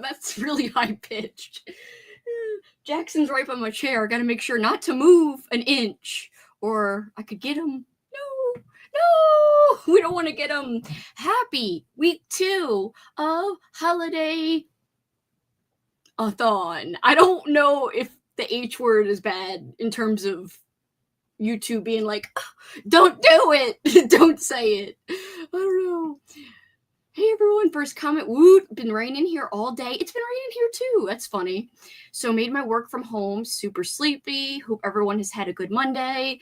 That's really high pitched. Jackson's right by my chair. I gotta make sure not to move an inch, or I could get him. No, we don't want to get him. Happy week 2 of holiday a thon. I don't know if the H word is bad in terms of YouTube being like, don't do it, don't say it. I don't know. Hey everyone, first comment, woot, been raining here all day. It's been raining here too, that's funny. So made my work from home, super sleepy. Hope everyone has had a good Monday.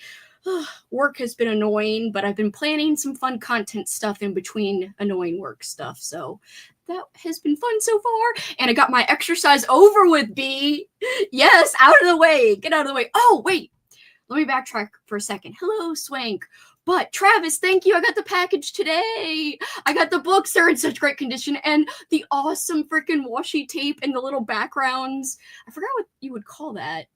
Work has been annoying, but I've been planning some fun content stuff in between annoying work stuff. So that has been fun so far. And I got my exercise over with, B. Yes, out of the way. Get out of the way. Oh, wait. Let me backtrack for a second. Hello, Swank. But Travis, thank you. I got the package today. I got the books. They're in such great condition. And the awesome freaking washi tape and the little backgrounds. I forgot what you would call that.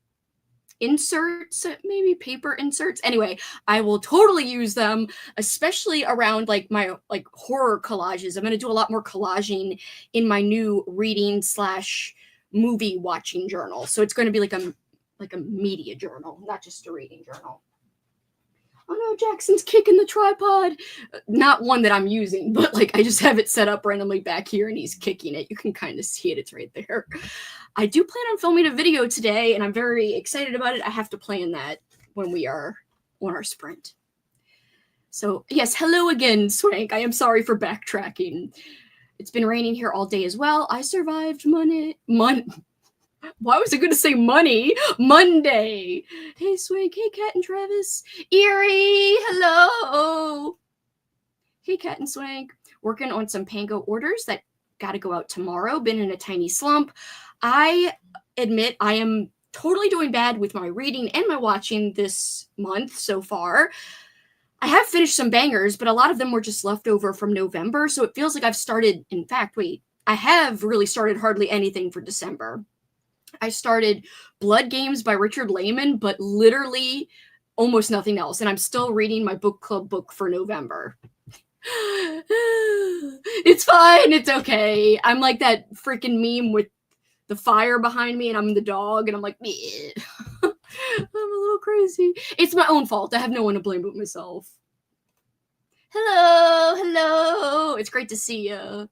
Inserts, maybe paper inserts. Anyway, I will totally use them, especially around like my horror collages. I'm going to do a lot more collaging in my new reading / movie watching journal. So it's going to be like a media journal, not just a reading journal. Oh no, Jackson's kicking the tripod. Not one that I'm using, but like I just have it set up randomly back here and he's kicking it. You can kind of see it. It's right there. I do plan on filming a video today and I'm very excited about it. I have to plan that when we are on our sprint. So yes, hello again, Swank. I am sorry for backtracking. It's been raining here all day as well. I survived why was I going to say money? Monday. Hey, Swank. Hey, Kat and Travis. Erie. Hello. Hey, Kat and Swank. Working on some Pango orders that got to go out tomorrow. Been in a tiny slump. I admit I am totally doing bad with my reading and my watching this month so far. I have finished some bangers, but a lot of them were just leftover from November. So it feels like I've started. In fact, I have really started hardly anything for December. I started Blood Games by Richard Lehman, but literally almost nothing else. And I'm still reading my book club book for November. It's fine. It's okay. I'm like that freaking meme with the fire behind me and I'm the dog and I'm like, I'm a little crazy. It's my own fault. I have no one to blame but myself. Hello. It's great to see you.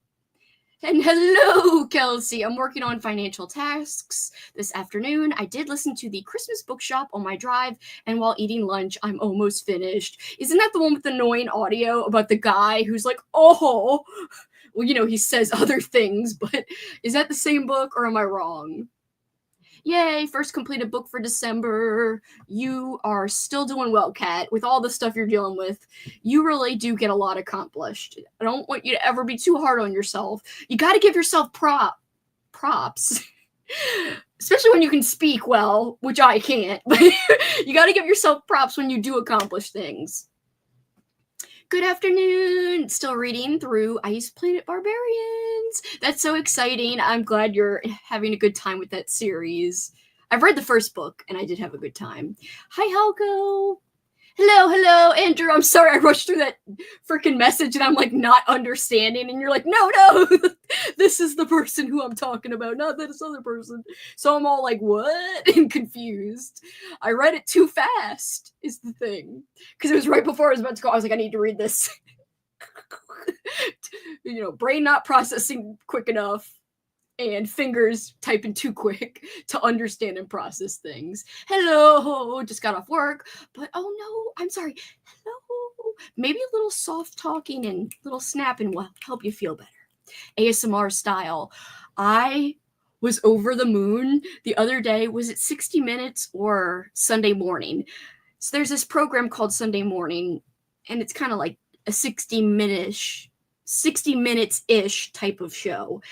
And hello, Kelsey. I'm working on financial tasks this afternoon. I did listen to the Christmas bookshop on my drive, and while eating lunch, I'm almost finished. Isn't that the one with the annoying audio about the guy who's like, oh, well, he says other things, but is that the same book or am I wrong? Yay, first completed book for December. You are still doing well, Kat. With all the stuff you're dealing with, you really do get a lot accomplished. I don't want you to ever be too hard on yourself. You got to give yourself props. Especially when you can speak well, which I can't. But you got to give yourself props when you do accomplish things. Good afternoon. Still reading through Ice Planet Barbarians. That's so exciting. I'm glad you're having a good time with that series. I've read the first book and I did have a good time. Hi, Halko. hello, Andrew. I'm sorry I rushed through that freaking message and I'm like not understanding. And you're like, no, this is the person who I'm talking about, not this other person. So I'm all like, what? And confused. I read it too fast, is the thing. Because it was right before I was about to go. I was like, I need to read this. Brain not processing quick enough. And fingers typing too quick to understand and process things. Hello, just got off work, but oh no, I'm sorry. Hello. Maybe a little soft talking and little snapping will help you feel better. ASMR style. I was over the moon the other day. Was it 60 Minutes or Sunday Morning? So there's this program called Sunday Morning, and it's kind of like a 60 minutes-ish type of show.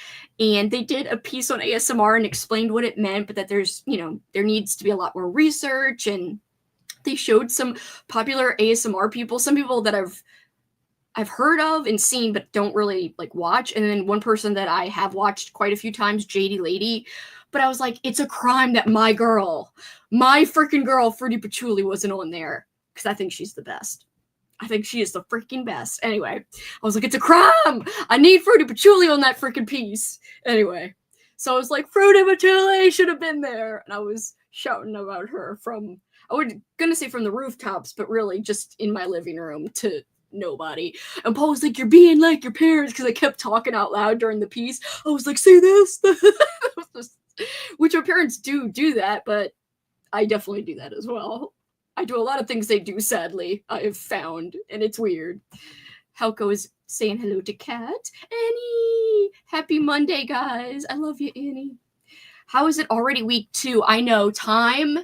And they did a piece on ASMR and explained what it meant, but that there's, there needs to be a lot more research. And they showed some popular ASMR people, some people that I've heard of and seen, but don't really like watch. And then one person that I have watched quite a few times, JD Lady. But I was like, it's a crime that my freaking girl, Fruity Patchouli, wasn't on there, because I think she's the best. I think she is the freaking best. Anyway, I was like, it's a crime. I need Fruity Patchouli on that freaking piece. Anyway, so I was like, Fruity Patchouli should have been there. And I was shouting about her from, I was going to say from the rooftops, but really just in my living room to nobody. And Paul was like, you're being like your parents, because I kept talking out loud during the piece. I was like, say this. Which our parents do that, but I definitely do that as well. I do a lot of things they do, sadly, I have found, and it's weird. Helco is saying hello to Kat. Annie! Happy Monday, guys. I love you, Annie. How is it already week 2? I know, time.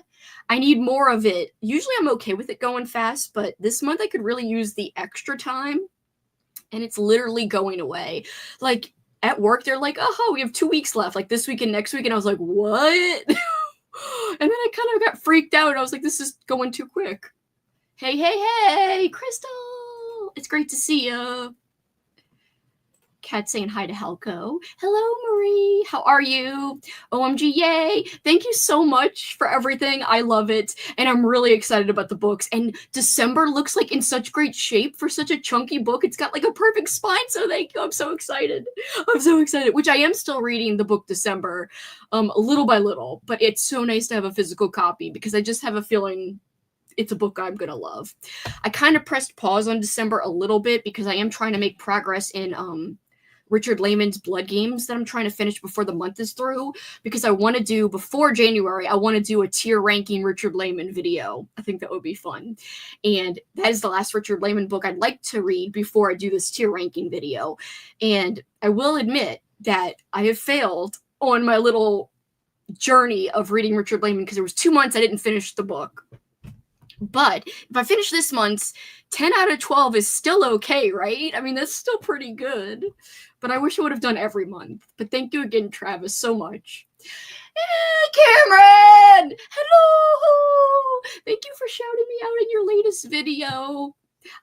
I need more of it. Usually I'm okay with it going fast, but this month I could really use the extra time, and it's literally going away. Like, at work, they're like, oh, we have 2 weeks left, like this week and next week, and I was like, what? And then I kind of got freaked out. I was like, this is going too quick. Hey, Crystal! It's great to see you. Kat saying hi to Helco. Hello, Marie. How are you? OMG, yay. Thank you so much for everything. I love it. And I'm really excited about the books. And December looks like in such great shape for such a chunky book. It's got like a perfect spine. So thank you. I'm so excited. Which I am still reading the book December, little by little. But it's so nice to have a physical copy, because I just have a feeling it's a book I'm gonna love. I kind of pressed pause on December a little bit because I am trying to make progress in Richard Lehman's Blood Games that I'm trying to finish before the month is through, because I want to do, before January, I want to do a tier ranking Richard Lehman video. I think that would be fun. And that is the last Richard Lehman book I'd like to read before I do this tier ranking video. And I will admit that I have failed on my little journey of reading Richard Lehman, because there was 2 months I didn't finish the book. But if I finish this month's, 10 out of 12 is still okay, right? I mean, that's still pretty good. But I wish I would have done every month. But thank you again, Travis, so much. Cameron! Hello! Thank you for shouting me out in your latest video.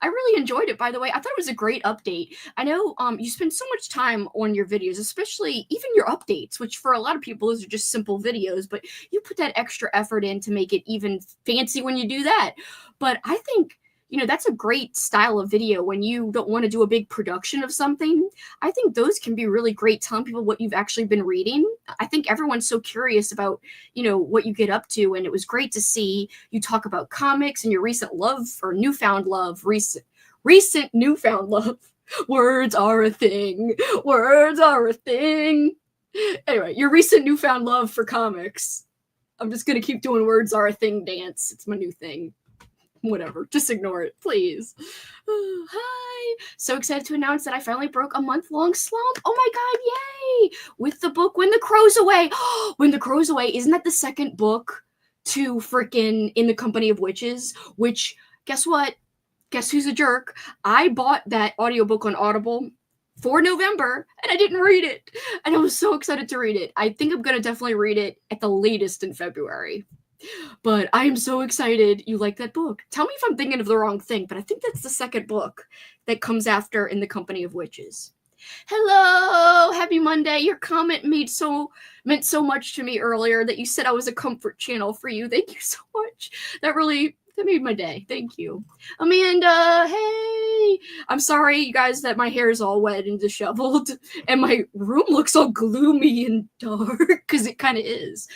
I really enjoyed it, by the way. I thought it was a great update. I know you spend so much time on your videos, especially even your updates, which for a lot of people, those are just simple videos, but you put that extra effort in to make it even fancy when you do that. But I think, that's a great style of video when you don't want to do a big production of something. I think those can be really great, telling people what you've actually been reading. I think everyone's so curious about, what you get up to. And it was great to see you talk about comics and your recent love or newfound love, recent newfound love. Words are a thing. Words are a thing. Anyway, your recent newfound love for comics. I'm just going to keep doing words are a thing dance. It's my new thing. Whatever, just ignore it, please. Hi. So excited to announce that I finally broke a month-long slump. Oh my god, yay! With the book When the Crow's Away. When the Crow's Away, isn't that the second book to freaking In the Company of Witches? Which, guess what? Guess who's a jerk? I bought that audiobook on Audible for November, and I didn't read it. And I was so excited to read it. I think I'm going to definitely read it at the latest in February. But I am so excited you like that book. Tell me if I'm thinking of the wrong thing, but I think that's the second book that comes after In the Company of Witches. Hello, happy Monday. Your comment meant so much to me earlier that you said I was a comfort channel for you. Thank you so much. That really That made my day. Thank you. Amanda, hey! I'm sorry, you guys, that my hair is all wet and disheveled, and my room looks all gloomy and dark, because it kind of is.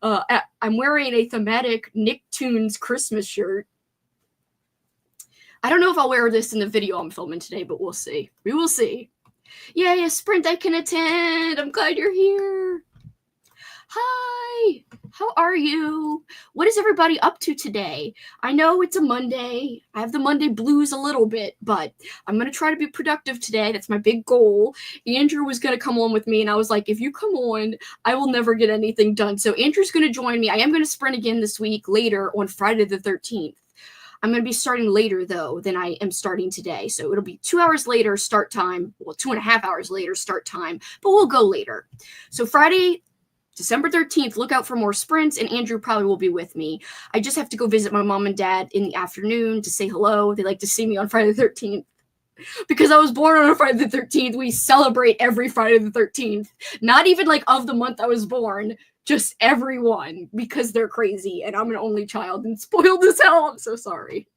I'm wearing a thematic Nicktoons Christmas shirt. I don't know if I'll wear this in the video I'm filming today, but we'll see. We will see. Yay, a sprint I can attend. I'm glad you're here. Hi, how are you? What is everybody up to today? I know it's a Monday. I have the Monday blues a little bit, but I'm going to try to be productive today. That's my big goal. Andrew was going to come on with me, and I was like, if you come on, I will never get anything done. So Andrew's going to join me. I am going to sprint again this week later on Friday the 13th. I'm going to be starting later, though, than I am starting today. So it'll be 2 hours later start time. Well, 2.5 hours later start time, but we'll go later. So Friday, December 13th, look out for more sprints, and Andrew probably will be with me. I just have to go visit my mom and dad in the afternoon to say hello. They like to see me on Friday the 13th. Because I was born on a Friday the 13th, we celebrate every Friday the 13th. Not even like of the month I was born, just everyone, because they're crazy, and I'm an only child and spoiled as hell. I'm so sorry.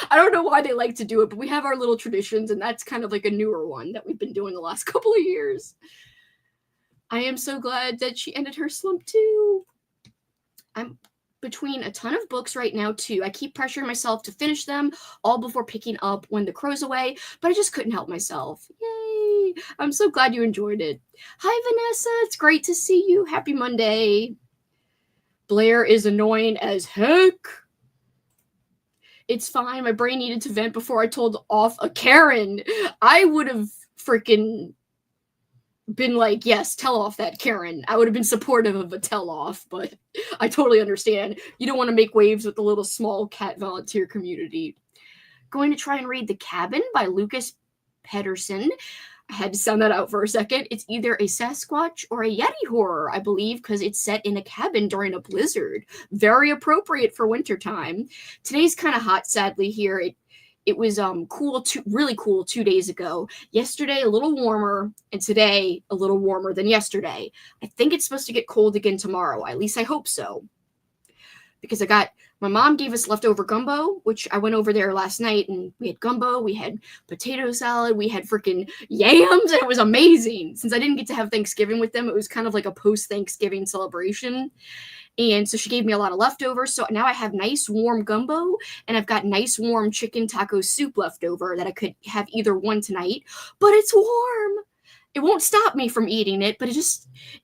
I don't know why they like to do it, but we have our little traditions, and that's kind of like a newer one that we've been doing the last couple of years. I am so glad that she ended her slump too. I'm between a ton of books right now too. I keep pressuring myself to finish them all before picking up When the Crow's Away, but I just couldn't help myself. Yay! I'm so glad you enjoyed it. Hi Vanessa, it's great to see you. Happy Monday. Blair is annoying as heck. It's fine. My brain needed to vent before I told off a Karen. I would have freaking been like, yes, tell off that Karen. I would have been supportive of a tell off, but I totally understand. You don't want to make waves with the little small cat volunteer community. Going to try and read The Cabin by Lucas Pedersen. I had to sound that out for a second. It's either a Sasquatch or a Yeti horror, I believe, because it's set in a cabin during a blizzard. Very appropriate for wintertime. Today's kind of hot, sadly, here. It was really cool 2 days ago. Yesterday, a little warmer, and today, a little warmer than yesterday. I think it's supposed to get cold again tomorrow. At least I hope so. Because my mom gave us leftover gumbo, which I went over there last night, and we had gumbo, we had potato salad, we had freaking yams, and it was amazing. Since I didn't get to have Thanksgiving with them, it was kind of like a post-Thanksgiving celebration. And so she gave me a lot of leftovers. So now I have nice warm gumbo, and I've got nice warm chicken taco soup left over that I could have either one tonight, but it's warm. It won't stop me from eating it, but it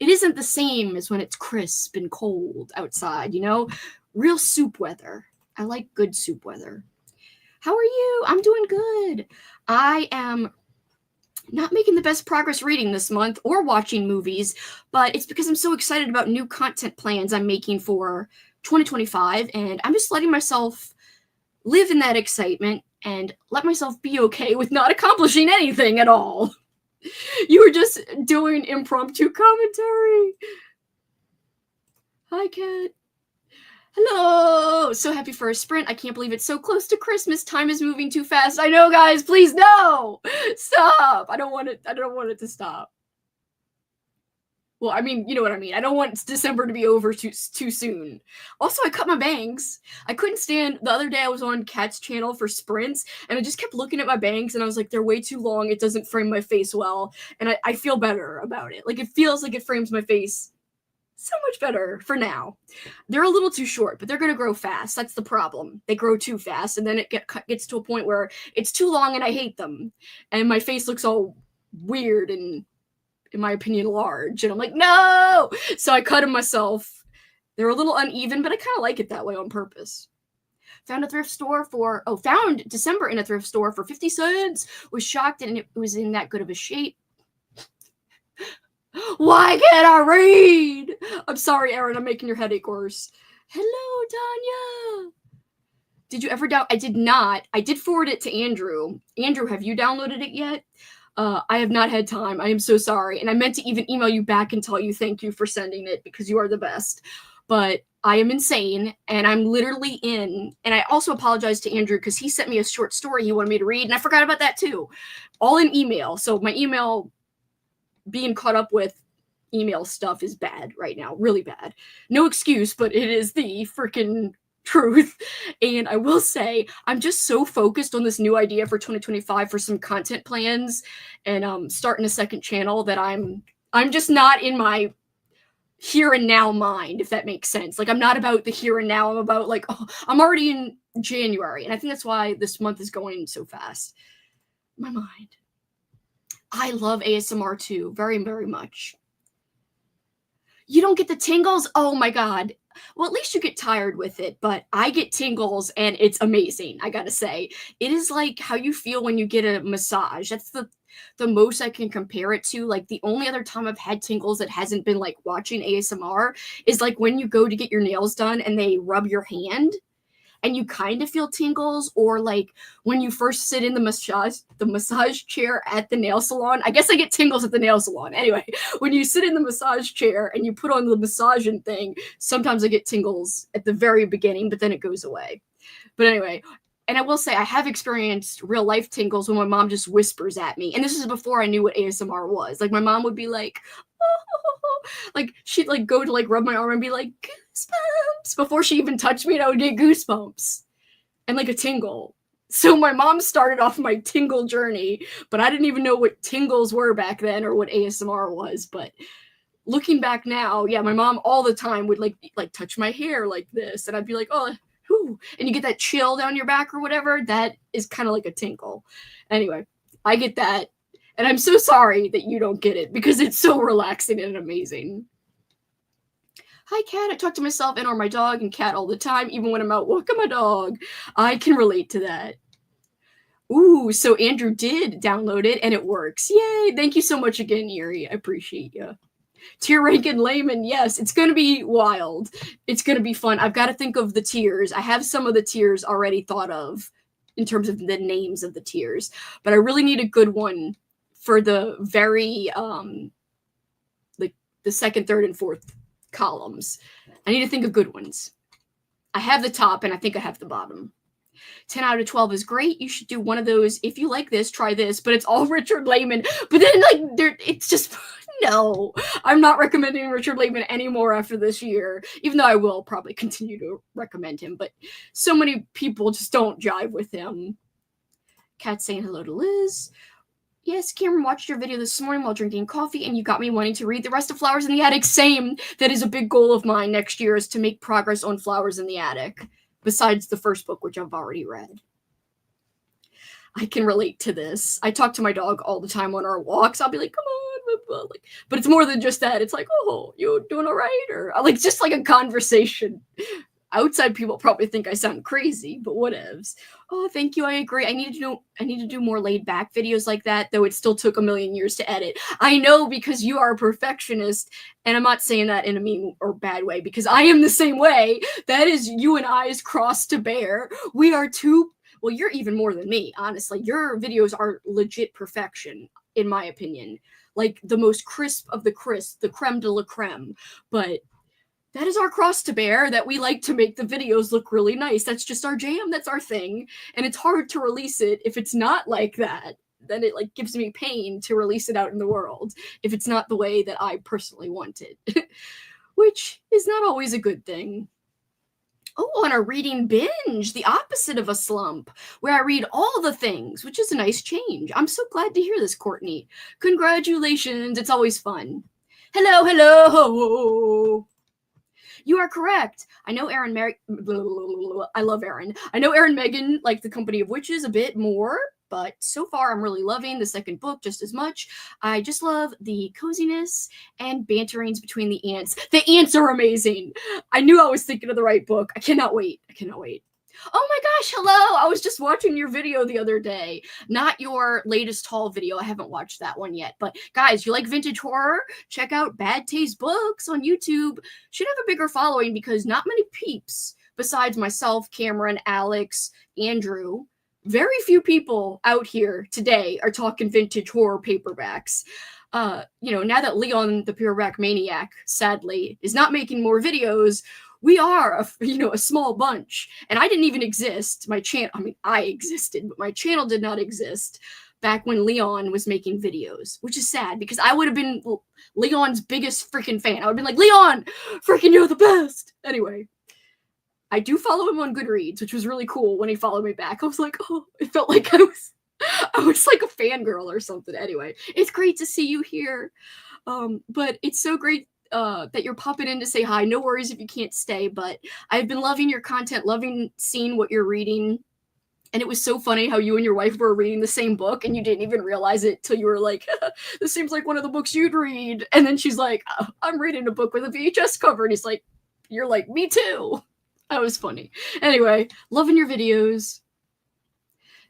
isn't the same as when it's crisp and cold outside, you know? Real soup weather. I like good soup weather. How are you? I'm doing good. I am not making the best progress reading this month or watching movies, but it's because I'm so excited about new content plans I'm making for 2025, and I'm just letting myself live in that excitement and let myself be okay with not accomplishing anything at all. You were just doing impromptu commentary. Hi, Kat. Hello! So happy for a sprint. I can't believe it's so close to Christmas. Time is moving too fast. I know, guys. Please, no! Stop! I don't want it to stop. Well, I mean, you know what I mean. I don't want December to be over too soon. Also, I cut my bangs. I couldn't stand... The other day, I was on Kat's channel for sprints, and I just kept looking at my bangs, and I was like, they're way too long. It doesn't frame my face well, and I feel better about it. Like, it feels like it frames my face so much better for now. They're a little too short, but they're going to grow fast. That's the problem. They grow too fast, and then it gets to a point where it's too long and I hate them. And my face looks all weird and, in my opinion, large. And I'm like, no! So I cut them myself. They're a little uneven, but I kind of like it that way on purpose. Found December in a thrift store for 50 cents. Was shocked and it was in that good of a shape. Why can't I read? I'm sorry, Erin. I'm making your headache worse. Hello, Tanya. Did you ever I did not. I did forward it to Andrew. Andrew, have you downloaded it yet? I have not had time. I am so sorry. And I meant to even email you back and tell you thank you for sending it because you are the best. But I am insane, and I'm literally in. And I also apologize to Andrew because he sent me a short story he wanted me to read, and I forgot about that too. All in email. So my email... being caught up with email stuff is bad right now. Really bad. No excuse, but it is the freaking Truth. And I will say, I'm just so focused on this new idea for 2025 for some content plans and starting a second channel that I'm just not in my here and now mind, if that makes sense. Like, I'm not about the here and now. I'm about like, oh, I'm already in January, and I think that's why this month is going so fast. My mind. I love ASMR too, very, very much. You don't get the tingles? Oh my god. Well, at least you get tired with it, but I get tingles and it's amazing, I gotta say. It is like how you feel when you get a massage. That's the most I can compare it to. Like, the only other time I've had tingles that hasn't been like watching ASMR is like when you go to get your nails done and they rub your hand and you kind of feel tingles, or like when you first sit in the massage chair at the nail salon. I guess I get tingles at the nail salon. Anyway, when you sit in the massage chair and you put on the massaging thing, sometimes I get tingles at the very beginning, but then it goes away. But anyway, and I will say I have experienced real life tingles when my mom just whispers at me. And this is before I knew what ASMR was. Like, my mom would be like, oh, like she'd like go to like rub my arm and be like, goosebumps, before she even touched me, and I would get goosebumps and like a tingle. So my mom started off my tingle journey, but I didn't even know what tingles were back then or what ASMR was. But looking back now, yeah, my mom all the time would like touch my hair like this, and I'd be like, oh, whew, and you get that chill down your back or whatever. That is kind of like a tingle. Anyway, I get that, and I'm so sorry that you don't get it because it's so relaxing and amazing. Hi, cat. I talk to myself and or my dog and cat all the time, even when I'm out walking my dog. I can relate to that. Ooh, so Andrew did download it and it works. Yay! Thank you so much again, Yuri. I appreciate you. Tier rank and layman, yes, it's going to be wild. It's going to be fun. I've got to think of the tiers. I have some of the tiers already thought of in terms of the names of the tiers, but I really need a good one for the very like the second, third, and fourth columns. I need to think of good ones. I have the top and I think I have the bottom. 10 out of 12 is great. You should do one of those. If you like this, try this, but it's all Richard Lehman. But then like it's just no. I'm not recommending Richard Lehman anymore after this year, even though I will probably continue to recommend him, but so many people just don't jive with him. Kat saying hello to Liz. Yes, Cameron watched your video this morning while drinking coffee, and you got me wanting to read the rest of Flowers in the Attic. Same. That is a big goal of mine next year, is to make progress on Flowers in the Attic, besides the first book, which I've already read. I can relate to this. I talk to my dog all the time on our walks. I'll be like, come on, blah, blah, like, but it's more than just that. It's like, oh, you doing all right? Or like just like a conversation. Outside people probably think I sound crazy, but whatevs. Oh, thank you. I agree. I need to do more laid back videos like that, though it still took a million years to edit. I know, because you are a perfectionist, and I'm not saying that in a mean or bad way, because I am the same way. That is you and I's cross to bear. We are two. Well, you're even more than me, honestly. Your videos are legit perfection, in my opinion. Like the most crisp of the crisp, the creme de la creme. But that is our cross to bear, that we like to make the videos look really nice. That's just our jam. That's our thing. And it's hard to release it if it's not like that. Then it like gives me pain to release it out in the world if it's not the way that I personally want it, which is not always a good thing. Oh, on a reading binge, the opposite of a slump, where I read all the things, which is a nice change. I'm so glad to hear this, Courtney. Congratulations. It's always fun. Hello, hello. You are correct. I know Aaron I love Aaron. I know Aaron Megan like The Company of Witches a bit more, but so far I'm really loving the second book just as much. I just love the coziness and banterings between the ants. The ants are amazing. I knew I was thinking of the right book. I cannot wait. I cannot wait. Oh my gosh, hello! I was just watching your video the other day. Not your latest haul video. I haven't watched that one yet. But guys, you like vintage horror? Check out Bad Taste Books on YouTube. Should have a bigger following because not many peeps, besides myself, Cameron, Alex, Andrew, very few people out here today are talking vintage horror paperbacks. Now that Leon the Pureback Maniac, sadly, is not making more videos, we are a small bunch, and I didn't even exist. My channel, I existed, but my channel did not exist back when Leon was making videos, which is sad because I would have been Leon's biggest freaking fan. I would have been like, Leon, freaking you're the best. Anyway, I do follow him on Goodreads, which was really cool when he followed me back. I was like, oh, it felt like I was like a fangirl or something. Anyway, it's great to see you here. But it's so great that you're popping in to say hi. No worries if you can't stay, but I've been loving your content, loving seeing what you're reading. And it was so funny how you and your wife were reading the same book and you didn't even realize it till you were like, this seems like one of the books you'd read. And then she's like, oh, I'm reading a book with a VHS cover. And he's like, you're like, me too. That was funny. Anyway, loving your videos.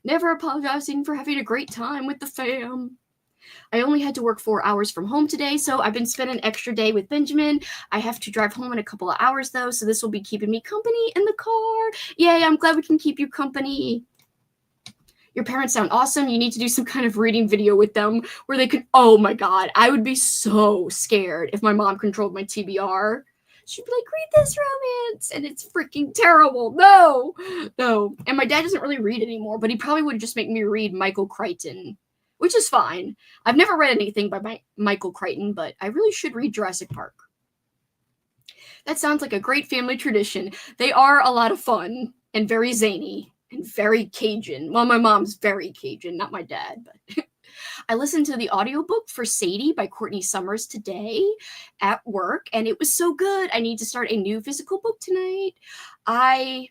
Never apologizing for having a great time with the fam. I only had to work 4 hours from home today, so I've been spending an extra day with Benjamin. I have to drive home in a couple of hours, though, so this will be keeping me company in the car. Yay, I'm glad we can keep you company. Your parents sound awesome. You need to do some kind of reading video with them where they could, oh my god, I would be so scared if my mom controlled my TBR. She'd be like, read this romance, and it's freaking terrible. No. And my dad doesn't really read anymore, but he probably would just make me read Michael Crichton, which is fine. I've never read anything by Michael Crichton, but I really should read Jurassic Park. That sounds like a great family tradition. They are a lot of fun and very zany and very Cajun. Well, my mom's very Cajun, not my dad, but I listened to the audiobook for Sadie by Courtney Summers today at work, and it was so good. I need to start a new physical book tonight. I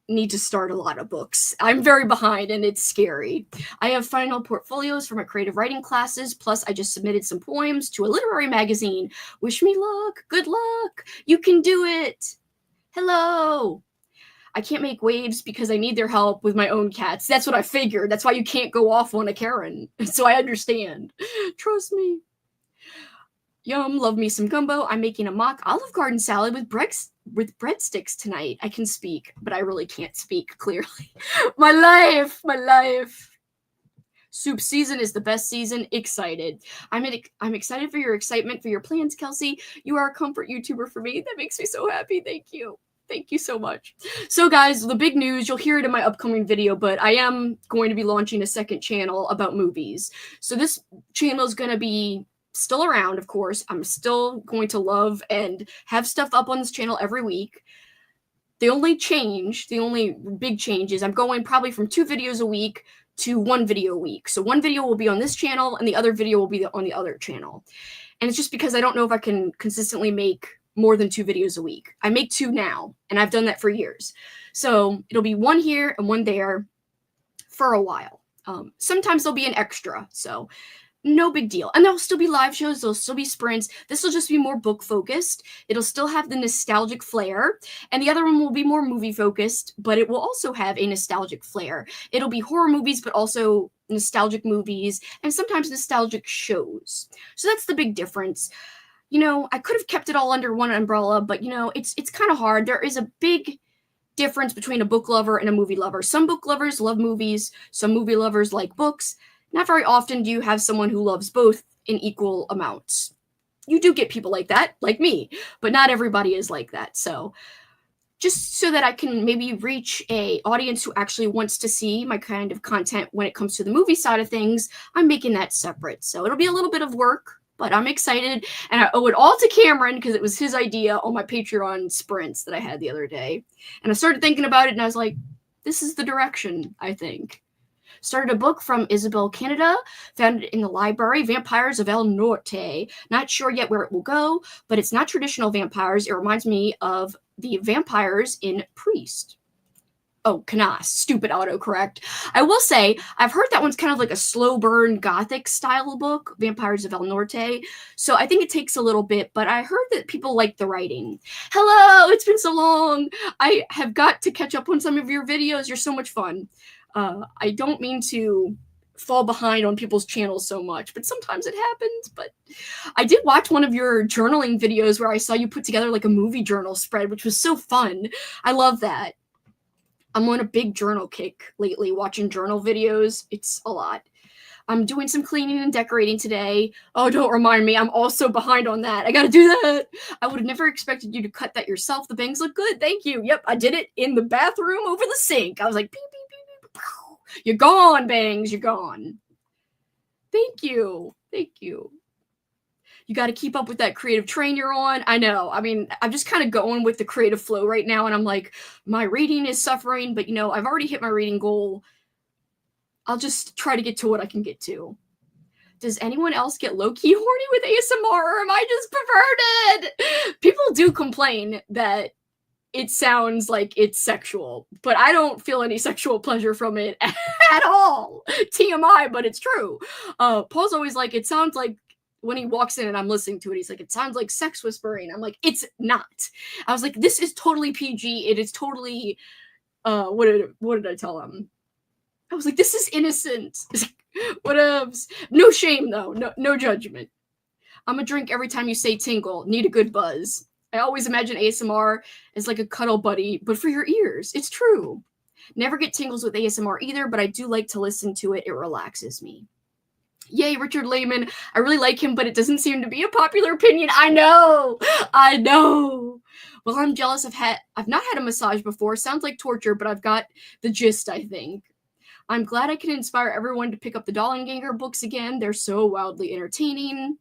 need to start a lot of books. I'm very behind, and it's scary. I have final portfolios for my creative writing classes, plus I just submitted some poems to a literary magazine. Wish me luck. Good luck. You can do it. Hello. I can't make waves because I need their help with my own cats. That's what I figured. That's why you can't go off on a Karen. So I understand. Trust me. Yum, love me some gumbo. I'm making a mock Olive Garden salad with breadsticks tonight. I can speak, but I really can't speak clearly. My life. Soup season is the best season. Excited. I'm excited for your excitement for your plans, Kelsey. You are a comfort YouTuber for me. That makes me so happy. Thank you. Thank you so much. So guys, the big news, you'll hear it in my upcoming video, but I am going to be launching a second channel about movies. So this channel is going to be still around, of course. I'm still going to love and have stuff up on this channel every week. The only big change is I'm going probably from 2 videos a week to 1 video a week. So 1 video will be on this channel and the other video will be on the other channel. And it's just because I don't know if I can consistently make more than 2 videos a week. I make 2 now, and I've done that for years. So it'll be 1 here and 1 there for a while. Sometimes there'll be an extra, so no big deal. And there'll still be live shows, there'll still be sprints. This will just be more book focused. It'll still have the nostalgic flair, and the other one will be more movie focused, but it will also have a nostalgic flair. It'll be horror movies, but also nostalgic movies, and sometimes nostalgic shows. So that's the big difference. You know, I could have kept it all under one umbrella, but, you know, it's kind of hard. There is a big difference between a book lover and a movie lover. Some book lovers love movies. Some movie lovers like books. Not very often do you have someone who loves both in equal amounts. You do get people like that, like me, but not everybody is like that. So just so that I can maybe reach a audience who actually wants to see my kind of content when it comes to the movie side of things, I'm making that separate. So it'll be a little bit of work, but I'm excited, and I owe it all to Cameron because it was his idea on my Patreon sprints that I had the other day. And I started thinking about it, and I was like, this is the direction, I think. Started a book from Isabel Canada, found it in the library, Vampires of El Norte. Not sure yet where it will go, but it's not traditional vampires. It reminds me of the vampires in Priest. Oh, Canas. Stupid autocorrect. I will say, I've heard that one's kind of like a slow burn gothic style book, Vampires of El Norte. So I think it takes a little bit, but I heard that people like the writing. Hello, it's been so long. I have got to catch up on some of your videos. You're so much fun. I don't mean to fall behind on people's channels so much, but sometimes it happens. But I did watch one of your journaling videos where I saw you put together like a movie journal spread, which was so fun. I love that. I'm on a big journal kick lately, watching journal videos. It's a lot. I'm doing some cleaning and decorating today. Oh, don't remind me. I'm also behind on that. I gotta do that. I would have never expected you to cut that yourself. The bangs look good. Thank you. Yep, I did it in the bathroom over the sink. I was like, beep, beep, beep, beep, pow. You're gone, Bangs. You're gone. Thank you. Thank you. You got to keep up with that creative train you're on. I know. I mean, I'm just kind of going with the creative flow right now, and I'm like, my reading is suffering, but I've already hit my reading goal. I'll just try to get to what I can get to. Does anyone else get low-key horny with ASMR, or am I just perverted? People do complain that it sounds like it's sexual, but I don't feel any sexual pleasure from it at all. TMI, but it's true. Paul's always like, it sounds like, when he walks in and I'm listening to it, he's like, it sounds like sex whispering. I'm like, it's not. I was like, this is totally PG. It is totally, what did I tell him? I was like, this is innocent. Whatevs. No shame though. No judgment. I'm a drink every time you say tingle. Need a good buzz. I always imagine ASMR as like a cuddle buddy, but for your ears. It's true. Never get tingles with ASMR either, but I do like to listen to it. It relaxes me. Yay, Richard Lehman. I really like him, but it doesn't seem to be a popular opinion. I know. Well, I'm jealous. I've not had a massage before. Sounds like torture, but I've got the gist, I think. I'm glad I can inspire everyone to pick up the Dollenganger books again. They're so wildly entertaining.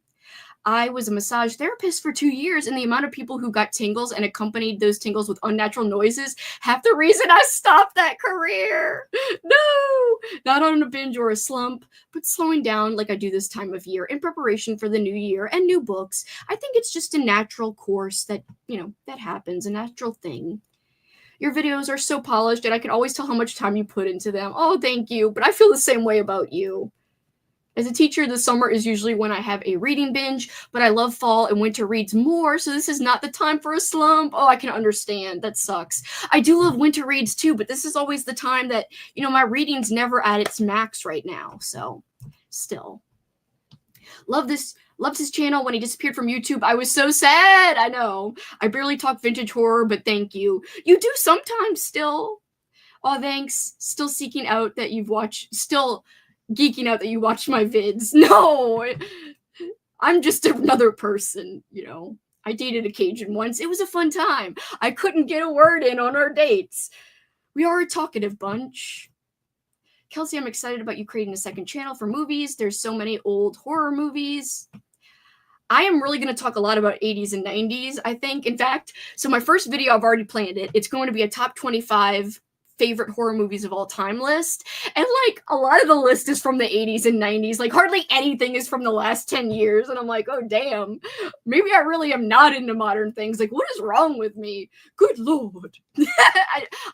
I was a massage therapist for 2 years, and the amount of people who got tingles and accompanied those tingles with unnatural noises, half the reason I stopped that career. No, not on a binge or a slump, but slowing down like I do this time of year in preparation for the new year and new books. I think it's just a natural course that, that happens, a natural thing. Your videos are so polished, and I can always tell how much time you put into them. Oh, thank you, but I feel the same way about you. As a teacher, the summer is usually when I have a reading binge, but I love fall and winter reads more, so this is not the time for a slump. Oh, I can understand. That sucks. I do love winter reads too, but this is always the time that, my reading's never at its max right now, so still. Loved his channel. When he disappeared from YouTube, I was so sad. I know. I barely talk vintage horror, but thank you. You do sometimes still. Oh, thanks. Still geeking out that you watched my vids. No, I'm just another person, I dated a Cajun once. It was a fun time. I couldn't get a word in on our dates. We are a talkative bunch. Kelsey, I'm excited about you creating a second channel for movies. There's so many old horror movies. I am really going to talk a lot about 80s and 90s, I think. In fact, so my first video, I've already planned it. It's going to be a top 25 favorite horror movies of all time list. And like a lot of the list is from the 80s and 90s. Like hardly anything is from the last 10 years. And I'm like, oh, damn, maybe I really am not into modern things. Like, what is wrong with me? Good Lord.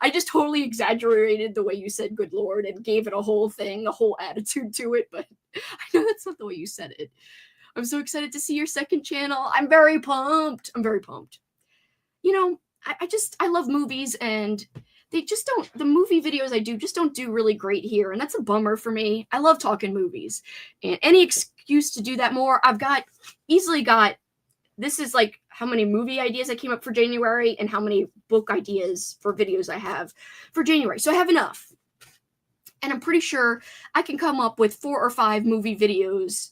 I just totally exaggerated the way you said good Lord and gave it a whole thing, a whole attitude to it. But I know that's not the way you said it. I'm so excited to see your second channel. I'm very pumped. I love movies, and the movie videos I do just don't do really great here. And that's a bummer for me. I love talking movies, and any excuse to do that more. This is like how many movie ideas I came up for January and how many book ideas for videos I have for January. So I have enough. And I'm pretty sure I can come up with 4 or 5 movie videos,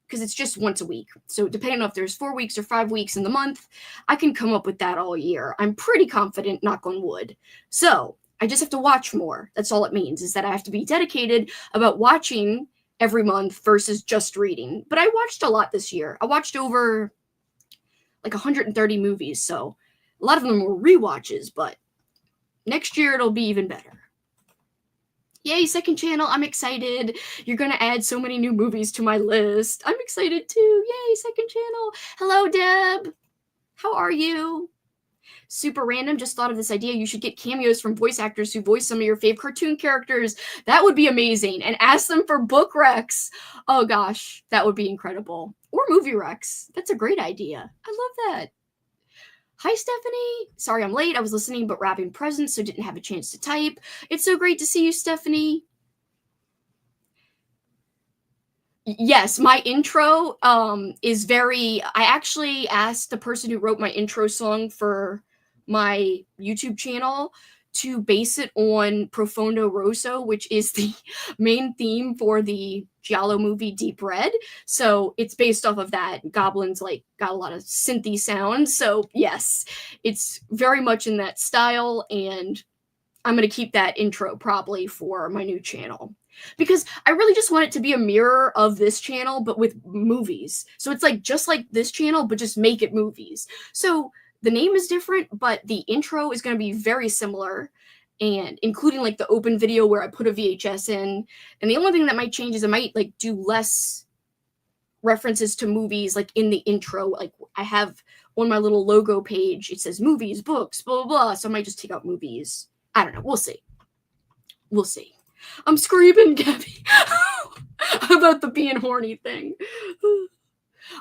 because it's just once a week. So depending on if there's 4 weeks or 5 weeks in the month, I can come up with that all year. I'm pretty confident, knock on wood. So I just have to watch more. That's all it means, is that I have to be dedicated about watching every month versus just reading. But I watched a lot this year. I watched over like 130 movies. So a lot of them were rewatches, but next year it'll be even better. Yay, second channel. I'm excited. You're going to add so many new movies to my list. I'm excited too. Yay, second channel. Hello, Deb. How are you? Super random. Just thought of this idea. You should get cameos from voice actors who voice some of your fave cartoon characters. That would be amazing. And ask them for book recs. Oh, gosh. That would be incredible. Or movie recs. That's a great idea. I love that. Hi, Stephanie. Sorry I'm late. I was listening but wrapping presents, so didn't have a chance to type. It's so great to see you, Stephanie. Yes, my intro is I actually asked the person who wrote my intro song for my YouTube channel to base it on Profondo Rosso, which is the main theme for the Giallo movie Deep Red. So it's based off of that. Goblins got a lot of synthy sounds. So yes, it's very much in that style, and I'm going to keep that intro probably for my new channel. Because I really just want it to be a mirror of this channel, but with movies. So it's like just like this channel, but just make it movies. So the name is different, but the intro is going to be very similar, and including like the open video where I put a VHS in. And the only thing that might change is I might like do less references to movies like in the intro. Like I have on my little logo page, it says movies, books, blah, blah, blah. So I might just take out movies. I don't know. We'll see. We'll see. I'm screaming, Gabby, about the being horny thing.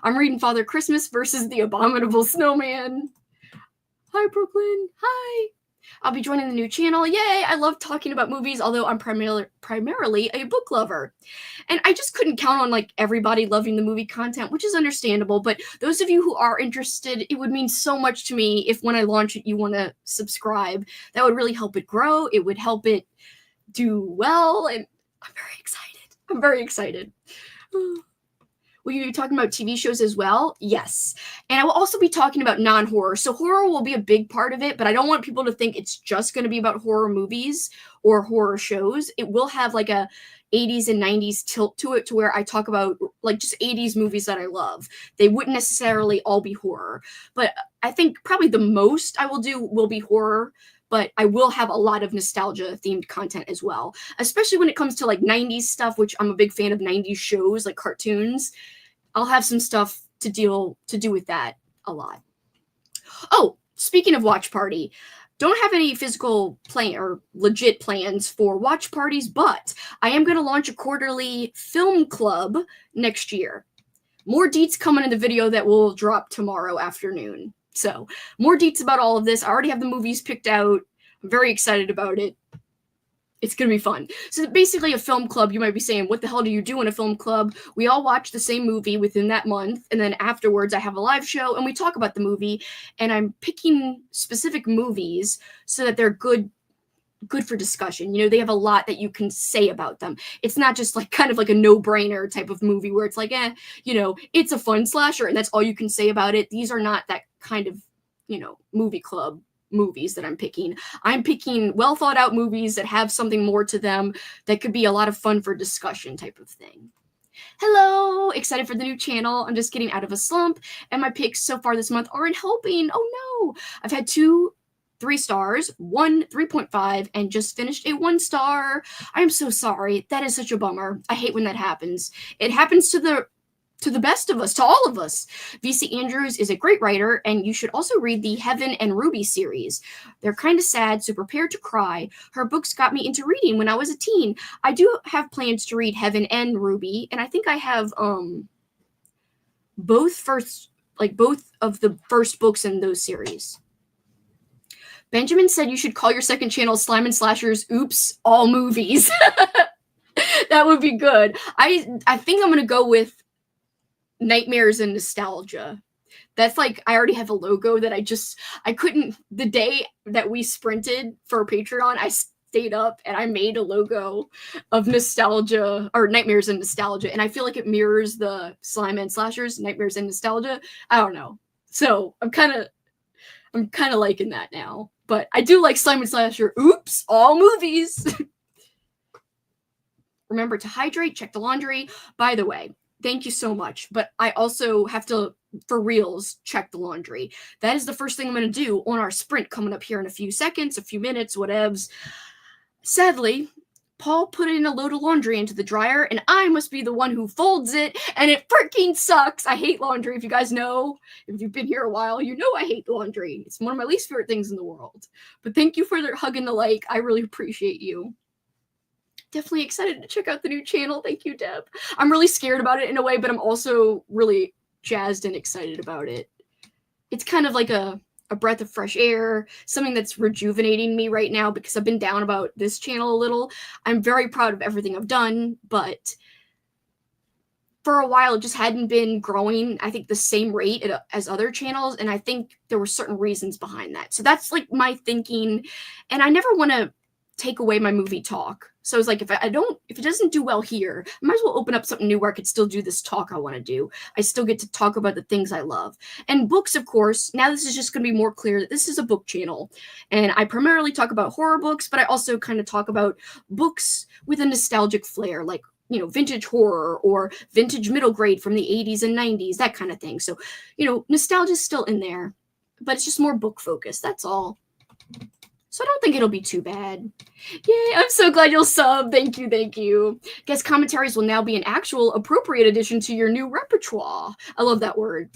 I'm reading Father Christmas versus the Abominable Snowman. Hi, Brooklyn. Hi. I'll be joining the new channel. Yay! I love talking about movies, although I'm primarily a book lover. And I just couldn't count on like everybody loving the movie content, which is understandable. But those of you who are interested, it would mean so much to me if when I launch it, you want to subscribe. That would really help it grow. It would help it do well. And I'm very excited. I'm very excited. Will you be talking about TV shows as well? Yes. And I will also be talking about non-horror. So horror will be a big part of it, but I don't want people to think it's just going to be about horror movies or horror shows. It will have like a 80s and 90s tilt to it, to where I talk about like just 80s movies that I love. They wouldn't necessarily all be horror, but I think probably the most I will do will be horror. But I will have a lot of nostalgia themed content as well, especially when it comes to like 90s stuff, which I'm a big fan of 90s shows like cartoons. I'll have some stuff to do with that a lot. Oh, speaking of watch party, don't have any physical plan or legit plans for watch parties, but I am going to launch a quarterly film club next year. More deets coming in the video that will drop tomorrow afternoon. So more deets about all of this. I already have the movies picked out. I'm very excited about it. It's going to be fun. So basically a film club, you might be saying, what the hell do you do in a film club? We all watch the same movie within that month. And then afterwards I have a live show and we talk about the movie. And I'm picking specific movies so that they're good for discussion. You know, they have a lot that you can say about them. It's not just like kind of like a no-brainer type of movie where it's like, you know, it's a fun slasher and that's all you can say about it. These are not that kind of, you know, movie club movies that I'm picking. I'm picking well thought out movies that have something more to them that could be a lot of fun for discussion type of thing. Hello, excited for the new channel. I'm just getting out of a slump and my picks so far this month aren't helping. Oh no, I've had 2 3 stars, 1 3.5, and just finished a 1 star. I am so sorry. That is such a bummer. I hate when that happens. It happens to the best of us, to all of us. VC Andrews is a great writer, and you should also read the Heaven and Ruby series. They're kind of sad, so prepare to cry. Her books got me into reading when I was a teen. I do have plans to read Heaven and Ruby, and I think I have both of the first books in those series. Benjamin said you should call your second channel Slime and Slashers Oops All Movies. That would be good. I think I'm going to go with Nightmares and Nostalgia. That's like, I already have a logo that I couldn't, the day that we sprinted for Patreon, I stayed up and I made a logo of Nostalgia, or Nightmares and Nostalgia, and I feel like it mirrors the Slime and Slashers, Nightmares and Nostalgia. I don't know. So I'm kind of liking that now. But I do like Slime and Slasher. Oops, all movies. Remember to hydrate, check the laundry. By the way, thank you so much. But I also have to, for reals, check the laundry. That is the first thing I'm going to do on our sprint coming up here in a few seconds, a few minutes, whatevs. Sadly, Paul put in a load of laundry into the dryer, and I must be the one who folds it, and it freaking sucks. I hate laundry. If you guys know, if you've been here a while, you know I hate laundry. It's one of my least favorite things in the world. But thank you for the hug and the like. I really appreciate you. Definitely excited to check out the new channel. Thank you, Deb. I'm really scared about it in a way, but I'm also really jazzed and excited about it. It's kind of like a breath of fresh air, something that's rejuvenating me right now because I've been down about this channel a little. I'm very proud of everything I've done, but for a while it just hadn't been growing, I think, the same rate as other channels, and I think there were certain reasons behind that. So that's like my thinking, and I never want to take away my movie talk. So it's like, if it doesn't do well here, I might as well open up something new where I could still do this talk I want to do. I still get to talk about the things I love. And books, of course, now this is just going to be more clear that this is a book channel. And I primarily talk about horror books, but I also kind of talk about books with a nostalgic flair, like, you know, vintage horror or vintage middle grade from the 80s and 90s, that kind of thing. So, you know, nostalgia is still in there, but it's just more book focused. That's all. So I don't think it'll be too bad. Yay, I'm so glad you'll sub. Thank you, thank you. Guest commentaries will now be an actual appropriate addition to your new repertoire. I love that word.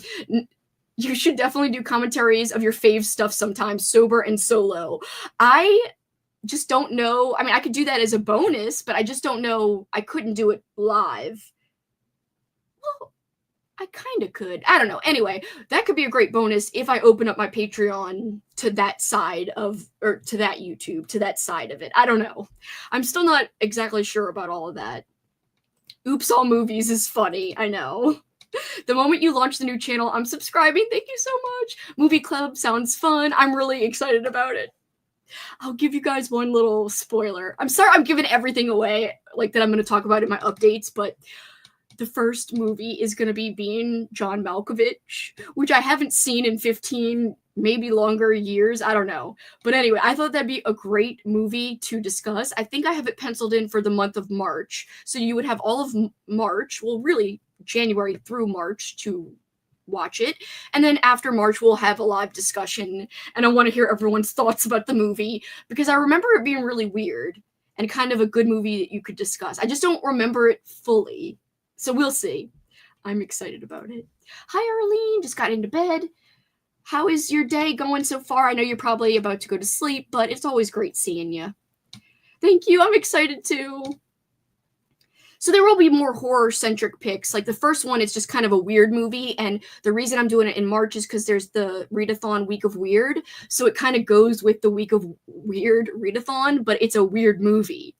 You should definitely do commentaries of your fave stuff sometimes, sober and solo. I just don't know. I mean, I could do that as a bonus, but I just don't know. I couldn't do it live. Well, I kind of could. I don't know. Anyway, that could be a great bonus if I open up my Patreon to that side of, or to that YouTube, to that side of it. I don't know. I'm still not exactly sure about all of that. Oops, All Movies is funny. I know. The moment you launch the new channel, I'm subscribing. Thank you so much. Movie Club sounds fun. I'm really excited about it. I'll give you guys one little spoiler. I'm sorry I'm giving everything away, like that I'm going to talk about in my updates, but the first movie is going to be being John Malkovich, which I haven't seen in 15, maybe longer years. I don't know. But anyway, I thought that'd be a great movie to discuss. I think I have it penciled in for the month of March. So you would have all of March, well, really January through March to watch it. And then after March, we'll have a live discussion. And I want to hear everyone's thoughts about the movie because I remember it being really weird and kind of a good movie that you could discuss. I just don't remember it fully. So we'll see. I'm excited about it. Hi, Arlene. Just got into bed. How is your day going so far? I know you're probably about to go to sleep, but it's always great seeing you. Thank you. I'm excited too. So there will be more horror-centric picks. Like the first one is just kind of a weird movie, and the reason I'm doing it in March is because there's the Readathon Week of Weird, so it kind of goes with the Week of Weird Readathon, but it's a weird movie.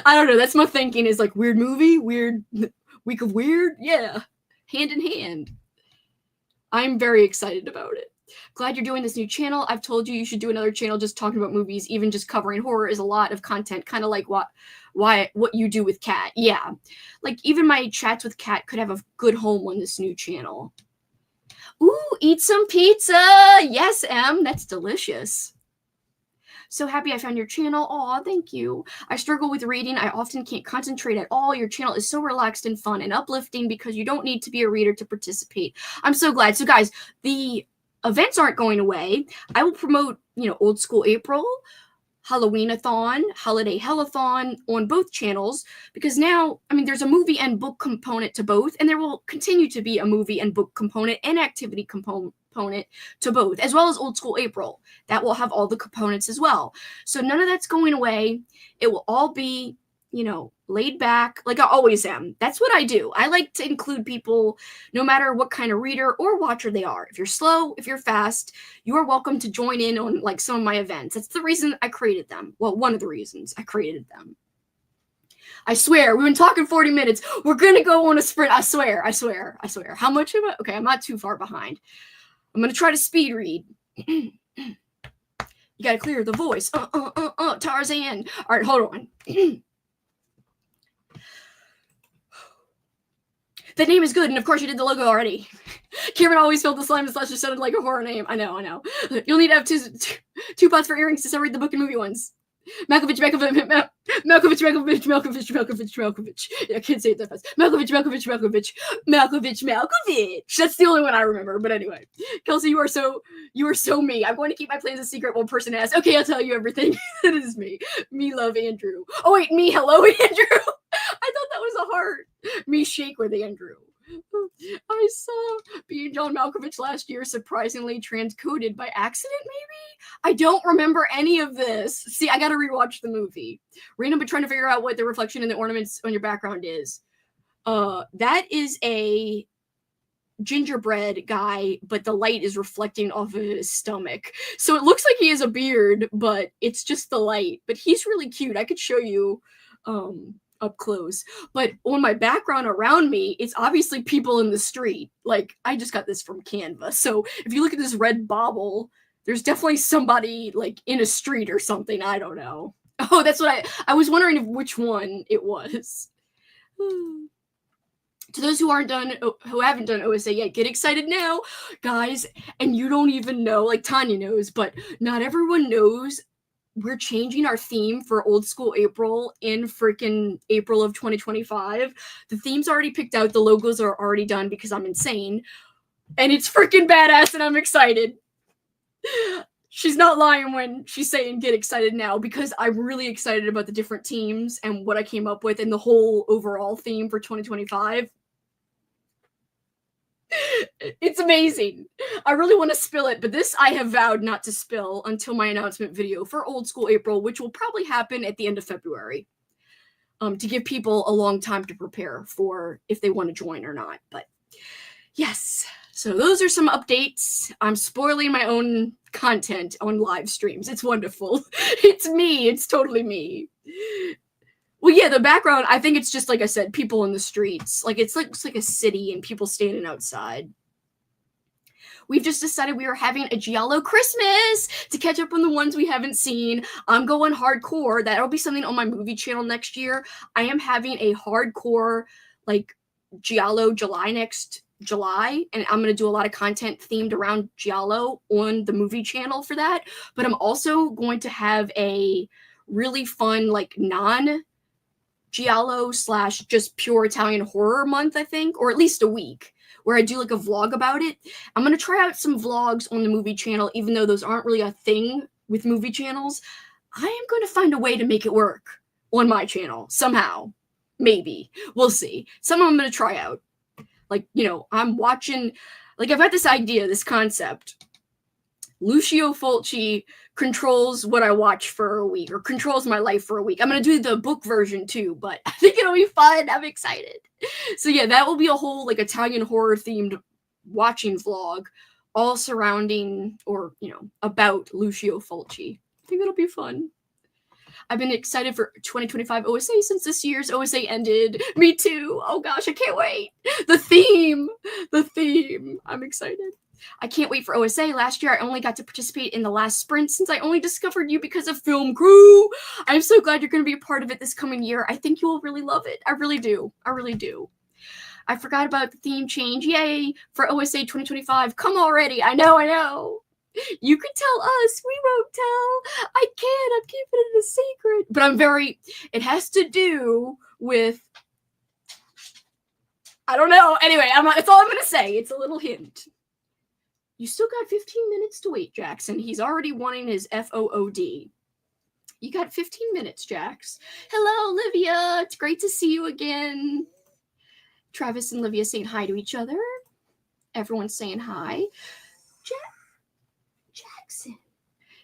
I don't know, that's my thinking is like weird movie, weird Week of Weird, yeah, hand in hand. I'm very excited about it. Glad you're doing this new channel. I've told you should do another channel just talking about movies. Even just covering horror is a lot of content, kind of like what you do with Kat. Yeah, like even my chats with Kat could have a good home on this new channel. Ooh, eat some pizza. Yes, Em, that's delicious. So happy I found your channel. Aw, thank you. I struggle with reading. I often can't concentrate at all. Your channel is so relaxed and fun and uplifting because you don't need to be a reader to participate. I'm so glad. So guys, the events aren't going away. I will promote, Old School April, Halloween-a-thon, Holiday Hellathon on both channels because now, there's a movie and book component to both, and there will continue to be a movie and book component and activity component to both, as well as Old School April. That will have all the components as well. So none of that's going away. It will all be, laid back like I always am. That's what I do. I like to include people no matter what kind of reader or watcher they are. If you're slow, if you're fast, you are welcome to join in on like some of my events. That's the reason I created them. Well, one of the reasons I created them. I swear, we've been talking 40 minutes. We're going to go on a sprint. I swear. How much am I? Okay, I'm not too far behind. I'm going to try to speed read. You got to clear the voice. Tarzan. All right, hold on. That name is good, and of course you did the logo already. Kieran always felt the slime and slasher sounded like a horror name. I know. You'll need to have two pots for earrings to separate the book and movie ones. Malkovich. Yeah, I can't say it that fast. Malkovich. That's the only one I remember, but anyway. Kelsey, you are so me. I'm going to keep my plans a secret while person asks. Okay, I'll tell you everything. That is me. Me love Andrew. Oh wait, me hello Andrew. I thought that was a heart. Me shake with Andrew. I saw being John Malkovich last year, surprisingly transcoded by accident, maybe? I don't remember any of this. See, I gotta rewatch the movie. Random, but trying to figure out what the reflection in the ornaments on your background is. That is a gingerbread guy, but the light is reflecting off of his stomach. So it looks like he has a beard, but it's just the light. But he's really cute. I could show you up close, but on my background around me, it's obviously people in the street. Like, I just got this from Canva. So if you look at this red bauble, there's definitely somebody like in a street or something. I don't know. Oh, that's what I was wondering which one it was. To those who haven't done OSA yet, get excited now, guys. And you don't even know, like Tanya knows, but not everyone knows we're changing our theme for Old School April in freaking April of 2025. The theme's already picked out. The logos are already done because I'm insane. And it's freaking badass and I'm excited. She's not lying when she's saying get excited now, because I'm really excited about the different teams and what I came up with and the whole overall theme for 2025. It's amazing. I really want to spill it, but this I have vowed not to spill until my announcement video for Old School April, which will probably happen at the end of February, to give people a long time to prepare for if they want to join or not. But yes, so those are some updates. I'm spoiling my own content on live streams. It's wonderful. It's me. It's totally me. Well, yeah, the background, I think it's just, like I said, people in the streets. Like, it's like a city and people standing outside. We've just decided we are having a Giallo Christmas to catch up on the ones we haven't seen. I'm going hardcore. That'll be something on my movie channel next year. I am having a hardcore, like, Giallo July next July, and I'm going to do a lot of content themed around Giallo on the movie channel for that. But I'm also going to have a really fun, like, Giallo / just pure Italian horror month, I think, or at least a week, where I do like a vlog about it. I'm going to try out some vlogs on the movie channel, even though those aren't really a thing with movie channels. I am going to find a way to make it work on my channel somehow. Maybe. We'll see. Some of them I'm going to try out. Like, you know, I'm watching, like, I've had this idea, this concept. Lucio Fulci controls what I watch for a week, or controls my life for a week. I'm going to do the book version too, but I think it'll be fun. I'm excited. So yeah, that will be a whole, like, Italian horror themed watching vlog, all surrounding, or, you know, about Lucio Fulci. I think it'll be fun. I've been excited for 2025 OSA since this year's OSA ended. Me too. Oh gosh, I can't wait. The theme. I'm excited. I can't wait for OSA. Last year, I only got to participate in the last sprint since I only discovered you because of Film Crew. I'm so glad you're going to be a part of it this coming year. I think you will really love it. I really do. I forgot about the theme change. Yay for OSA 2025. Come already. I know. You can tell us. We won't tell. I can't. I'm keeping it a secret. But it has to do with, I don't know. Anyway, that's all I'm going to say. It's a little hint. You still got 15 minutes to wait, Jackson. He's already wanting his FOOD. You got 15 minutes, Jax. Hello, Olivia. It's great to see you again. Travis and Olivia saying hi to each other. Everyone's saying hi. Jackson.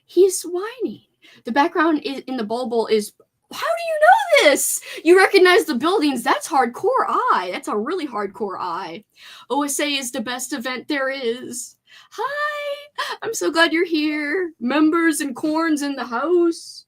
He's whining. The background in the bulbul is... How do you know this? You recognize the buildings. That's hardcore eye. That's a really hardcore eye. OSA is the best event there is. Hi. I'm so glad you're here. Members and corns in the house.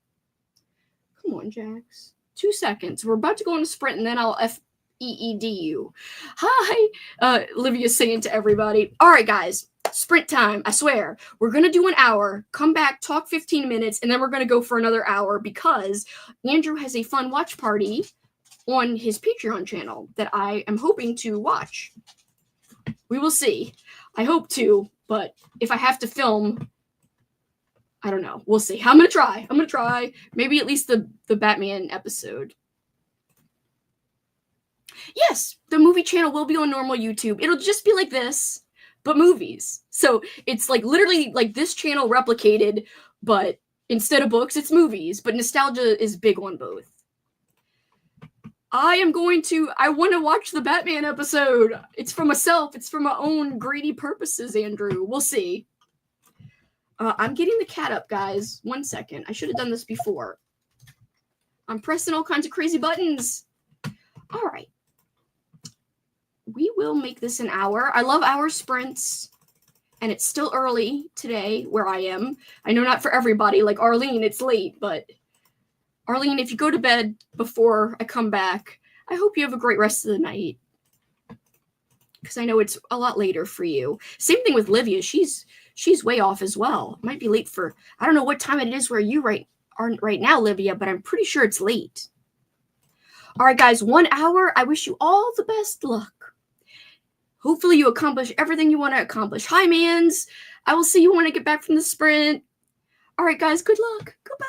Come on, Jax. 2 seconds. We're about to go on a sprint, and then I'll FEED you. Hi. Olivia's saying to everybody. All right, guys. Sprint time. I swear. We're going to do an hour. Come back, talk 15 minutes, and then we're going to go for another hour because Andrew has a fun watch party on his Patreon channel that I am hoping to watch. We will see. I hope to, but if I have to film, I don't know. We'll see. I'm going to try. Maybe at least the Batman episode. Yes, the movie channel will be on normal YouTube. It'll just be like this, but movies. So it's like literally like this channel replicated, but instead of books, it's movies. But nostalgia is big on both. I want to watch the Batman episode. It's for myself. It's for my own greedy purposes, Andrew. We'll see. I'm getting the cat up, guys. 1 second. I should have done this before. I'm pressing all kinds of crazy buttons. All right. We will make this an hour. I love hour sprints. And it's still early today where I am. I know not for everybody. Like Arlene, it's late, but... Arlene, if you go to bed before I come back, I hope you have a great rest of the night. Because I know it's a lot later for you. Same thing with Livia. She's way off as well. Might be late for... I don't know what time it is where you right right now, Livia, but I'm pretty sure it's late. All right, guys, 1 hour. I wish you all the best luck. Hopefully, you accomplish everything you want to accomplish. Hi, Mans. I will see you when I get back from the sprint. All right, guys, good luck. Goodbye.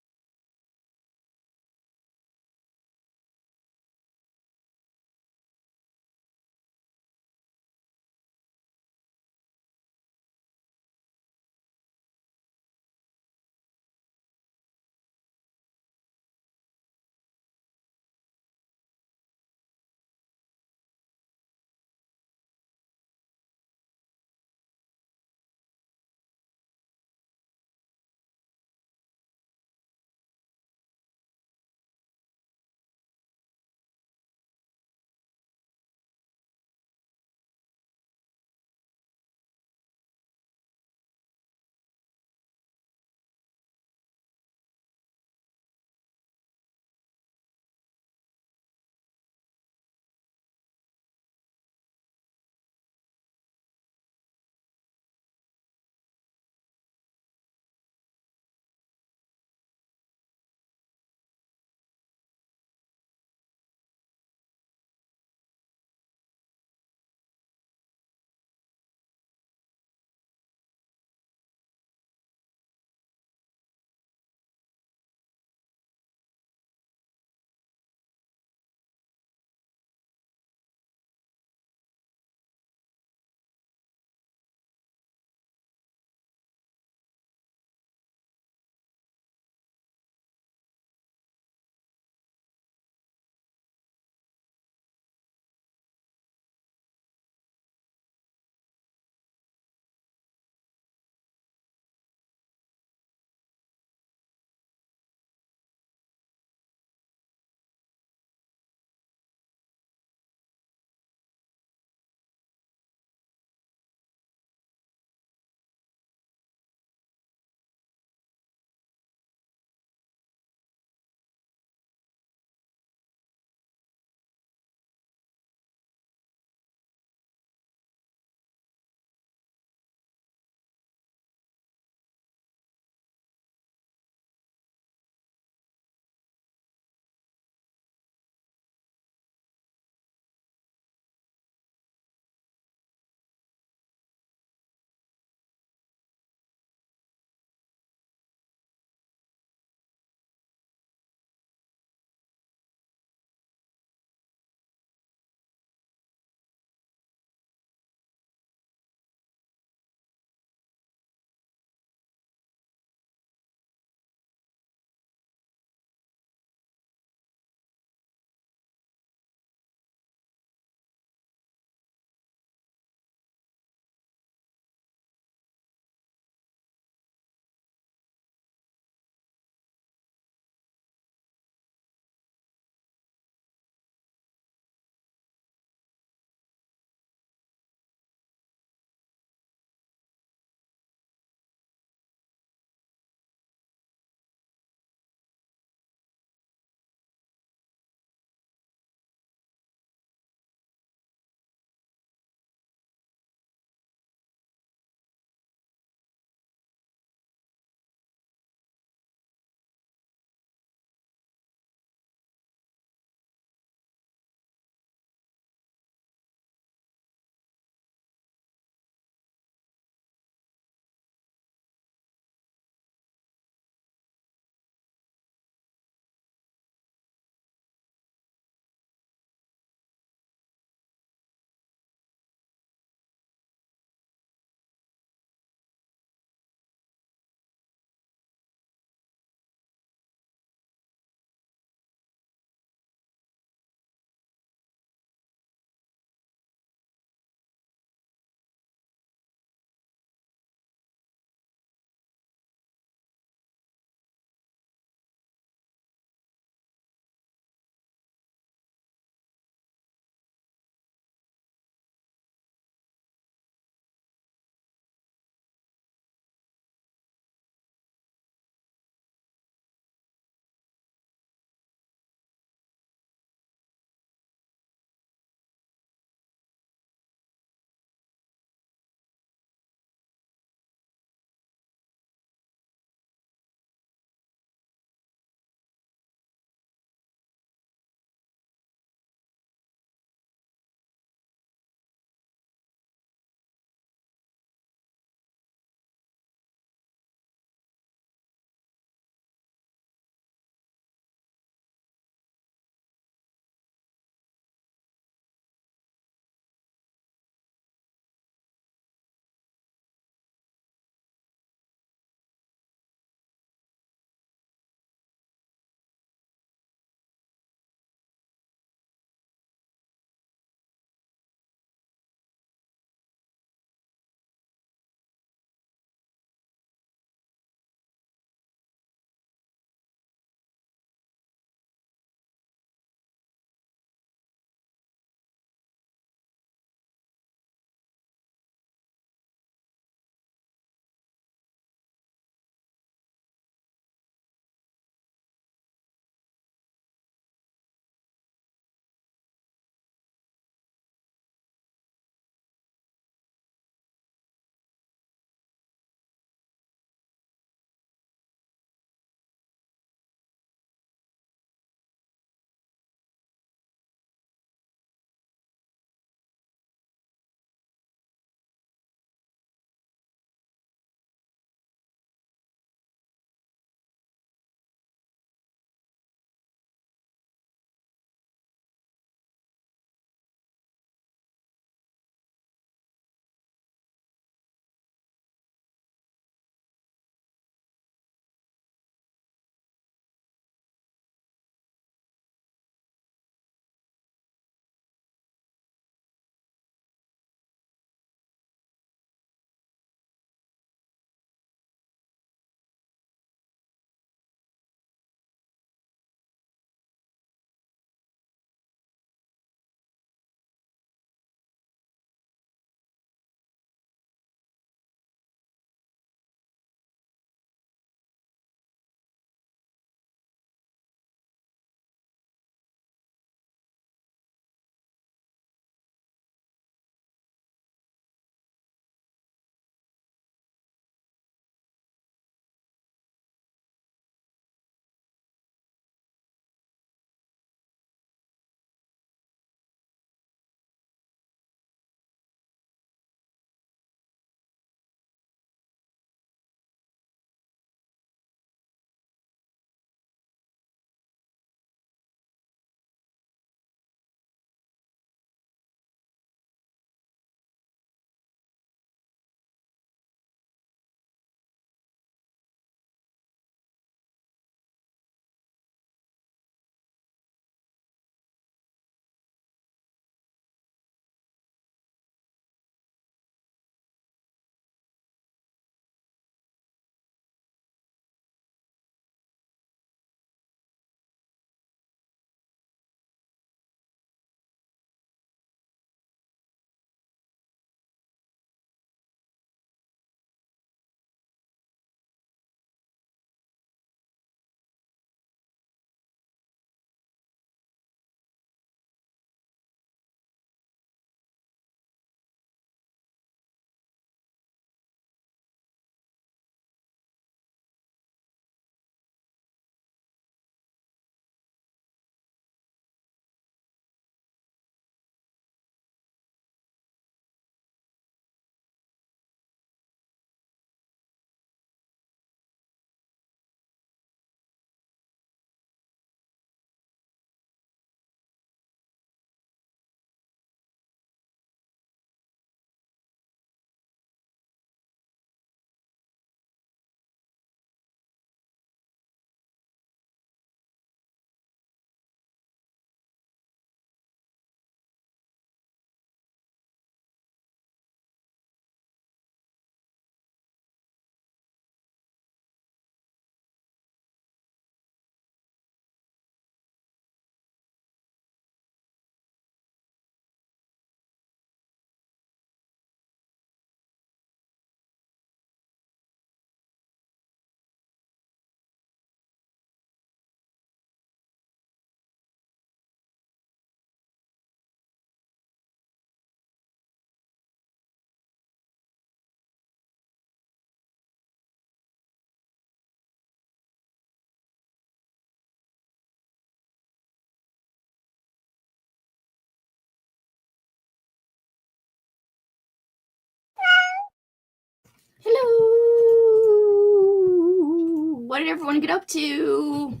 What did everyone get up to?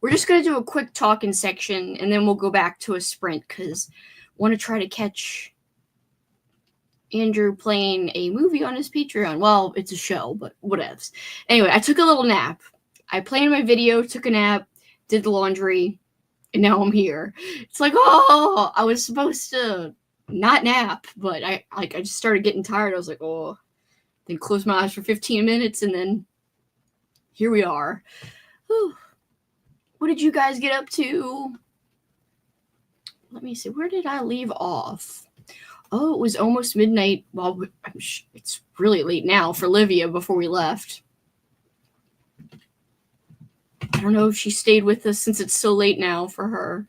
We're just going to do a quick talking section, and then we'll go back to a sprint, because I want to try to catch Andrew playing a movie on his Patreon. Well, it's a show, but whatevs. Anyway, I took a little nap. I played my video, took a nap, did the laundry, and now I'm here. It's like, oh, I was supposed to not nap, but I just started getting tired. I was like, oh, then closed my eyes for 15 minutes, and then here we are. Whew. What did you guys get up to? Let me see. Where did I leave off? Oh, it was almost midnight. Well, it's really late now for Livia before we left. I don't know if she stayed with us since it's so late now for her.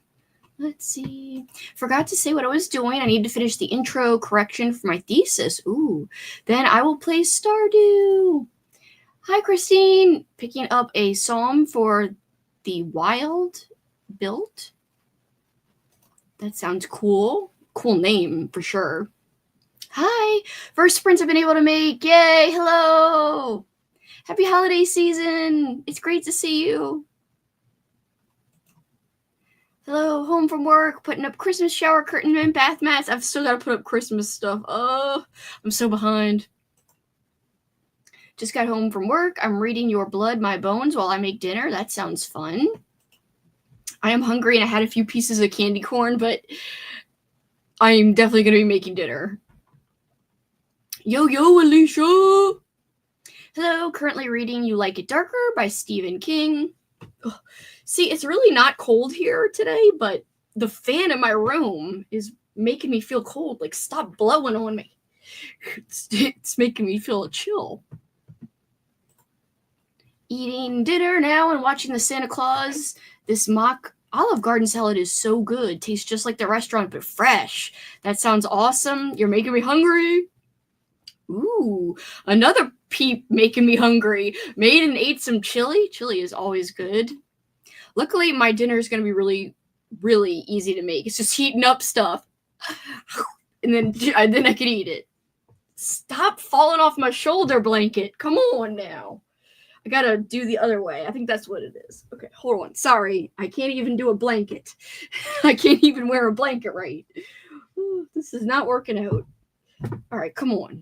Let's see. Forgot to say what I was doing. I need to finish the intro correction for my thesis. Ooh. Then I will play Stardew. Hi, Christine. Picking up a psalm for the Wild Built. That sounds cool. Cool name for sure. Hi. First sprints I've been able to make. Yay. Hello. Happy holiday season. It's great to see you. Hello, home from work, putting up Christmas shower curtain and bath mats. I've still got to put up Christmas stuff. Oh, I'm so behind. Just got home from work. I'm reading Your Blood, My Bones while I make dinner. That sounds fun. I am hungry and I had a few pieces of candy corn, but I'm definitely going to be making dinner. Yo, Alicia! Hello, currently reading You Like It Darker by Stephen King. Ugh. See, it's really not cold here today, but the fan in my room is making me feel cold. Like, stop blowing on me. It's making me feel a chill. Eating dinner now and watching the Santa Claus. This mock Olive Garden salad is so good. Tastes just like the restaurant, but fresh. That sounds awesome. You're making me hungry. Ooh, another peep making me hungry. Made and ate some chili. Chili is always good. Luckily, my dinner is going to be really, really easy to make. It's just heating up stuff. And then I can eat it. Stop falling off my shoulder blanket. Come on now. I got to do the other way. I think that's what it is. Okay, hold on. Sorry. I can't even do a blanket. I can't even wear a blanket right. Ooh, this is not working out. All right, come on.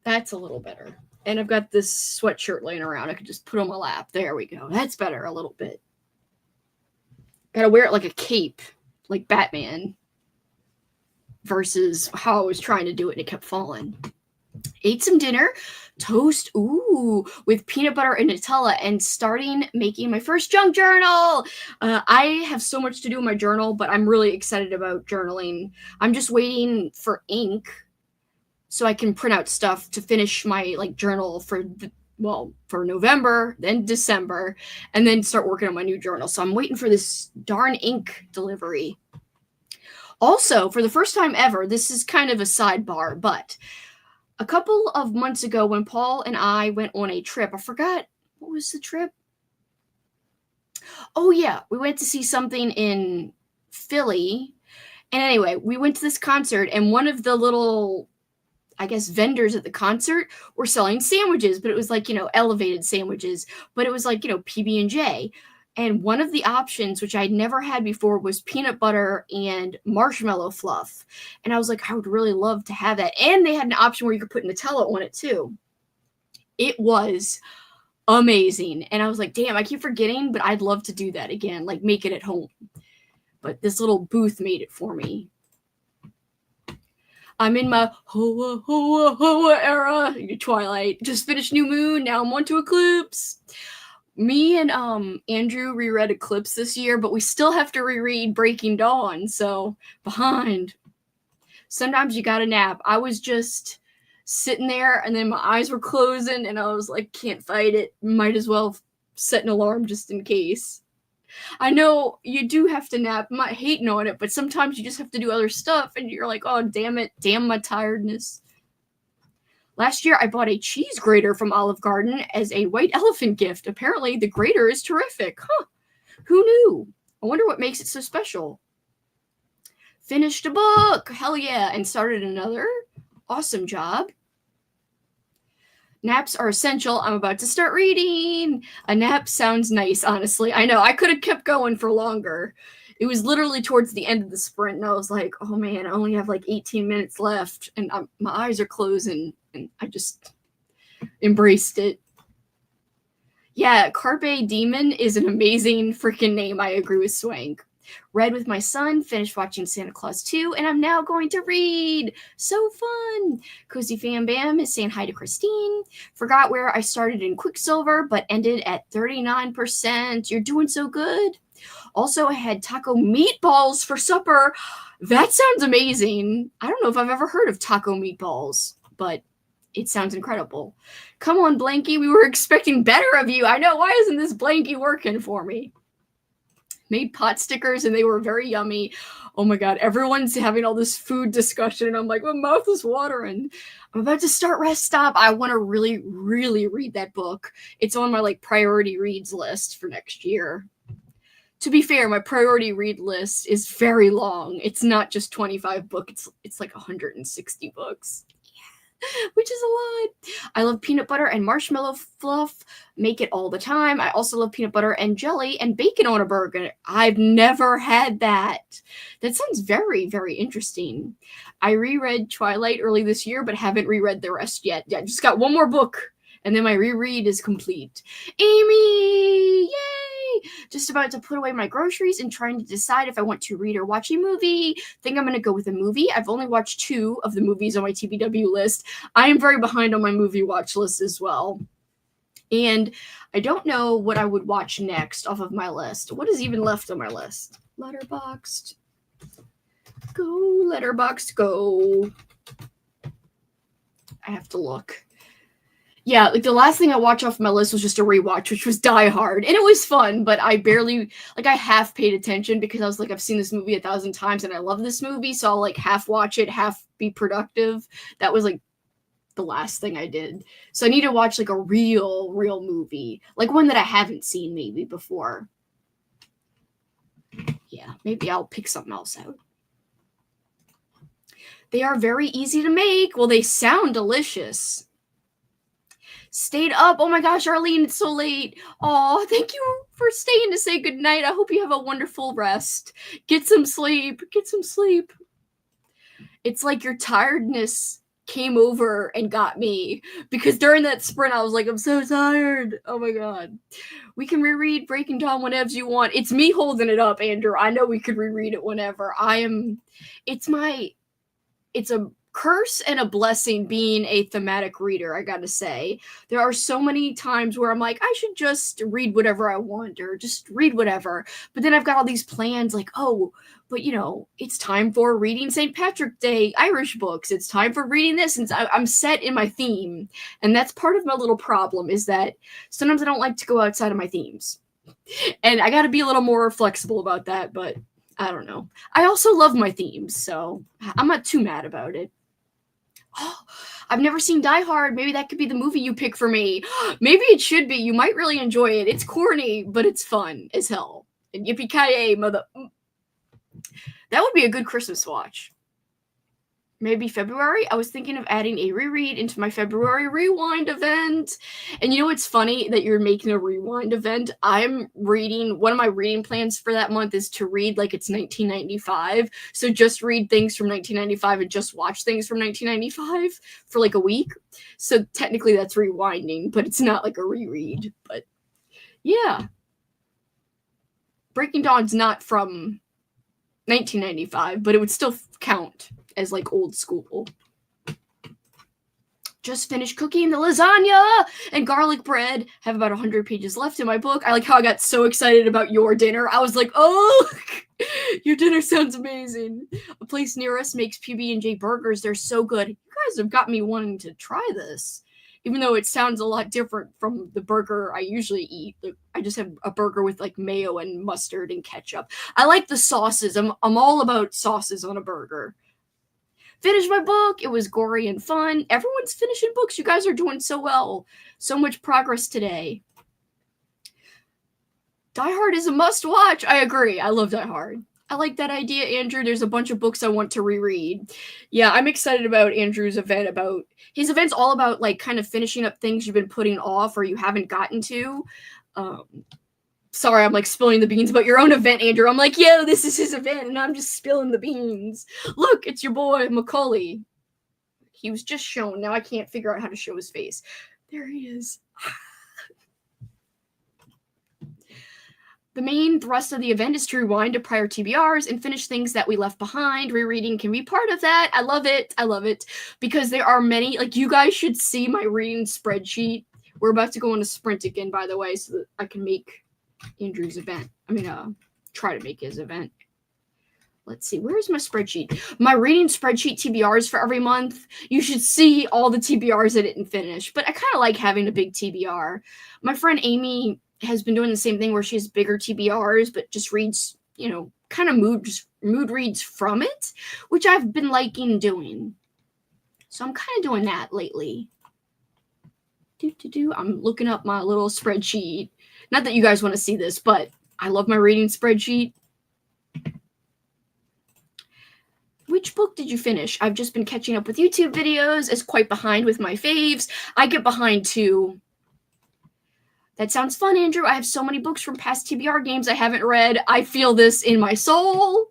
That's a little better. And I've got this sweatshirt laying around. I could just put on my lap. There we go. That's better a little bit. Gotta wear it like a cape, like Batman. Versus how I was trying to do it and it kept falling. Ate some dinner. Toast, with peanut butter and Nutella, and starting making my first junk journal. I have so much to do in my journal, but I'm really excited about journaling. I'm just waiting for ink so I can print out stuff to finish my journal for November, then December, and then start working on my new journal. So I'm waiting for this darn ink delivery. Also, for the first time ever, this is kind of a sidebar, but a couple of months ago when Paul and I went on a trip, I forgot, what was the trip? Oh yeah, we went to see something in Philly. And anyway, we went to this concert, and one of the little, I guess, vendors at the concert were selling sandwiches, but it was elevated sandwiches, but it was PB&J. And one of the options, which I'd never had before, was peanut butter and marshmallow fluff. And I was like, I would really love to have that. And they had an option where you could put Nutella on it too. It was amazing. And I was like, damn, I keep forgetting, but I'd love to do that again, make it at home. But this little booth made it for me. I'm in my hoa, hoa, hoa era. Twilight. Just finished New Moon. Now I'm on to Eclipse. Me and Andrew reread Eclipse this year, but we still have to reread Breaking Dawn, so behind. Sometimes you gotta nap. I was just sitting there, and then my eyes were closing, and I was like, can't fight it. Might as well set an alarm just in case. I know you do have to nap. I'm not hating on it, but sometimes you just have to do other stuff, and you're like, oh, damn it. Damn my tiredness. Last year, I bought a cheese grater from Olive Garden as a white elephant gift. Apparently, the grater is terrific. Huh. Who knew? I wonder what makes it so special. Finished a book. Hell yeah. And started another. Awesome job. Naps are essential. I'm about to start reading. A nap sounds nice, honestly. I know. I could have kept going for longer. It was literally towards the end of the sprint, and I was like, oh man, I only have like 18 minutes left, and my eyes are closing, and I just embraced it. Yeah, Carpe Demon is an amazing freaking name. I agree with Swank. Read with my son, finished watching Santa Claus 2, and I'm now going to read. So fun. Cozy Fam Bam is saying hi to Christine. Forgot where I started in Quicksilver, but ended at 39%. You're doing so good. Also, I had taco meatballs for supper. That sounds amazing. I don't know if I've ever heard of taco meatballs, but it sounds incredible. Come on, Blanky. We were expecting better of you. I know. Why isn't this Blanky working for me? Made pot stickers and they were very yummy. Oh my god, everyone's having all this food discussion and I'm like, my mouth is watering. I'm about to start Rest Stop. I want to really, really read that book. It's on my like priority reads list for next year. To be fair, my priority read list is very long. It's not just 25 books. It's like 160 books. Which is a lot. I love peanut butter and marshmallow fluff. Make it all the time. I also love peanut butter and jelly and bacon on a burger. I've never had that. That sounds very, very interesting. I reread Twilight early this year, but haven't reread the rest yet. Yeah, just got one more book, and then my reread is complete. Amy! Yay! Just about to put away my groceries and trying to decide if I want to read or watch a movie. Think I'm going to go with a movie. I've only watched 2 of the movies on my TBW list. I am very behind on my movie watch list as well. And I don't know what I would watch next off of my list. What is even left on my list? Letterboxd. Go, Letterboxd, go. I have to look. Yeah, like the last thing I watched off my list was just a rewatch, which was Die Hard. And it was fun, but I barely, like I half paid attention because I was like, I've seen this movie 1,000 times and I love this movie. So I'll like half watch it, half be productive. That was like the last thing I did. So I need to watch like a real movie. Like one that I haven't seen maybe before. Yeah, maybe I'll pick something else out. They are very easy to make. Well, they sound delicious. Stayed up. Oh my gosh, Arlene, it's so late. Oh, thank you for staying to say goodnight. I hope you have a wonderful rest. Get some sleep. Get some sleep. It's like your tiredness came over and got me because during that sprint, I was like, I'm so tired. Oh my god. We can reread Breaking Dawn whenever you want. It's me holding it up, Andrew. I know we could reread it whenever. It's a curse and a blessing being a thematic reader, I gotta say. There are so many times where I'm like, I should just read whatever I want or just read whatever. But then I've got all these plans like, oh, but you know, it's time for reading St. Patrick's Day Irish books. It's time for reading this. And I'm set in my theme. And that's part of my little problem is that sometimes I don't like to go outside of my themes. And I gotta be a little more flexible about that, but I don't know. I also love my themes, so I'm not too mad about it. Oh, I've never seen Die Hard. Maybe that could be the movie you pick for me. Maybe it should be. You might really enjoy it. It's corny, but it's fun as hell. And yippee-ki-yay, mother... That would be a good Christmas watch. Maybe February. I was thinking of adding a reread into my February rewind event. And you know what's funny that you're making a rewind event? I'm reading, one of my reading plans for that month is to read like it's 1995. So just read things from 1995 and just watch things from 1995 for like a week. So technically that's rewinding, but it's not like a reread. But yeah. Breaking Dawn's not from 1995, but it would still count as like old school. Just finished cooking the lasagna and garlic bread. Have about 100 pages left in my book. I like how I got so excited about your dinner. I was like, oh, your dinner sounds amazing. A place near us makes PB&J burgers. They're so good. You guys have got me wanting to try this. Even though it sounds a lot different from the burger I usually eat. I just have a burger with like mayo and mustard and ketchup. I like the sauces. I'm all about sauces on a burger. Finished my book. It was gory and fun. Everyone's finishing books. You guys are doing so well. So much progress today. Die Hard is a must watch. I agree. I love Die Hard. I like that idea, Andrew. There's a bunch of books I want to reread. Yeah, I'm excited about Andrew's event. About his event's all about like kind of finishing up things you've been putting off or you haven't gotten to. Um, sorry, I'm like spilling the beans about your own event, Andrew. I'm like, yo, this is his event, and I'm just spilling the beans. Look, it's your boy Macaulay. He was just shown. Now I can't figure out how to show his face. There he is. The main thrust of the event is to rewind to prior TBRs and finish things that we left behind. Rereading can be part of that. I love it. I love it. Because there are many, like, you guys should see my reading spreadsheet. We're about to go on a sprint again, by the way, so that I can make Andrew's event. Try to make his event. Let's see, where's my spreadsheet? My reading spreadsheet TBRs for every month. You should see all the TBRs I didn't finish, but I kind of like having a big TBR. My friend Amy has been doing the same thing where she has bigger TBRs, but just reads, kind of mood reads from it, which I've been liking doing. So I'm kind of doing that lately. I'm looking up my little spreadsheet. Not that you guys want to see this, but I love my reading spreadsheet. Which book did you finish? I've just been catching up with YouTube videos. It's quite behind with my faves. I get behind too. That sounds fun, Andrew. I have so many books from past TBR games I haven't read. I feel this in my soul.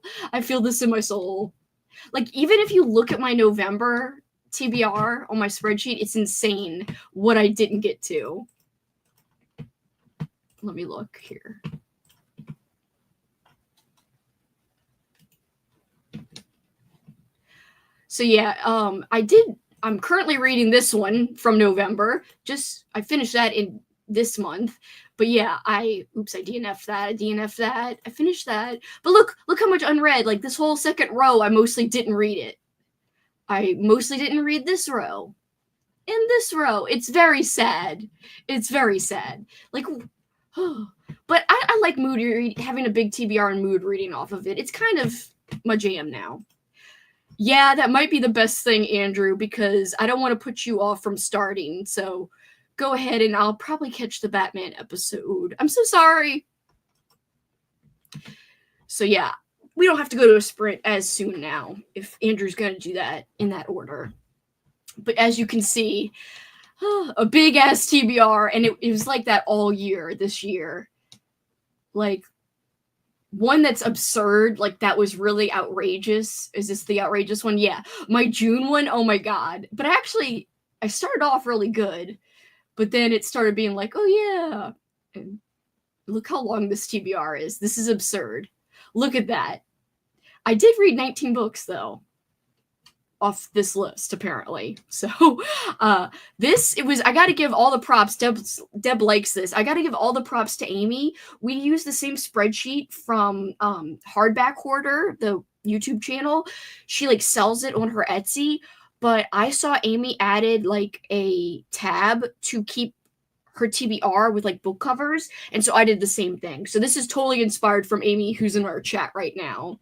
Like, even if you look at my November TBR on my spreadsheet, it's insane what I didn't get to. Let me look here. So yeah, I'm currently reading this one from November. I finished that in this month. But yeah, I DNF'd that. I finished that. But look how much unread. Like, this whole second row, I mostly didn't read it. I mostly didn't read this row. And this row. It's very sad. Like, but I like having a big TBR and mood reading off of it. It's kind of my jam now. Yeah, that might be the best thing, Andrew, because I don't want to put you off from starting. So go ahead and I'll probably catch the Batman episode. I'm so sorry. So yeah, we don't have to go to a sprint as soon now if Andrew's going to do that in that order. But as you can see, a big ass TBR, and it was like that all year this year. Like, one that's absurd, like that was really outrageous. Is this the outrageous one? Yeah. My June one, oh my god. But actually, I started off really good, but then it started being like, oh yeah. And look how long this TBR is. This is absurd. Look at that. I did read 19 books, though, off this list, apparently. So, I gotta give all the props. Deb likes this. I gotta give all the props to Amy. We use the same spreadsheet from Hardback Hoarder, the YouTube channel. She like sells it on her Etsy, but I saw Amy added like a tab to keep her TBR with like book covers, and so I did the same thing. So this is totally inspired from Amy, who's in our chat right now.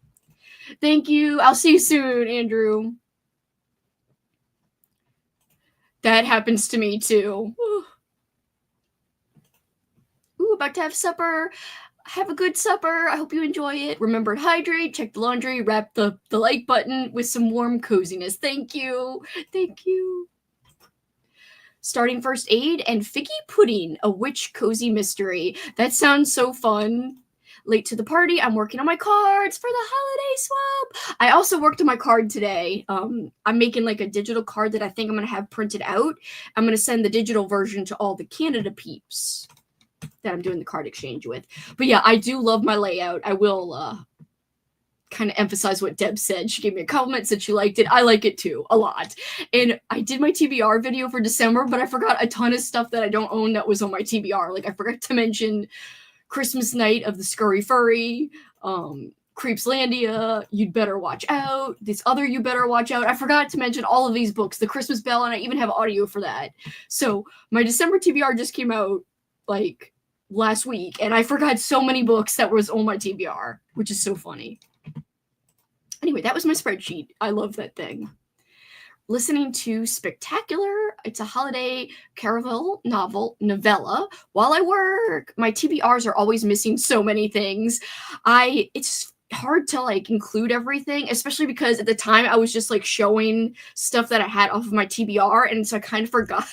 Thank you. I'll see you soon, Andrew. That happens to me too. Ooh, about to have supper. Have a good supper. I hope you enjoy it. Remember to hydrate, check the laundry, wrap the like button with some warm coziness. Thank you. Starting first aid and figgy pudding, a witch cozy mystery. That sounds so fun. Late to the party. I'm working on my cards for the holiday swap. I also worked on my card today. I'm making like a digital card that I think I'm going to have printed out. I'm going to send the digital version to all the Canada peeps that I'm doing the card exchange with. But yeah, I do love my layout. I will kind of emphasize what Deb said. She gave me a compliment, said she liked it. I like it too, a lot. And I did my TBR video for December, but I forgot a ton of stuff that I don't own that was on my TBR. Like, I forgot to mention Christmas Night of the Scurry Furry, Creepslandia, You'd Better Watch Out, this other You Better Watch Out. I forgot to mention all of these books, The Christmas Bell, and I even have audio for that. So my December TBR just came out like last week, and I forgot so many books that was on my TBR, which is so funny. Anyway, that was my spreadsheet. I love that thing. Listening to Spectacular. It's a holiday caravel novella while I work. My TBRs are always missing so many things. It's hard to like include everything, especially because at the time I was just like showing stuff that I had off of my TBR, and so I kind of forgot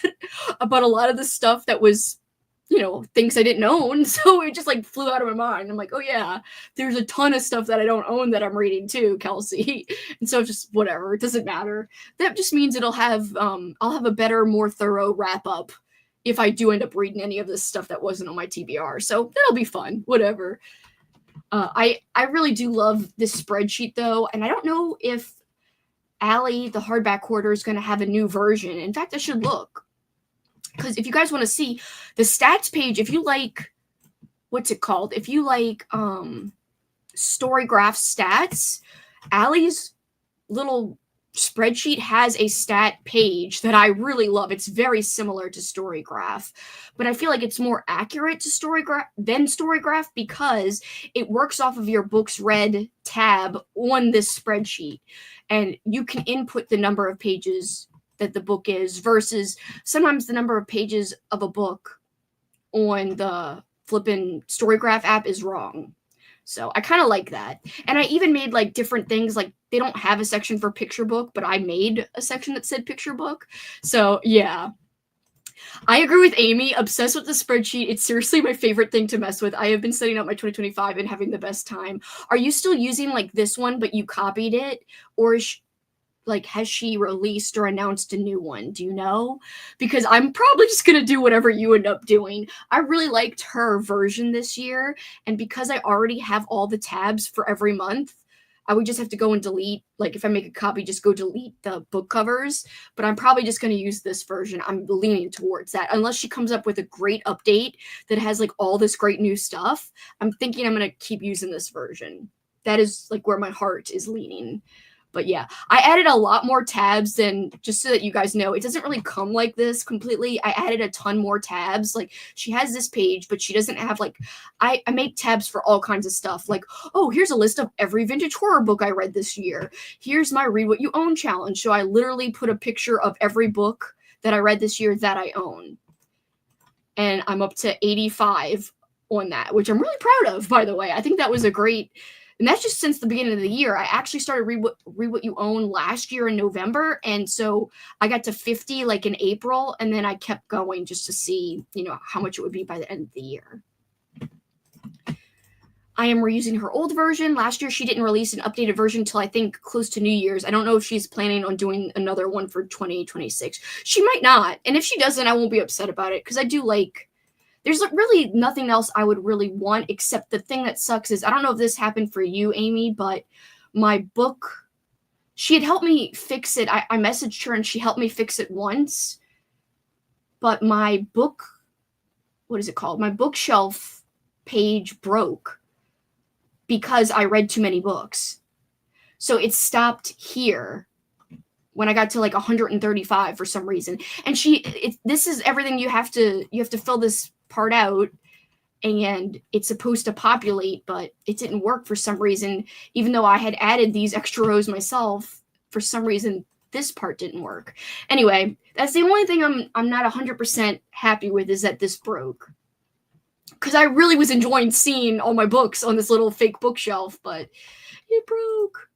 about a lot of the stuff that was, you know, things I didn't own. So it just like flew out of my mind. I'm like, oh yeah, there's a ton of stuff that I don't own that I'm reading too, Kelsey. And so just whatever, it doesn't matter. That just means it'll have I'll have a better, more thorough wrap up if I do end up reading any of this stuff that wasn't on my TBR. So that'll be fun. Whatever. I really do love this spreadsheet though, and I don't know if Allie, the hardback hoarder, is going to have a new version. In fact, I should look, because if you guys want to see the stats page, if you like, what's it called? If you like Storygraph stats, Allie's little spreadsheet has a stat page that I really love. It's very similar to Storygraph, but I feel like it's more accurate to Storygraph because it works off of your books read tab on this spreadsheet, and you can input the number of pages that the book is versus sometimes the number of pages of a book on the flippin' Storygraph app is wrong. So I kind of like that. And I even made like different things, like they don't have a section for picture book, but I made a section that said picture book. So yeah, I agree with Amy. Obsessed with the spreadsheet. It's seriously my favorite thing to mess with. I have been setting up my 2025 and having the best time. Are you still using like this one, but you copied it? Or is like, has she released or announced a new one? Do you know? Because I'm probably just going to do whatever you end up doing. I really liked her version this year. And because I already have all the tabs for every month, I would just have to go and delete, like if I make a copy, just go delete the book covers. But I'm probably just going to use this version. I'm leaning towards that. Unless she comes up with a great update that has like all this great new stuff, I'm thinking I'm going to keep using this version. That is like where my heart is leaning. But yeah, I added a lot more tabs than, just so that you guys know, it doesn't really come like this completely. I added a ton more tabs. Like she has this page, but she doesn't have like, I make tabs for all kinds of stuff. Like, oh, here's a list of every vintage horror book I read this year. Here's my Read What You Own challenge. So I literally put a picture of every book that I read this year that I own. And I'm up to 85 on that, which I'm really proud of, by the way. I think that was a great... And that's just since the beginning of the year. I actually started Read What You Own last year in November. And so I got to 50 like in April. And then I kept going just to see, you know, how much it would be by the end of the year. I am reusing her old version. Last year, she didn't release an updated version until I think close to New Year's. I don't know if she's planning on doing another one for 2026. She might not. And if she doesn't, I won't be upset about it because I do like... There's really nothing else I would really want, except the thing that sucks is, I don't know if this happened for you, Amy, but my book, she had helped me fix it. I messaged her and she helped me fix it once, but my book, what is it called? My bookshelf page broke because I read too many books. So it stopped here when I got to like 135 for some reason. And this is everything you have to fill this part out, and it's supposed to populate, but it didn't work for some reason. Even though I had added these extra rows myself, for some reason this part didn't work. Anyway, that's the only thing I'm not 100% happy with, is that this broke, because I really was enjoying seeing all my books on this little fake bookshelf, but it broke.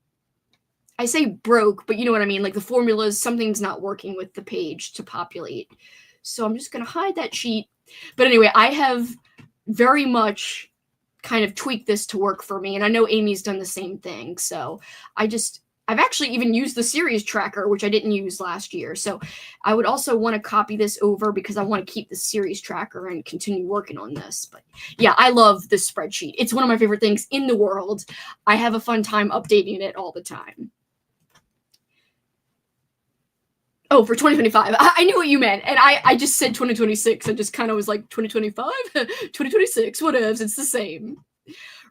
I say broke, but you know what I mean. Like the formulas, something's not working with the page to populate. So I'm just going to hide that sheet. But anyway, I have very much kind of tweaked this to work for me. And I know Amy's done the same thing. So I've actually even used the series tracker, which I didn't use last year. So I would also want to copy this over because I want to keep the series tracker and continue working on this. But yeah, I love this spreadsheet. It's one of my favorite things in the world. I have a fun time updating it all the time. Oh, for 2025. I knew what you meant. And I just said 2026. I just kind of was like, 2025? 2026, whatevs. It's the same.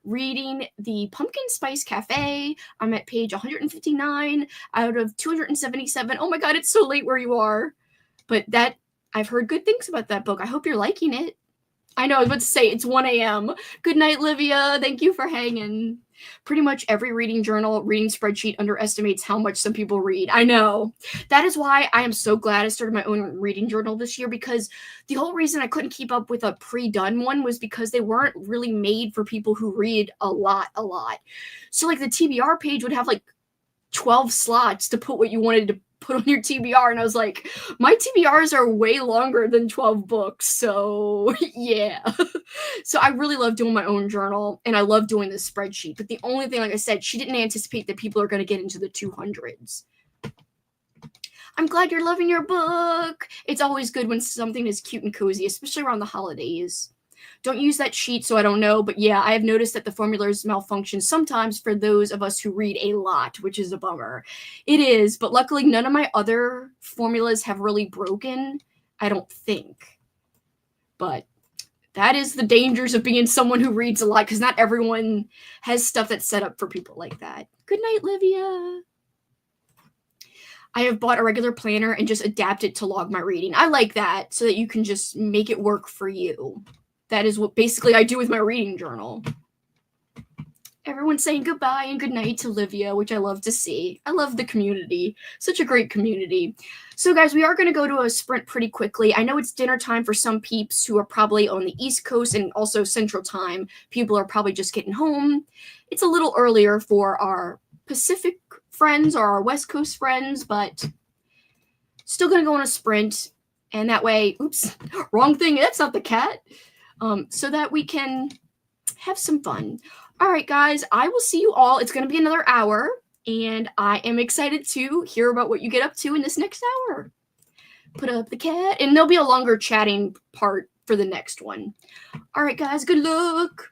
Reading the Pumpkin Spice Cafe. I'm at page 159 out of 277. Oh my god, it's so late where you are. But I've heard good things about that book. I hope you're liking it. I know, I was about to say it's 1 a.m. Good night, Livia. Thank you for hanging. Pretty much every reading journal, reading spreadsheet underestimates how much some people read. I know. That is why I am so glad I started my own reading journal this year, because the whole reason I couldn't keep up with a pre-done one was because they weren't really made for people who read a lot, a lot. So like the TBR page would have like 12 slots to put what you wanted to put on your TBR, and I was like, my TBRs are way longer than 12 books, so yeah. So I really love doing my own journal, and I love doing this spreadsheet, but the only thing, like I said, she didn't anticipate that people are going to get into the 200s. I'm glad you're loving your book. It's always good when something is cute and cozy, especially around the holidays. Don't use that sheet, so I don't know, but yeah, I have noticed that the formulas malfunction sometimes for those of us who read a lot, which is a bummer. It is, but luckily none of my other formulas have really broken, I don't think. But that is the dangers of being someone who reads a lot, because not everyone has stuff that's set up for people like that. Good night, Livia. I have bought a regular planner and just adapt it to log my reading. I like that, so that you can just make it work for you. That is what basically I do with my reading journal. Everyone's saying goodbye and goodnight to Livia, which I love to see. I love the community. Such a great community. So, guys, we are going to go to a sprint pretty quickly. I know it's dinner time for some peeps who are probably on the East Coast and also Central Time. People are probably just getting home. It's a little earlier for our Pacific friends or our West Coast friends, but still going to go on a sprint. And that way, oops, wrong thing. That's not the cat. So that we can have some fun. All right, guys, I will see you all. It's going to be another hour, and I am excited to hear about what you get up to in this next hour. Put up the cat, and there'll be a longer chatting part for the next one. All right, guys, good luck.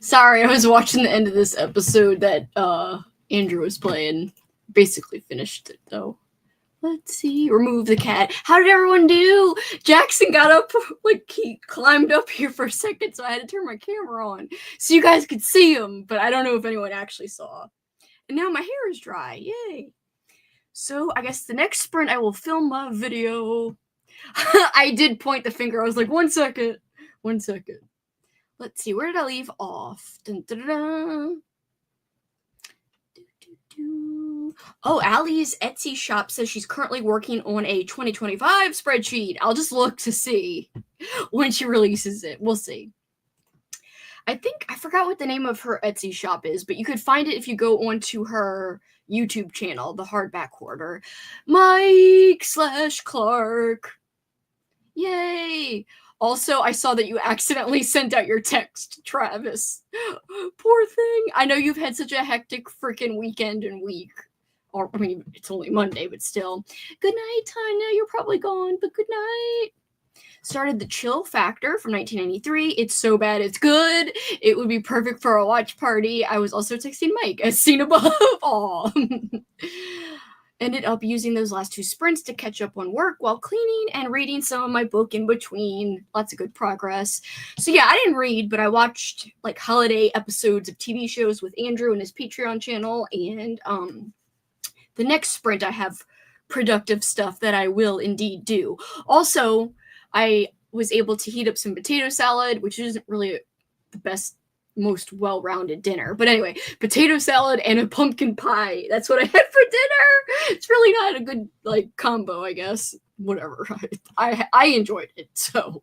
Sorry, I was watching the end of this episode that Andrew was playing. Basically finished it though. Let's see. Remove the cat. How did everyone do? Jackson got up, like he climbed up here for a second, so I had to turn my camera on so you guys could see him, but I don't know if anyone actually saw. And now my hair is dry. Yay. So I guess the next sprint I will film my video. I did point the finger. I was like, 1 second. 1 second. Let's see. Where did I leave off? Dun, dun, dun, dun. Oh, Allie's Etsy shop says she's currently working on a 2025 spreadsheet. I'll just look to see when she releases it. We'll see. I think I forgot what the name of her Etsy shop is, but you could find it if you go onto her YouTube channel, The Hardback Hoarder. Mike/Clark. Yay! Also, I saw that you accidentally sent out your text, Travis. Poor thing. I know you've had such a hectic freaking weekend and week. Or, I mean, it's only Monday, but still. Good night, Tanya. You're probably gone, but good night. Started The Chill Factor from 1993. It's so bad, it's good. It would be perfect for a watch party. I was also texting Mike, as seen above. Aw. Ended up using those last 2 sprints to catch up on work while cleaning and reading some of my book in between. Lots of good progress. So yeah, I didn't read, but I watched like holiday episodes of TV shows with Andrew and his Patreon channel. And the next sprint I have productive stuff that I will indeed do. Also, I was able to heat up some potato salad, which isn't really the best, most well-rounded dinner. But anyway, potato salad and a pumpkin pie. That's what I had for dinner. It's really not a good like combo, I guess. Whatever. I enjoyed it. So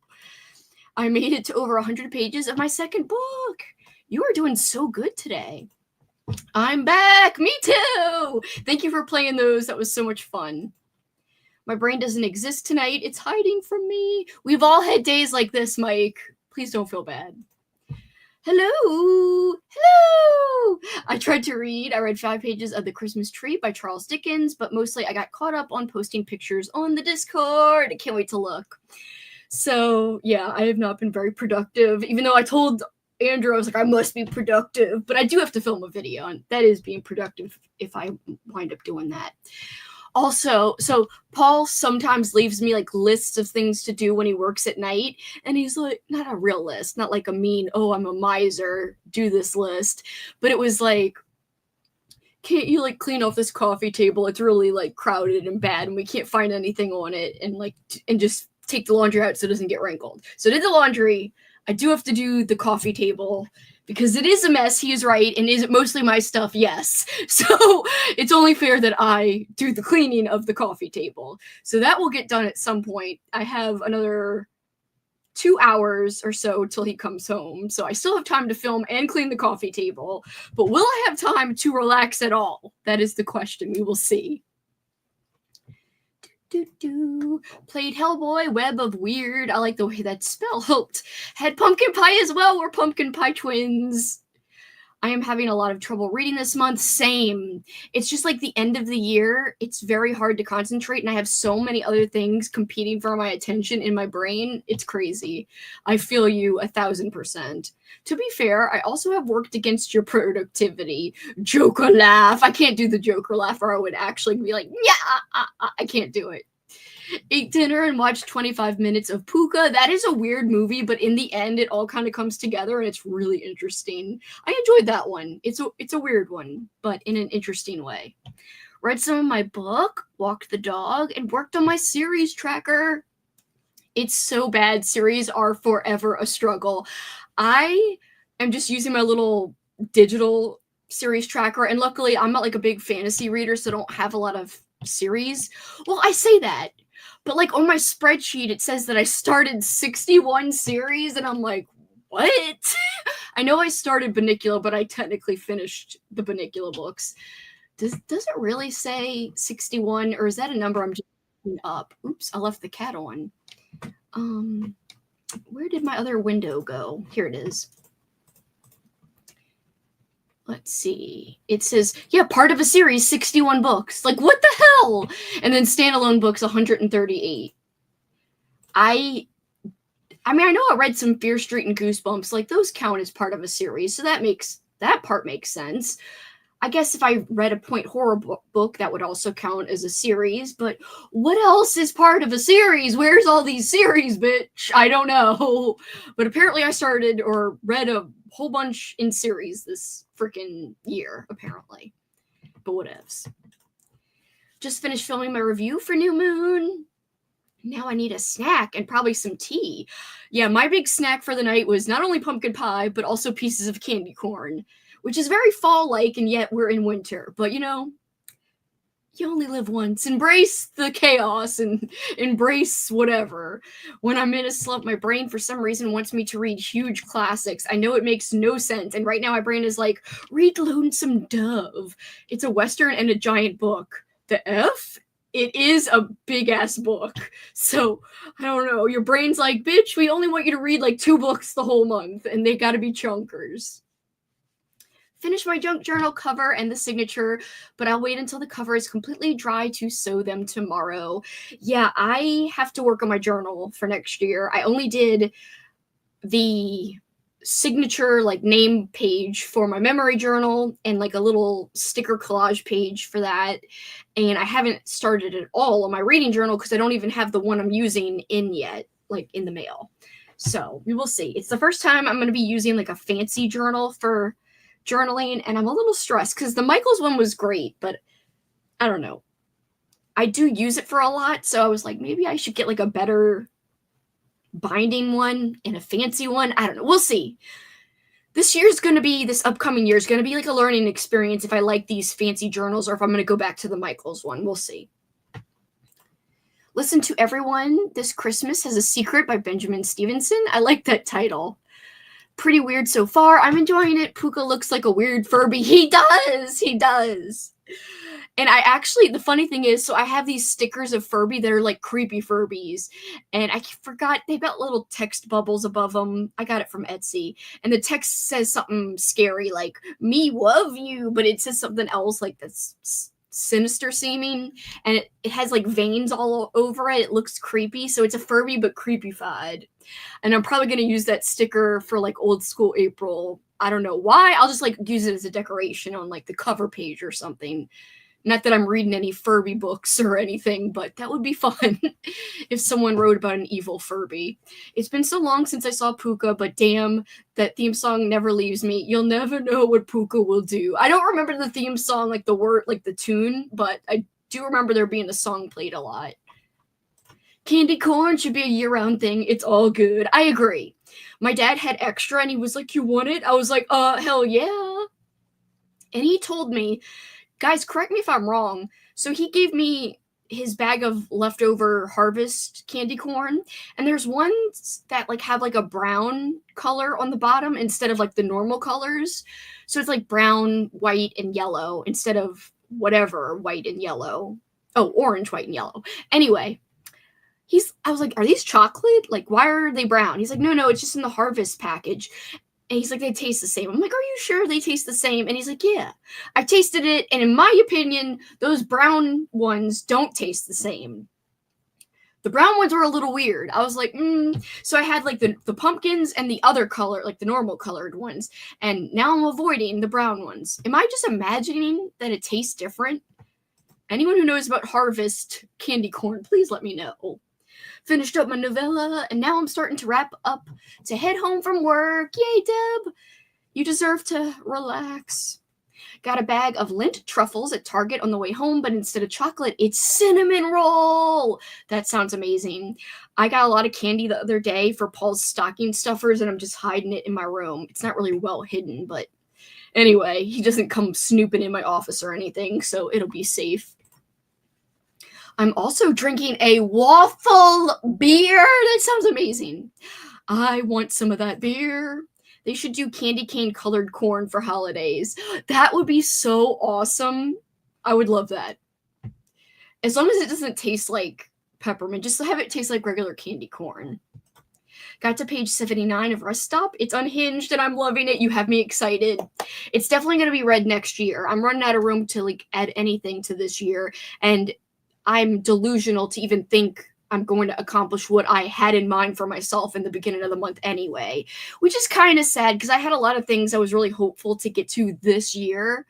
I made it to over 100 pages of my second book. You are doing so good today. I'm back. Me too. Thank you for playing those. That was so much fun. My brain doesn't exist tonight. It's hiding from me. We've all had days like this, Mike. Please don't feel bad. Hello. Hello. I tried to read. I read 5 pages of The Christmas Tree by Charles Dickens, but mostly I got caught up on posting pictures on the Discord. I can't wait to look. So, yeah, I have not been very productive, even though I told Andrew, I was like, I must be productive, but I do have to film a video, and that is being productive if I wind up doing that. Also, so Paul sometimes leaves me like lists of things to do when he works at night, and he's like, not a real list, not like a mean, oh, I'm a miser, do this list, but it was like, can't you like clean off this coffee table? It's really like crowded and bad, and we can't find anything on it, and like, and just take the laundry out so it doesn't get wrinkled. So I did the laundry. I do have to do the coffee table because it is a mess. He is right. And is it mostly my stuff? Yes. So it's only fair that I do the cleaning of the coffee table. So that will get done at some point. I have another 2 hours or so till he comes home. So I still have time to film and clean the coffee table. But will I have time to relax at all? That is the question. We will see. Played Hellboy, Web of Weird. I like the way that's spelled. Had pumpkin pie as well. We're pumpkin pie twins. I am having a lot of trouble reading this month. Same. It's just like the end of the year. It's very hard to concentrate, and I have so many other things competing for my attention in my brain. It's crazy. I feel you 1,000%. To be fair, I also have worked against your productivity. Joker laugh. I can't do the Joker laugh, or I would actually be like, yeah, I can't do it. Ate dinner and watched 25 minutes of Puka. That is a weird movie, but in the end, it all kind of comes together, and it's really interesting. I enjoyed that one. It's a weird one, but in an interesting way. Read some of my book, walked the dog, and worked on my series tracker. It's so bad. Series are forever a struggle. I am just using my little digital series tracker, and luckily, I'm not like a big fantasy reader, so I don't have a lot of series. Well, I say that. But like on my spreadsheet, it says that I started 61 series, and I'm like, what? I know I started Bunnicula, but I technically finished the Bunnicula books. Does it really say 61, or is that a number I'm just looking up? Oops, I left the cat on. Where did my other window go? Here it is. Let's see. It says, yeah, part of a series, 61 books. Like, what the hell? And then standalone books, 138. I I mean, I know I read some Fear Street and Goosebumps. Like, those count as part of a series, so that part makes sense. I guess if I read a point horror book, that would also count as a series, but what else is part of a series? Where's all these series, bitch? I don't know. But apparently I started or read a whole bunch in series this freaking year, apparently. But whatevs. Just finished filming my review for New Moon. Now I need a snack and probably some tea. Yeah, my big snack for the night was not only pumpkin pie, but also pieces of candy corn, which is very fall-like, and yet we're in winter. But, you know, you only live once. Embrace the chaos and embrace whatever. When I'm in a slump, my brain, for some reason, wants me to read huge classics. I know it makes no sense, and right now my brain is like, read Lonesome Dove. It's a Western and a giant book. The F? It is a big-ass book. So, I don't know. Your brain's like, bitch, we only want you to read like 2 books the whole month, and they gotta be chunkers. Finish my junk journal cover and the signature, but I'll wait until the cover is completely dry to sew them tomorrow. Yeah, I have to work on my journal for next year. I only did the signature, like, name page for my memory journal and like a little sticker collage page for that, and I haven't started at all on my reading journal because I don't even have the one I'm using in yet, like in the mail. So we will see. It's the first time I'm going to be using like a fancy journal for journaling, and I'm a little stressed because the Michaels one was great, but I don't know. I do use it for a lot, so I was like, maybe I should get like a better binding one and a fancy one. I don't know. We'll see. This upcoming year is going to be like a learning experience if I like these fancy journals or if I'm going to go back to the Michaels one. We'll see. Listen to Everyone This Christmas Has a Secret by Benjamin Stevenson. I like that title. Pretty weird so far. I'm enjoying it. Puka looks like a weird Furby. He does. And the funny thing is, so I have these stickers of Furby that are like creepy Furbies, and I forgot they've got little text bubbles above them. I got it from Etsy, and the text says something scary like "me love you," but it says something else like that's sinister seeming, and it has like veins all over it. It looks creepy, so it's a Furby but creepy-fied. And I'm probably gonna use that sticker for like old school April. I don't know why. I'll just like use it as a decoration on like the cover page or something. Not that I'm reading any Furby books or anything, but that would be fun if someone wrote about an evil Furby. It's been so long since I saw Puka, but damn, that theme song never leaves me. You'll never know what Puka will do. I don't remember the theme song, like the word, like the tune, but I do remember there being a song played a lot. Candy corn should be a year-round thing. It's all good. I agree. My dad had extra and he was like, you want it? I was like, hell yeah. And he told me, guys, correct me if I'm wrong. So he gave me his bag of leftover Harvest candy corn, and there's ones that like have like a brown color on the bottom instead of like the normal colors. So it's like brown, white, and yellow instead of whatever white and yellow. Oh, orange, white, and yellow. Anyway, I was like, are these chocolate? Like, why are they brown? He's like, no, it's just in the Harvest package. And he's like, they taste the same. I'm like, are you sure they taste the same? And he's like, yeah. I tasted it, and in my opinion, those brown ones don't taste the same. The brown ones were a little weird. I was like, So I had like the pumpkins and the other color, like the normal colored ones. And now I'm avoiding the brown ones. Am I just imagining that it tastes different? Anyone who knows about Harvest candy corn, please let me know. Finished up my novella, and now I'm starting to wrap up to head home from work. Yay, Deb! You deserve to relax. Got a bag of Lindt truffles at Target on the way home, but instead of chocolate, it's cinnamon roll. That sounds amazing. I got a lot of candy the other day for Paul's stocking stuffers, and I'm just hiding it in my room. It's not really well hidden, but anyway, he doesn't come snooping in my office or anything, so it'll be safe. I'm also drinking a waffle beer. That sounds amazing. I want some of that beer. They should do candy cane colored corn for holidays. That would be so awesome. I would love that. As long as it doesn't taste like peppermint, just have it taste like regular candy corn. Got to page 79 of Rest Stop. It's unhinged and I'm loving it. You have me excited. It's definitely going to be read next year. I'm running out of room to like add anything to this year, and I'm delusional to even think I'm going to accomplish what I had in mind for myself in the beginning of the month anyway, which is kind of sad because I had a lot of things I was really hopeful to get to this year,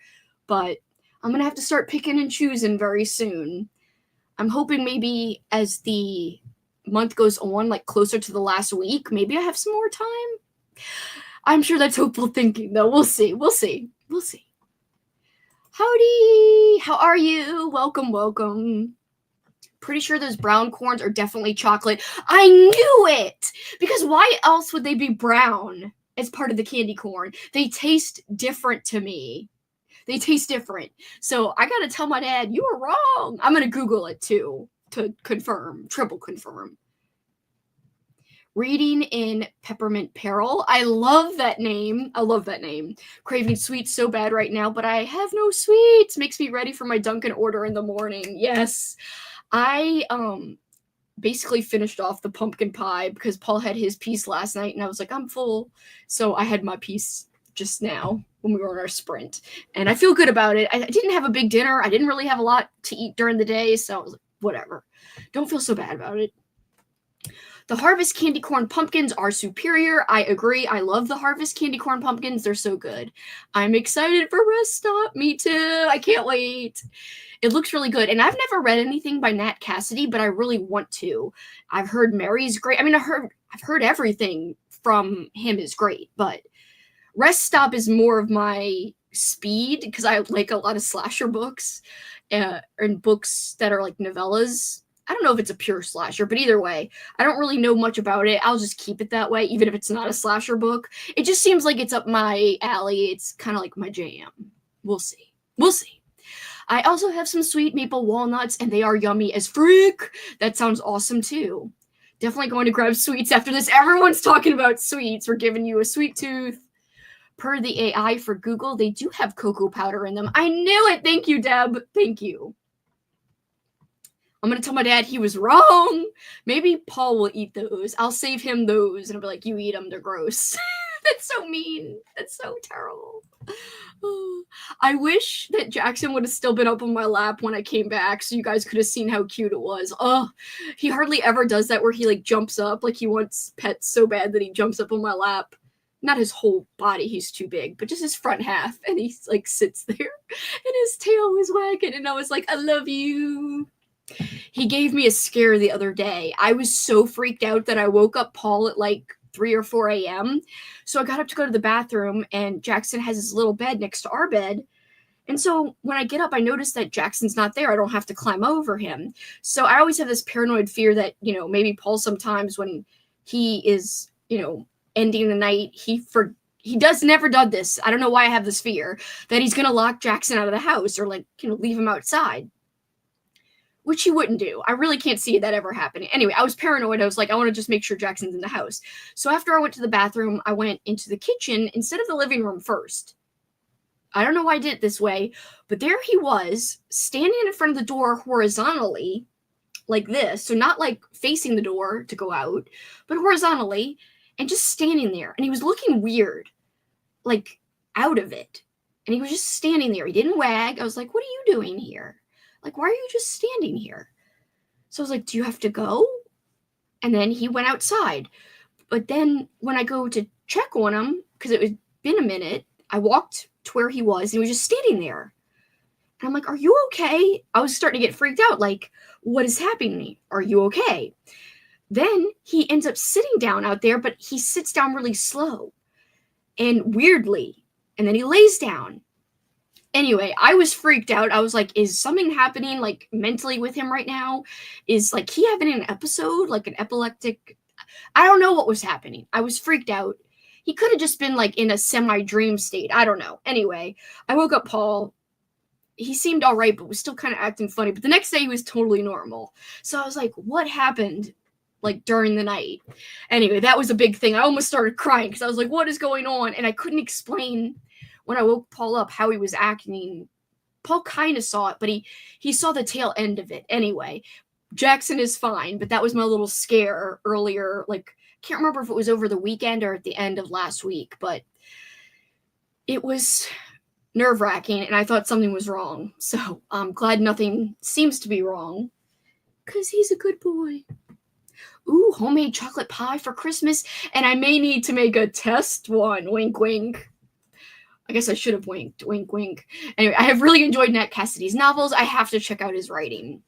but I'm going to have to start picking and choosing very soon. I'm hoping maybe as the month goes on, like closer to the last week, maybe I have some more time. I'm sure that's hopeful thinking, though. We'll see. We'll see. We'll see. Howdy! How are you? Welcome, welcome. Pretty sure those brown corns are definitely chocolate. I knew it! Because why else would they be brown as part of the candy corn? They taste different to me. They taste different. So I gotta tell my dad, you were wrong. I'm gonna Google it too to confirm, triple confirm. Reading in Peppermint Peril. I love that name. I love that name. Craving sweets so bad right now, but I have no sweets. Makes me ready for my Dunkin' order in the morning. Yes. I basically finished off the pumpkin pie because Paul had his piece last night and I was like, I'm full. So I had my piece just now when we were on our sprint. And I feel good about it. I didn't have a big dinner. I didn't really have a lot to eat during the day. So I was like, whatever. Don't feel so bad about it. The Harvest candy corn pumpkins are superior. I agree. I love the Harvest candy corn pumpkins. They're so good. I'm excited for Rest Stop. Me too. I can't wait. It looks really good. And I've never read anything by Nat Cassidy, but I really want to. I've heard Mary's great. I mean, I've heard everything from him is great, but Rest Stop is more of my speed because I like a lot of slasher books and books that are like novellas. I don't know if it's a pure slasher, but either way, I don't really know much about it. I'll just keep it that way, even if it's not a slasher book. It just seems like it's up my alley. It's kind of like my jam. We'll see. We'll see. I also have some sweet maple walnuts, and they are yummy as freak. That sounds awesome, too. Definitely going to grab sweets after this. Everyone's talking about sweets. We're giving you a sweet tooth. Per the AI for Google, they do have cocoa powder in them. I knew it. Thank you, Deb. Thank you. I'm going to tell my dad he was wrong. Maybe Paul will eat those. I'll save him those. And I'll be like, you eat them. They're gross. That's so mean. That's so terrible. I wish that Jackson would have still been up on my lap when I came back so you guys could have seen how cute it was. Oh, he hardly ever does that where he like jumps up. Like he wants pets so bad that he jumps up on my lap. Not his whole body, he's too big, but just his front half. And he like sits there and his tail is wagging. And I was like, I love you. He gave me a scare the other day. I was so freaked out that I woke up Paul at like 3 or 4 a.m. So I got up to go to the bathroom, and Jackson has his little bed next to our bed. And so when I get up, I notice that Jackson's not there. I don't have to climb over him. So I always have this paranoid fear that, maybe Paul sometimes when he is, ending the night, he does never done this. I don't know why I have this fear that he's going to lock Jackson out of the house or leave him outside. Which he wouldn't do. I really can't see that ever happening. Anyway, I was paranoid. I was like, I want to just make sure Jackson's in the house. So after I went to the bathroom, I went into the kitchen instead of the living room first. I don't know why I did it this way, but there he was, standing in front of the door horizontally, like this. So not like facing the door to go out, but horizontally, and just standing there. And he was looking weird, like out of it. And he was just standing there. He didn't wag. I was like, what are you doing here? Like, why are you just standing here? So I was like, do you have to go? And then he went outside. But then when I go to check on him, because it had been a minute, I walked to where he was, and he was just standing there. And I'm like, are you okay? I was starting to get freaked out. Like, what is happening? Are you okay? Then he ends up sitting down out there, but he sits down really slow and weirdly. And then he lays down. Anyway, I was freaked out. I was like, is something happening like mentally with him right now? Is like he having an episode, like an epileptic? I don't know what was happening. I was freaked out. He could have just been like in a semi-dream state. I don't know. Anyway, I woke up Paul. He seemed all right, but was still kind of acting funny. But the next day he was totally normal. So I was like, what happened like during the night? Anyway, that was a big thing. I almost started crying because I was like, what is going on? And I couldn't explain when I woke Paul up how he was acting. Paul kind of saw it, but he saw the tail end of it. Anyway, Jackson is fine, but that was my little scare earlier. Like, can't remember if it was over the weekend or at the end of last week, but it was nerve-wracking, and I thought something was wrong. So I'm glad nothing seems to be wrong, because he's a good boy. Ooh, homemade chocolate pie for Christmas, and I may need to make a test one. Wink, wink. I guess I should have winked. Wink, wink. Anyway, I have really enjoyed Nat Cassidy's novels. I have to check out his writing.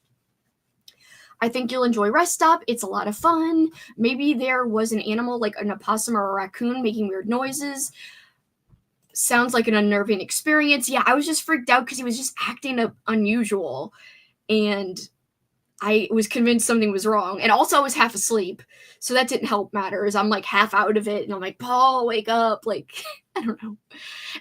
I think you'll enjoy Rest Stop. It's a lot of fun. Maybe there was an animal like an opossum or a raccoon making weird noises. Sounds like an unnerving experience. Yeah, I was just freaked out because he was just acting unusual. And I was convinced something was wrong. And also, I was half asleep. So that didn't help matters. I'm like half out of it. And I'm like, Paul, wake up. Like, I don't know.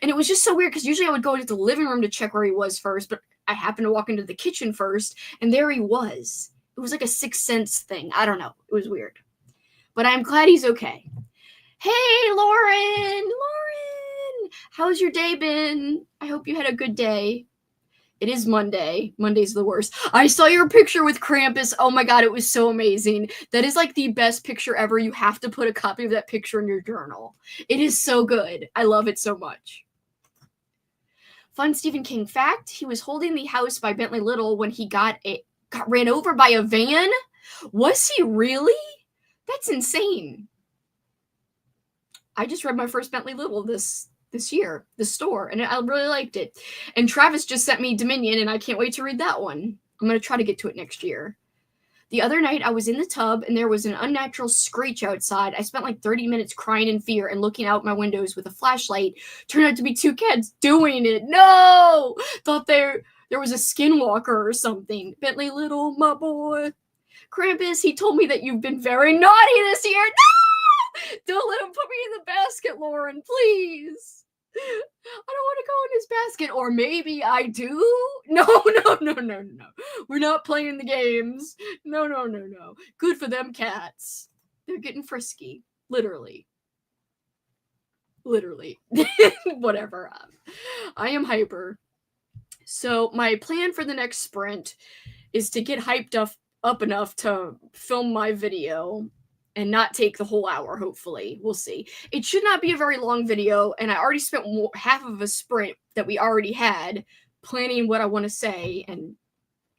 And it was just so weird because usually I would go into the living room to check where he was first. But I happened to walk into the kitchen first. And there he was. It was like a sixth sense thing. I don't know. It was weird. But I'm glad he's okay. Hey, Lauren! Lauren! How's your day been? I hope you had a good day. It is Monday. Monday's the worst. I saw your picture with Krampus. Oh my god, it was so amazing. That is like the best picture ever. You have to put a copy of that picture in your journal. It is so good. I love it so much. Fun Stephen King fact, he was holding the house by Bentley Little when he got ran over by a van? Was he really? That's insane. I just read my first Bentley Little this year, the store, and I really liked it. And Travis just sent me Dominion, and I can't wait to read that one. I'm going to try to get to it next year. The other night, I was in the tub, and there was an unnatural screech outside. I spent like 30 minutes crying in fear and looking out my windows with a flashlight. Turned out to be two cats doing it. No! Thought there was a skinwalker or something. Bentley Little, my boy. Krampus, he told me that you've been very naughty this year. No! Don't let him put me in the basket, Lauren, please. I don't want to go in his basket, or maybe I do. No. We're not playing the games. No. Good for them cats. They're getting frisky, literally. Whatever. I am hyper. So my plan for the next sprint is to get hyped up enough to film my video and not take the whole hour, hopefully. We'll see. It should not be a very long video, and I already spent half of a sprint that we already had planning what I want to say and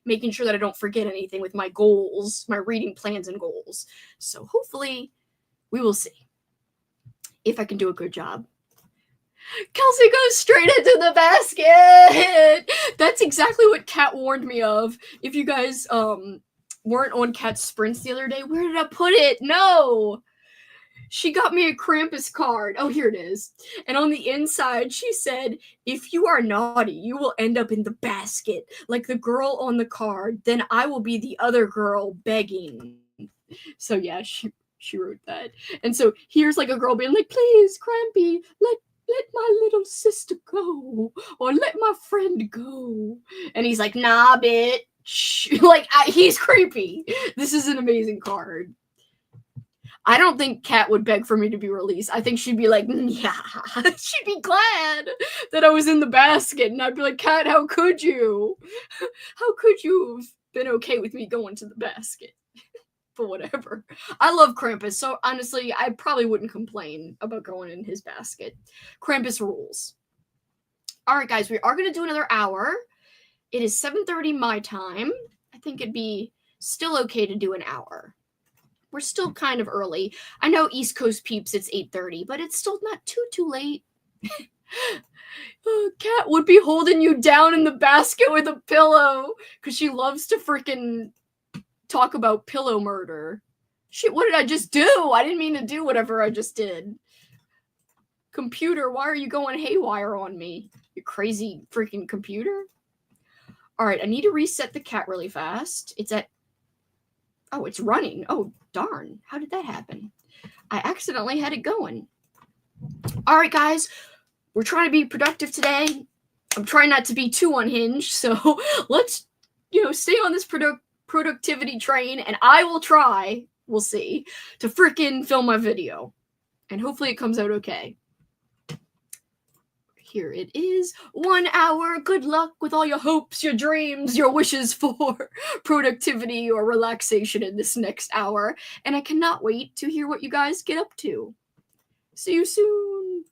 making sure that I don't forget anything with my goals, my reading plans and goals. So hopefully we will see if I can do a good job. Kelsey goes straight into the basket. That's exactly what Kat warned me of. If you guys weren't on Kat's sprints the other day, where did I put it? No. She got me a Krampus card. Oh, here it is. And on the inside, she said, if you are naughty, you will end up in the basket, like the girl on the card. Then I will be the other girl begging. So yeah, she wrote that. And so here's like a girl being like, please, Krampy, let my little sister go, or let my friend go. And he's like, nah, bitch. Like, he's creepy. This is an amazing card. I don't think Kat would beg for me to be released. I think she'd be like, yeah. She'd be glad that I was in the basket. And I'd be like, Kat, how could you? How could you have been okay with me going to the basket? But whatever. I love Krampus, so honestly, I probably wouldn't complain about going in his basket. Krampus rules. All right, guys, we are going to do another hour. It is 7:30 my time. I think it'd be still okay to do an hour. We're still kind of early. I know East Coast peeps, it's 8:30, but it's still not too late. Kat would be holding you down in the basket with a pillow because she loves to freaking talk about pillow murder. Shit, what did I just do? I didn't mean to do whatever I just did. Computer, why are you going haywire on me? You crazy freaking computer. All right, I need to reset the cat really fast. It's at... Oh, it's running. Oh, darn. How did that happen? I accidentally had it going. All right, guys. We're trying to be productive today. I'm trying not to be too unhinged, so let's, stay on this productivity train, and I will try, we'll see, to freaking film my video. And hopefully it comes out okay. Here it is. 1 hour. Good luck with all your hopes, your dreams, your wishes for productivity or relaxation in this next hour. And I cannot wait to hear what you guys get up to. See you soon.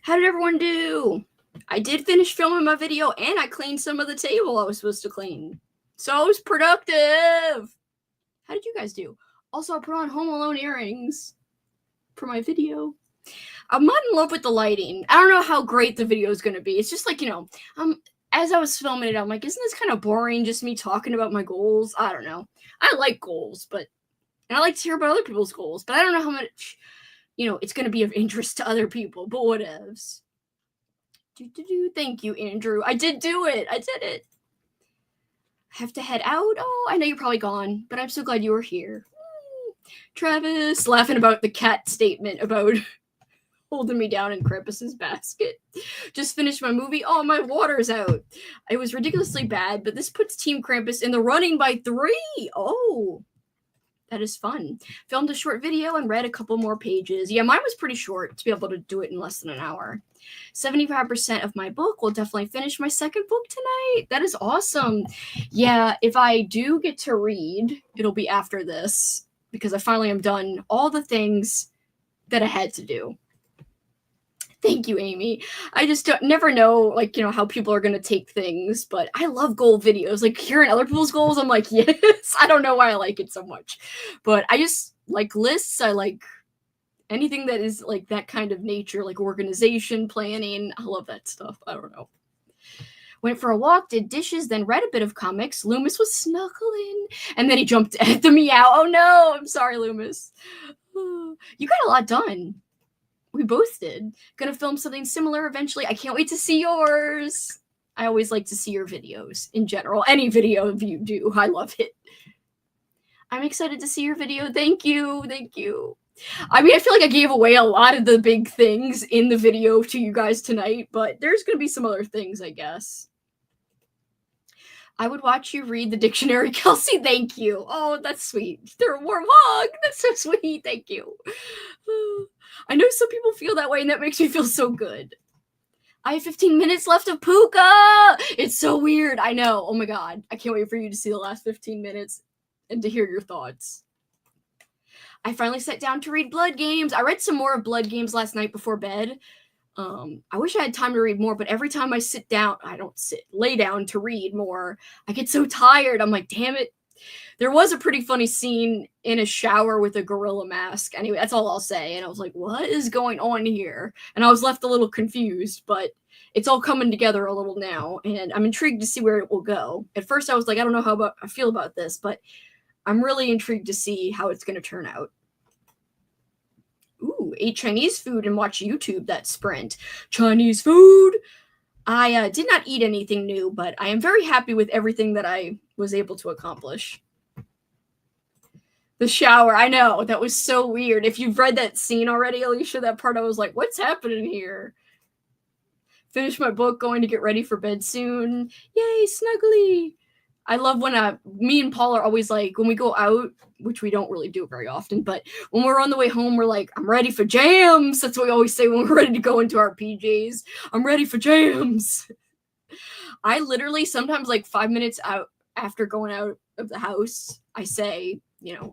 How did everyone do? I did finish filming my video, and I cleaned some of the table I was supposed to clean. So I was productive. How did you guys do? Also, I put on Home Alone earrings for my video. I'm not in love with the lighting. I don't know how great the video is going to be. It's just like, as I was filming it, I'm like, isn't this kind of boring, just me talking about my goals? I don't know. I like goals, and I like to hear about other people's goals, but I don't know how much, it's going to be of interest to other people, but whatevs. Thank you, Andrew. I did do it. I did it. I have to head out. Oh, I know you're probably gone, but I'm so glad you were here. Travis laughing about the cat statement about holding me down in Krampus's basket. Just finished my movie. Oh, my water's out. It was ridiculously bad, but this puts Team Krampus in the running by 3. Oh, that is fun. Filmed a short video and read a couple more pages. Yeah, mine was pretty short to be able to do it in less than an hour. 75% of my book. Will definitely finish my second book tonight. That is awesome. Yeah, if I do get to read, it'll be after this because I finally am done all the things that I had to do. Thank you, Amy. I just never know, how people are going to take things, but I love goal videos. Like, hearing other people's goals, I'm like, yes. I don't know why I like it so much, but I just like lists. I like anything that is like that kind of nature, like organization, planning. I love that stuff. I don't know. Went for a walk, did dishes, then read a bit of comics. Loomis was snuggling, and then he jumped at the meow. Oh, no. I'm sorry, Loomis. You got a lot done. We both did. Gonna film something similar eventually. I can't wait to see yours. I always like to see your videos in general. Any video of you do. I love it. I'm excited to see your video. Thank you. Thank you. I mean, I feel like I gave away a lot of the big things in the video to you guys tonight, but there's going to be some other things, I guess. I would watch you read the dictionary, Kelsey. Thank you. Oh, that's sweet. They're a warm hug. That's so sweet. Thank you. I know some people feel that way, and that makes me feel so good. I have 15 minutes left of Puka. It's so weird. I know. Oh, my God. I can't wait for you to see the last 15 minutes and to hear your thoughts. I finally sat down to read Blood Games. I read some more of Blood Games last night before bed. I wish I had time to read more, but every time I lay down to read more, I get so tired. I'm like, damn it. There was a pretty funny scene in a shower with a gorilla mask. Anyway, that's all I'll say. And I was like, what is going on here? And I was left a little confused, but it's all coming together a little now. And I'm intrigued to see where it will go. At first, I was like, I don't know how I feel about this, but I'm really intrigued to see how it's going to turn out. Ooh, ate Chinese food and watched YouTube that sprint. Chinese food! I did not eat anything new, but I am very happy with everything that I was able to accomplish. The shower, I know, that was so weird. If you've read that scene already, Alicia, that part I was like, what's happening here? Finish my book, going to get ready for bed soon. Yay, snuggly! I love when me and Paul are always like, when we go out, which we don't really do very often, but when we're on the way home, we're like, I'm ready for jams. That's what we always say when we're ready to go into our PJs. I'm ready for jams. I literally sometimes 5 minutes out after going out of the house, I say,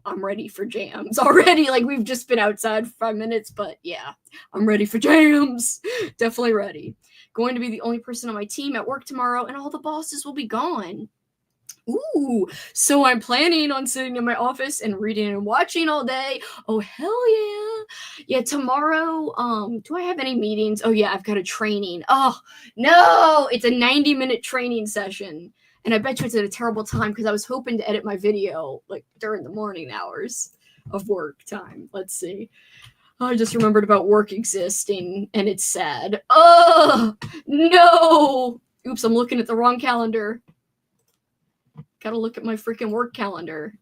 I'm ready for jams already. We've just been outside for 5 minutes, but yeah, I'm ready for jams. Definitely ready. Going to be the only person on my team at work tomorrow, and all the bosses will be gone. Ooh, so I'm planning on sitting in my office and reading and watching all day. Oh, hell yeah. Yeah, tomorrow, do I have any meetings? Oh, yeah, I've got a training. Oh, no, it's a 90-minute training session. And I bet you it's at a terrible time because I was hoping to edit my video, during the morning hours of work time. Let's see. I just remembered about work existing, and it's sad. Oh, no. Oops, I'm looking at the wrong calendar. Gotta look at my freaking work calendar.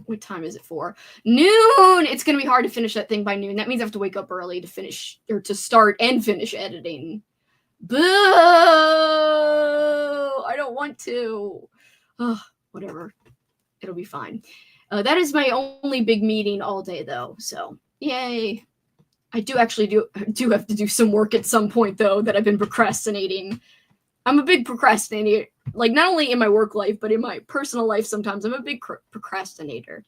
What time is it for? Noon! It's gonna be hard to finish that thing by noon. That means I have to wake up early to finish, or to start and finish editing. Boo! I don't want to. Oh, whatever. It'll be fine. That is my only big meeting all day, though, so yay. I do have to do some work at some point, though, that I've been procrastinating. I'm a big procrastinator, not only in my work life, but in my personal life sometimes. I'm a big procrastinator.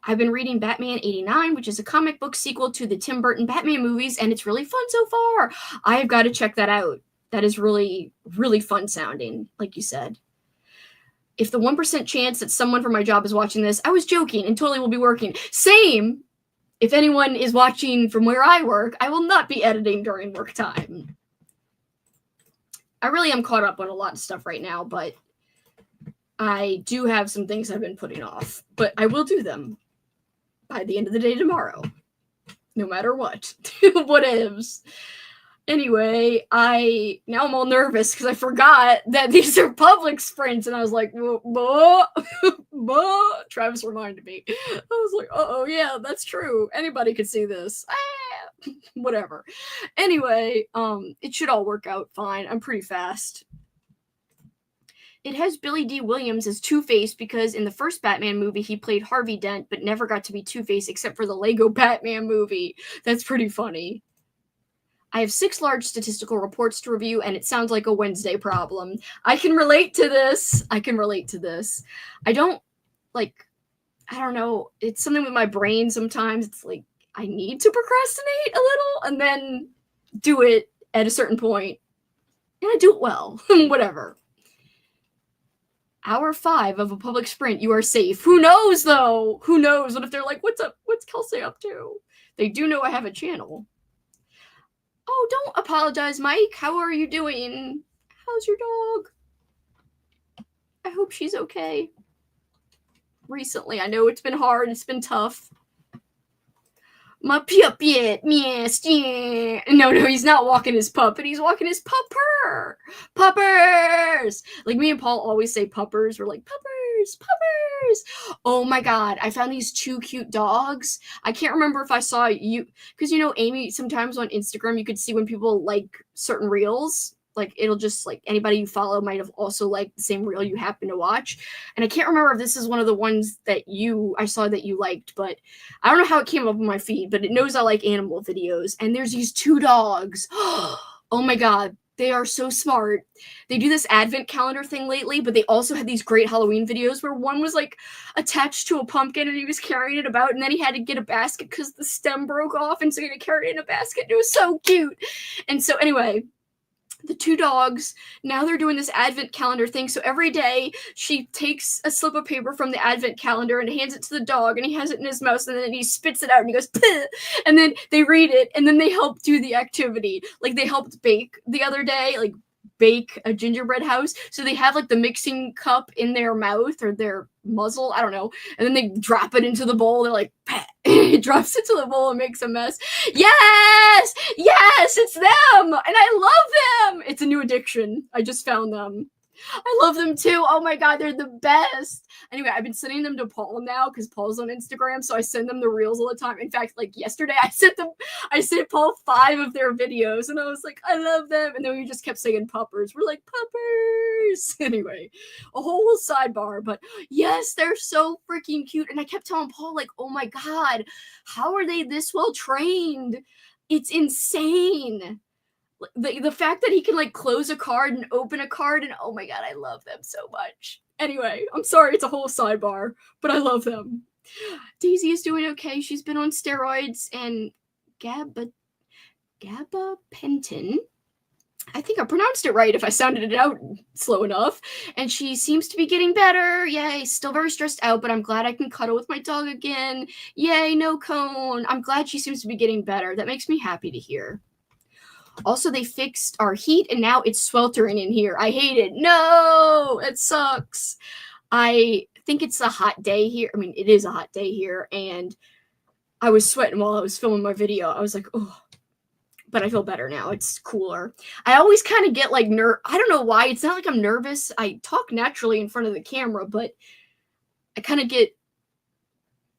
I've been reading Batman 89, which is a comic book sequel to the Tim Burton Batman movies, and it's really fun so far. I have got to check that out. That is really, really fun sounding, like you said. If the 1% chance that someone from my job is watching this, I was joking and totally will be working. Same! If anyone is watching from where I work, I will not be editing during work time. I really am caught up on a lot of stuff right now, but I do have some things I've been putting off. But I will do them by the end of the day tomorrow. No matter what. Whatevs. Anyway, now I'm all nervous because I forgot that these are public sprints, and I was like, Travis reminded me. I was like, yeah, that's true. Anybody could see this. Whatever. Anyway, it should all work out fine. I'm pretty fast. It has Billy D. Williams as Two-Face because in the first Batman movie, he played Harvey Dent, but never got to be Two-Face except for the Lego Batman movie. That's pretty funny. I have 6 large statistical reports to review, and it sounds like a Wednesday problem. I can relate to this. I don't know. It's something with my brain sometimes. It's like I need to procrastinate a little and then do it at a certain point. And I do it well. Whatever. Hour 5 of a public sprint. You are safe. Who knows, though? Who knows? What if they're like, what's up? What's Kelsey up to? They do know I have a channel. Oh, don't apologize, Mike. How are you doing? How's your dog? I hope she's okay. Recently, I know it's been hard. It's been tough. My puppet, yes, yeah. No, he's not walking his pup, but he's walking his pupper. Puppers! Like me and Paul always say puppers. We're like, puppers, puppers. Oh my God, I found these 2 cute dogs. I can't remember if I saw you, because Amy, sometimes on Instagram, you could see when people like certain reels. Like, it'll just, like, anybody you follow might have also liked the same reel you happen to watch. And I can't remember if this is one of the ones that I saw that you liked, but I don't know how it came up on my feed, but it knows I like animal videos. And there's these 2 dogs. Oh my God. They are so smart. They do this advent calendar thing lately, but they also had these great Halloween videos where one was, like, attached to a pumpkin and he was carrying it about, and then he had to get a basket because the stem broke off, and so he had to carry it in a basket. It was so cute. And so anyway, the 2 dogs, now they're doing this advent calendar thing. So every day she takes a slip of paper from the advent calendar and hands it to the dog, and he has it in his mouth, and then he spits it out and he goes, "Puh!" And then they read it, and then they help do the activity. Like, they helped bake the other day, like bake a gingerbread house. So they have like the mixing cup in their mouth or their muzzle, I don't know, and then they drop it into the bowl. They're like, it drops into the bowl and makes a mess. Yes, it's them, and I love them. It's a new addiction. I just found them. I love them too. Oh my God, they're the best. Anyway, I've been sending them to Paul now because Paul's on Instagram, so I send them the reels all the time. In fact, like yesterday, I sent Paul 5 of their videos, and I was like, I love them. And then we just kept saying puppers. We're like, puppers. Anyway, a whole sidebar, but yes, they're so freaking cute. And I kept telling Paul, like, oh my God, how are they this well trained? It's insane. The fact that he can like close a card and open a card, and oh my God, I love them so much. Anyway, I'm sorry, it's a whole sidebar, but I love them. Daisy is doing okay. She's been on steroids and gabapentin. I think I pronounced it right if I sounded it out slow enough. And she seems to be getting better. Yay, still very stressed out, but I'm glad I can cuddle with my dog again. Yay, no cone. I'm glad she seems to be getting better. That makes me happy to hear. Also, they fixed our heat, and now it's sweltering in here. I hate it. No, it sucks. I think it's a hot day here. I mean, it is a hot day here, and I was sweating while I was filming my video. I was like, oh, but I feel better now. It's cooler. I always kind of get like I don't know why. It's not like I'm nervous. I talk naturally in front of the camera, but I kind of get,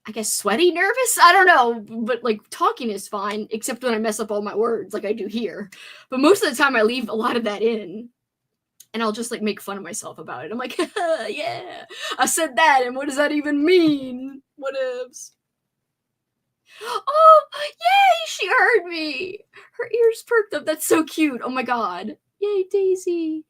I guess, sweaty, nervous? I don't know, but like talking is fine, except when I mess up all my words like I do here. But most of the time I leave a lot of that in, and I'll just like make fun of myself about it. I'm like, yeah, I said that, and what does that even mean? Whatevs. Oh, yay, she heard me. Her ears perked up. That's so cute. Oh my God. Yay, Daisy.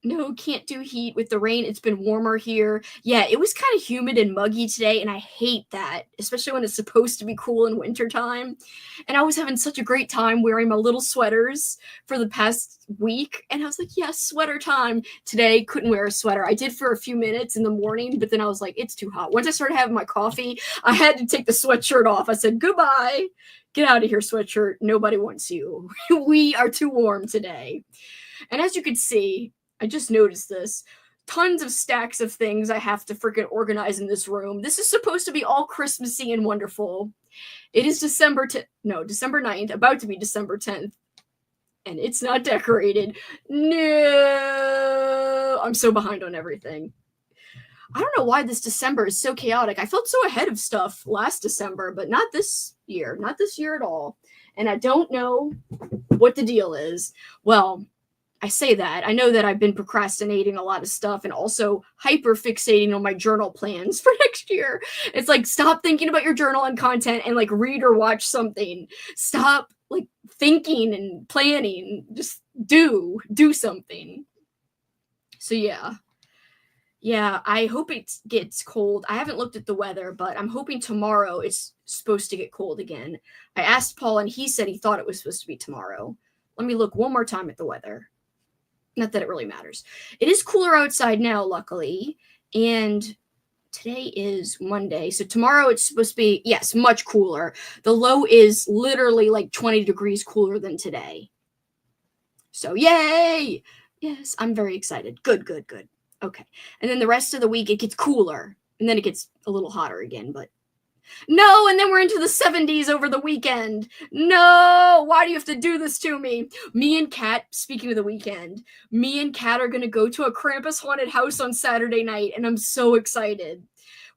No, can't do heat with the rain. It's been warmer here. Yeah, it was kind of humid and muggy today, and I hate that, especially when it's supposed to be cool in wintertime. And I was having such a great time wearing my little sweaters for the past week. And I was like, yes, sweater time. Today, couldn't wear a sweater. I did for a few minutes in the morning, but then I was like, it's too hot. Once I started having my coffee, I had to take the sweatshirt off. I said, goodbye. Get out of here, sweatshirt. Nobody wants you. We are too warm today. And as you can see, I just noticed this. Tons of stacks of things I have to freaking organize in this room. This is supposed to be all Christmassy and wonderful. It is December 9th, about to be December 10th. And it's not decorated. No! I'm so behind on everything. I don't know why this December is so chaotic. I felt so ahead of stuff last December, but not this year. Not this year at all. And I don't know what the deal is. Well, I say that. I know that I've been procrastinating a lot of stuff and also hyper fixating on my journal plans for next year. It's like, stop thinking about your journal and content and like read or watch something. Stop like thinking and planning. Just do something. So yeah. Yeah, I hope it gets cold. I haven't looked at the weather, but I'm hoping tomorrow it's supposed to get cold again. I asked Paul and he said he thought it was supposed to be tomorrow. Let me look one more time at the weather. Not that it really matters. It is cooler outside now, luckily. And today is Monday. So tomorrow it's supposed to be, yes, much cooler. The low is literally like 20 degrees cooler than today. So yay! Yes, I'm very excited. Good. Okay. And then the rest of the week it gets cooler. And then it gets a little hotter again, but no, and then we're into the 70s over the weekend. No, why do you have to do this to me? Me and Kat, speaking of the weekend, me and Kat are going to go to a Krampus haunted house on Saturday night, and I'm so excited.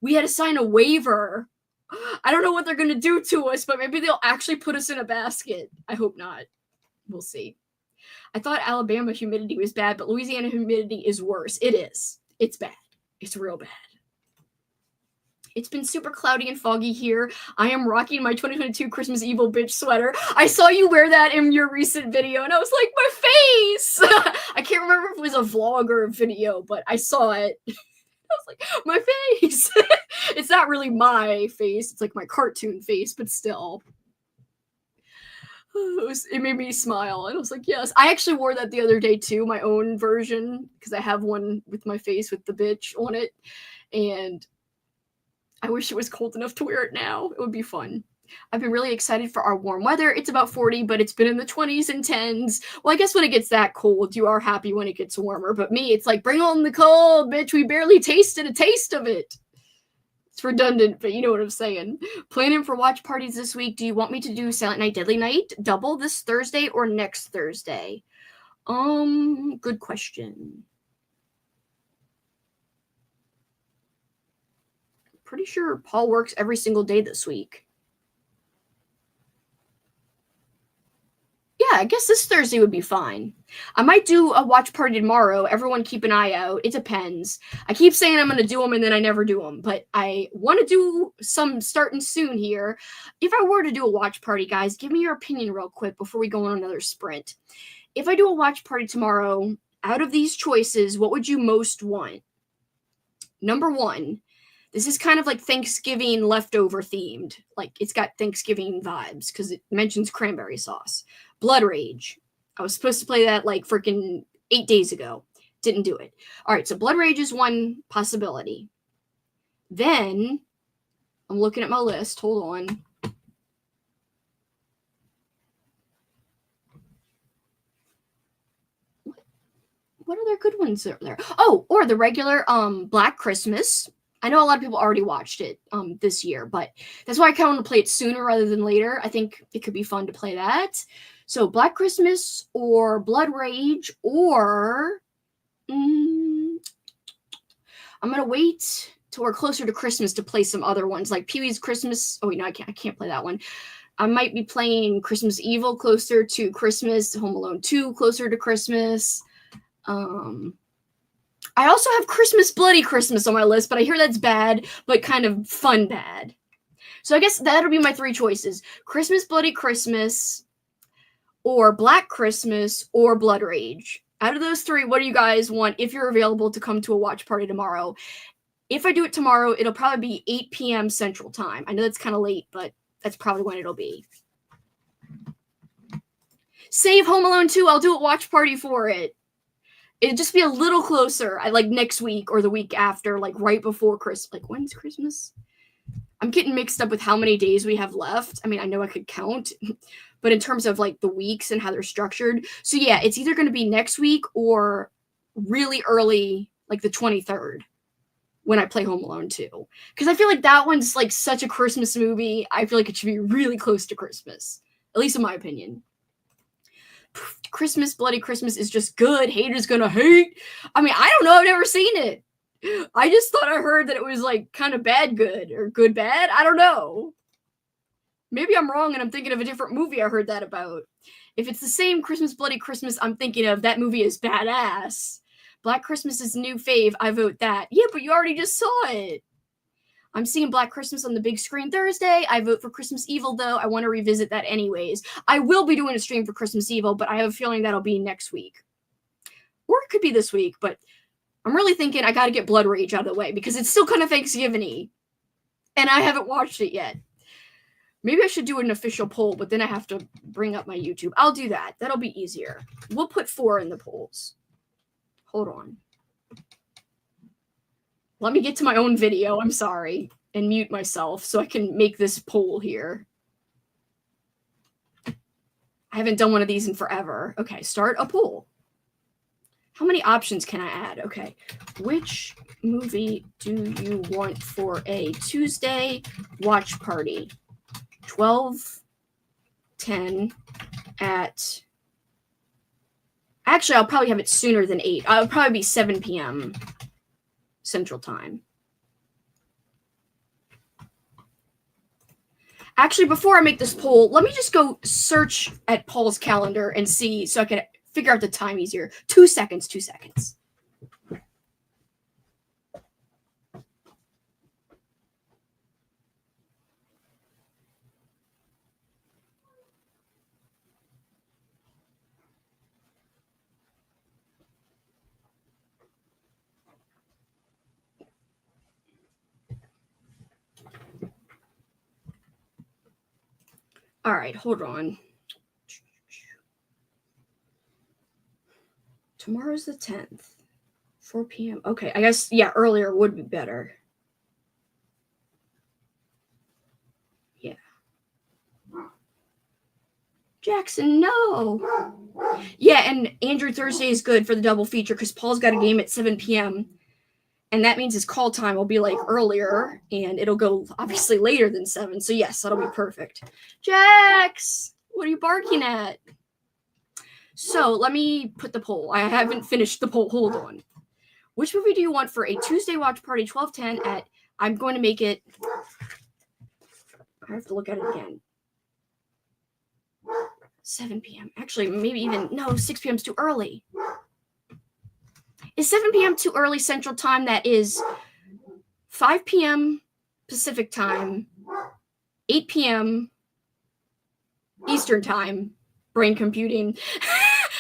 We had to sign a waiver. I don't know what they're going to do to us, but maybe they'll actually put us in a basket. I hope not. We'll see. I thought Alabama humidity was bad, but Louisiana humidity is worse. It is. It's bad. It's real bad. It's been super cloudy and foggy here. I am rocking my 2022 Christmas Evil Bitch sweater. I saw you wear that in your recent video, and I was like, my face! I can't remember if it was a vlog or a video, but I saw it. I was like, my face! It's not really my face. It's like my cartoon face, but still. It made me smile. And I was like, yes. I actually wore that the other day, too, my own version, because I have one with my face with the bitch on it. And I wish it was cold enough to wear it now. It would be fun. I've been really excited for our warm weather. It's about 40, but it's been in the 20s and 10s. Well, I guess when it gets that cold, you are happy when it gets warmer. But me, it's like, bring on the cold, bitch. We barely tasted a taste of it. It's redundant, but you know what I'm saying. Planning for watch parties this week. Do you want me to do Silent Night, Deadly Night double this Thursday or next Thursday? Good question. Pretty sure Paul works every single day this week. Yeah, I guess this Thursday would be fine. I might do a watch party tomorrow. Everyone keep an eye out. It depends. I keep saying I'm going to do them and then I never do them, but I want to do some starting soon here. If I were to do a watch party, guys, give me your opinion real quick before we go on another sprint. If I do a watch party tomorrow, out of these choices, what would you most want? Number one, this is kind of like Thanksgiving leftover themed. Like, it's got Thanksgiving vibes because it mentions cranberry sauce. Blood Rage. I was supposed to play that like freaking 8 days ago. Didn't do it. All right, so Blood Rage is one possibility. Then, I'm looking at my list. Hold on. What other good ones are there? Oh, or the regular Black Christmas. I know a lot of people already watched it this year, but that's why I kind of want to play it sooner rather than later. I think it could be fun to play that. So Black Christmas or Blood Rage or I'm going to wait till we're closer to Christmas to play some other ones like Pee-wee's Christmas. Oh, wait, no, I can't play that one. I might be playing Christmas Evil closer to Christmas, Home Alone 2 closer to Christmas. I also have Christmas Bloody Christmas on my list, but I hear that's bad, but kind of fun bad. So I guess that'll be my 3 choices. Christmas Bloody Christmas, or Black Christmas, or Blood Rage. Out of those three, what do you guys want if you're available to come to a watch party tomorrow? If I do it tomorrow, it'll probably be 8 p.m. Central Time. I know that's kind of late, but that's probably when it'll be. Save Home Alone 2. I'll do a watch party for it. It'd just be a little closer. I like next week or the week after, like right before Christmas. Like, when's Christmas? I'm getting mixed up with how many days we have left. I mean, I know I could count, but in terms of like the weeks and how they're structured. So yeah, it's either going to be next week or really early, like the 23rd, when I play Home Alone 2. Because I feel like that one's like such a Christmas movie. I feel like it should be really close to Christmas, at least in my opinion. Christmas, Bloody Christmas is just good. Haters gonna hate. I mean, I don't know. I've never seen it. I just thought I heard that it was like kind of bad good or good bad. I don't know. Maybe I'm wrong and I'm thinking of a different movie I heard that about. If it's the same Christmas, Bloody Christmas I'm thinking of, that movie is badass. Black Christmas is new fave. I vote that. Yeah, but you already just saw it. I'm seeing Black Christmas on the big screen Thursday. I vote for Christmas Evil, though. I want to revisit that anyways. I will be doing a stream for Christmas Evil, but I have a feeling that'll be next week. Or it could be this week, but I'm really thinking I got to get Blood Rage out of the way because it's still kind of Thanksgiving-y. And I haven't watched it yet. Maybe I should do an official poll, but then I have to bring up my YouTube. I'll do that. That'll be easier. We'll put 4 in the polls. Hold on. Let me get to my own video, I'm sorry, and mute myself so I can make this poll here. I haven't done one of these in forever. Okay, start a poll. How many options can I add? Okay, which movie do you want for a Tuesday watch party? 12:10 at... Actually, I'll probably have it sooner than 8. I'll probably be 7 p.m. Central Time. Actually, before I make this poll, let me just go search at Paul's calendar and see so I can figure out the time easier. 2 seconds, 2 seconds. All right, hold on. Tomorrow's the 10th. 4 p.m. Okay, I guess, yeah, earlier would be better. Yeah. Jackson, no. Yeah, and Andrew Thursday is good for the double feature because Paul's got a game at 7 p.m. And that means his call time will be like earlier and it'll go obviously later than 7. So yes, that'll be perfect. Jax, what are you barking at? So let me put the poll. I haven't finished the poll. Hold on. Which movie do you want for a Tuesday watch party 12:10 at, I'm going to make it, I have to look at it again. 7 p.m. Actually, maybe even, no, 6 p.m. is too early. Is 7 p.m. too early Central Time? That is 5 p.m. Pacific Time, 8 p.m. Eastern Time. Brain computing.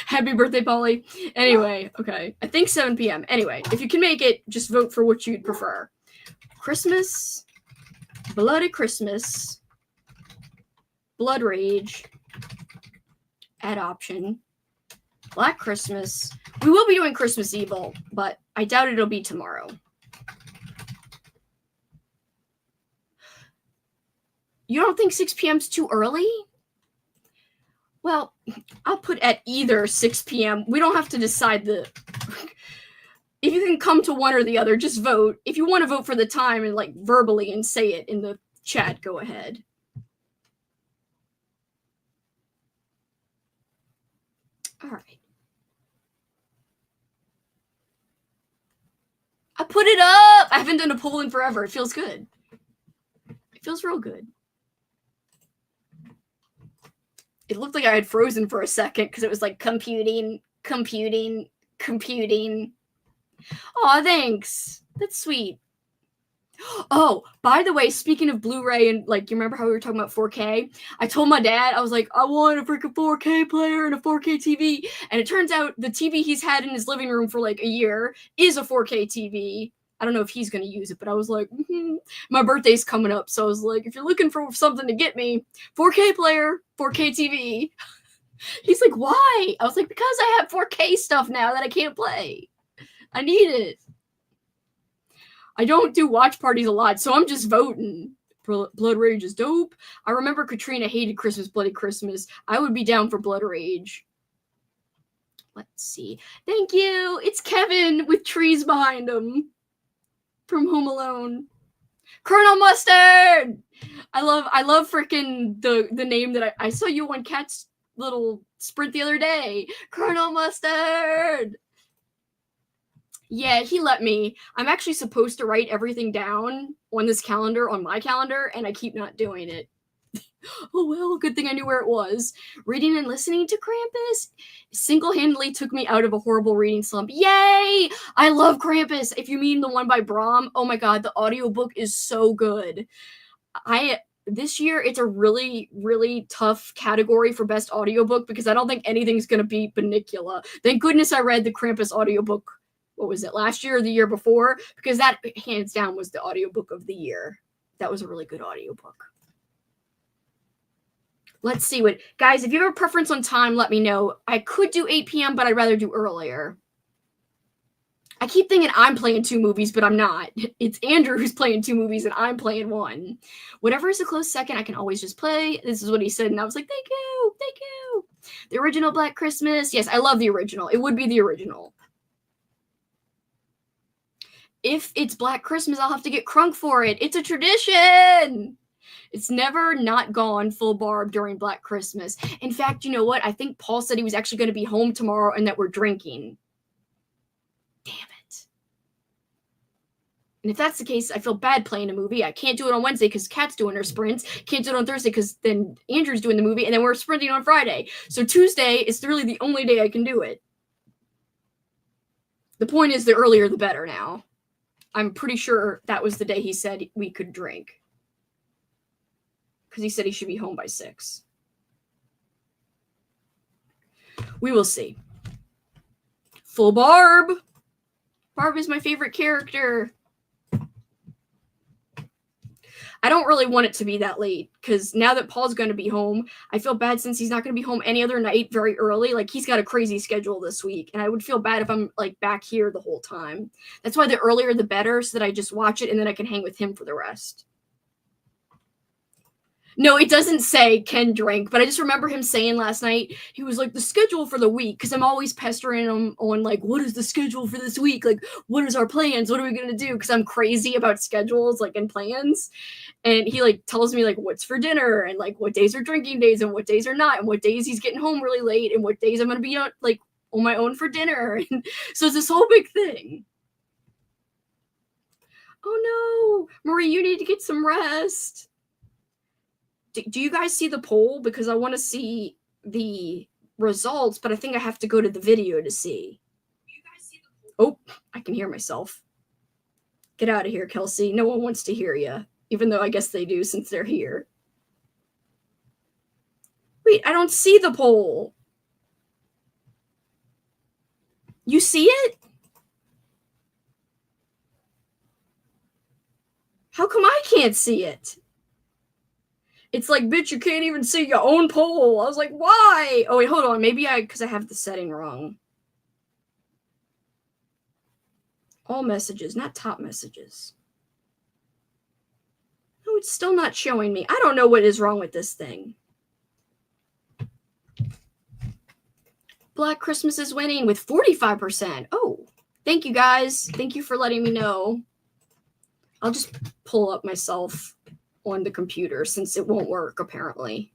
Happy birthday, Polly. Anyway, okay. I think 7 p.m. Anyway, if you can make it, just vote for what you'd prefer. Christmas, Bloody Christmas, Blood Rage, add option, Black Christmas. We will be doing Christmas Evil, but I doubt it'll be tomorrow. You don't think 6 p.m. is too early? Well, I'll put at either 6 p.m. We don't have to decide the... If you can come to one or the other, just vote. If you want to vote for the time and like verbally and say it in the chat, go ahead. All right. I put it up. I haven't done a poll in forever. It feels good. It feels real good. It looked like I had frozen for a second because it was like computing. Aw, thanks. That's sweet. Oh, by the way, speaking of Blu-ray and like, you remember how we were talking about 4K? I told my dad, I was like, I want a freaking 4K player and a 4K TV. And it turns out the TV he's had in his living room for like a year is a 4K TV. I don't know if he's going to use it, but I was like, my birthday's coming up. So I was like, if you're looking for something to get me, 4K player, 4K TV. He's like, why? I was like, because I have 4K stuff now that I can't play. I need it. I don't do watch parties a lot, so I'm just voting. Blood Rage is dope. I remember Katrina hated Christmas, Bloody Christmas. I would be down for Blood Rage. Let's see. Thank you. It's Kevin with trees behind him from Home Alone. Colonel Mustard. I love freaking the name that I saw you on Cat's little sprint the other day. Colonel Mustard. Yeah, he let me. I'm actually supposed to write everything down on this calendar, on my calendar, and I keep not doing it. Oh, well, good thing I knew where it was. Reading and listening to Krampus single-handedly took me out of a horrible reading slump. Yay! I love Krampus. If you mean the one by Bram, oh my god, the audiobook is so good. This year, it's a really, really tough category for best audiobook because I don't think anything's going to beat Bunnicula. Thank goodness I read the Krampus audiobook. What was it, last year or the year before? Because that, hands down, was the audiobook of the year. That was a really good audiobook. Let's see what... Guys, if you have a preference on time, let me know. I could do 8 p.m., but I'd rather do earlier. I keep thinking I'm playing 2 movies, but I'm not. It's Andrew who's playing 2 movies, and I'm playing 1. Whatever is a close second, I can always just play. This is what he said, and I was like, thank you, thank you. The original Black Christmas. Yes, I love the original. It would be the original. If it's Black Christmas, I'll have to get crunk for it. It's a tradition. It's never not gone full barb during Black Christmas. In fact, you know what? I think Paul said he was actually going to be home tomorrow and that we're drinking. Damn it. And if that's the case, I feel bad playing a movie. I can't do it on Wednesday because Kat's doing her sprints. Can't do it on Thursday because then Andrew's doing the movie, and then we're sprinting on Friday. So Tuesday is really the only day I can do it. The point is, the earlier the better now. I'm pretty sure that was the day he said we could drink. Because he said he should be home by 6. We will see. Full Barb. Barb is my favorite character. I don't really want it to be that late because now that Paul's going to be home, I feel bad since he's not going to be home any other night very early. Like, he's got a crazy schedule this week, and I would feel bad if I'm like back here the whole time. That's why the earlier the better, so that I just watch it and then I can hang with him for the rest. No, it doesn't say can drink, but I just remember him saying last night, he was like, the schedule for the week, because I'm always pestering him on, like, what is the schedule for this week? Like, what is our plans? What are we going to do? Because I'm crazy about schedules, like, and plans. And he, like, tells me, like, what's for dinner, and, like, what days are drinking days, and what days are not, and what days he's getting home really late, and what days I'm going to be, like, on my own for dinner. And so it's this whole big thing. Oh, no. Marie, you need to get some rest. Do you guys see the poll? Because I want to see the results, but I think I have to go to the video to see. Oh, I can hear myself. Get out of here, Kelsey. No one wants to hear you, even though I guess they do since they're here. Wait, I don't see the poll. You see it? How come I can't see it? It's like, bitch, you can't even see your own poll. I was like, why? Oh, wait, hold on. Maybe because I have the setting wrong. All messages, not top messages. No, it's still not showing me. I don't know what is wrong with this thing. Black Christmas is winning with 45%. Oh, thank you, guys. Thank you for letting me know. I'll just pull up myself on the computer since it won't work apparently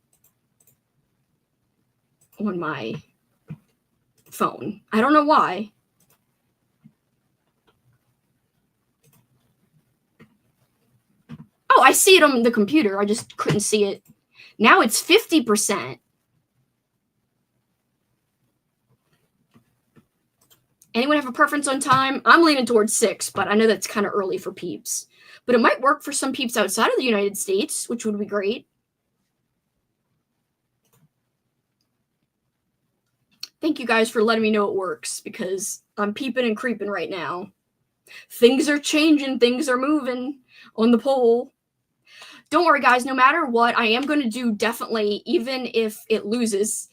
on my phone. I don't know why. Oh, I see it on the computer. I just couldn't see it. Now it's 50%. Anyone have a preference on time? I'm leaning towards 6, but I know that's kind of early for peeps. But it might work for some peeps outside of the United States, which would be great. Thank you guys for letting me know it works, because I'm peeping and creeping right now. Things are changing, things are moving on the poll. Don't worry, guys, no matter what, I am going to do definitely, even if it loses,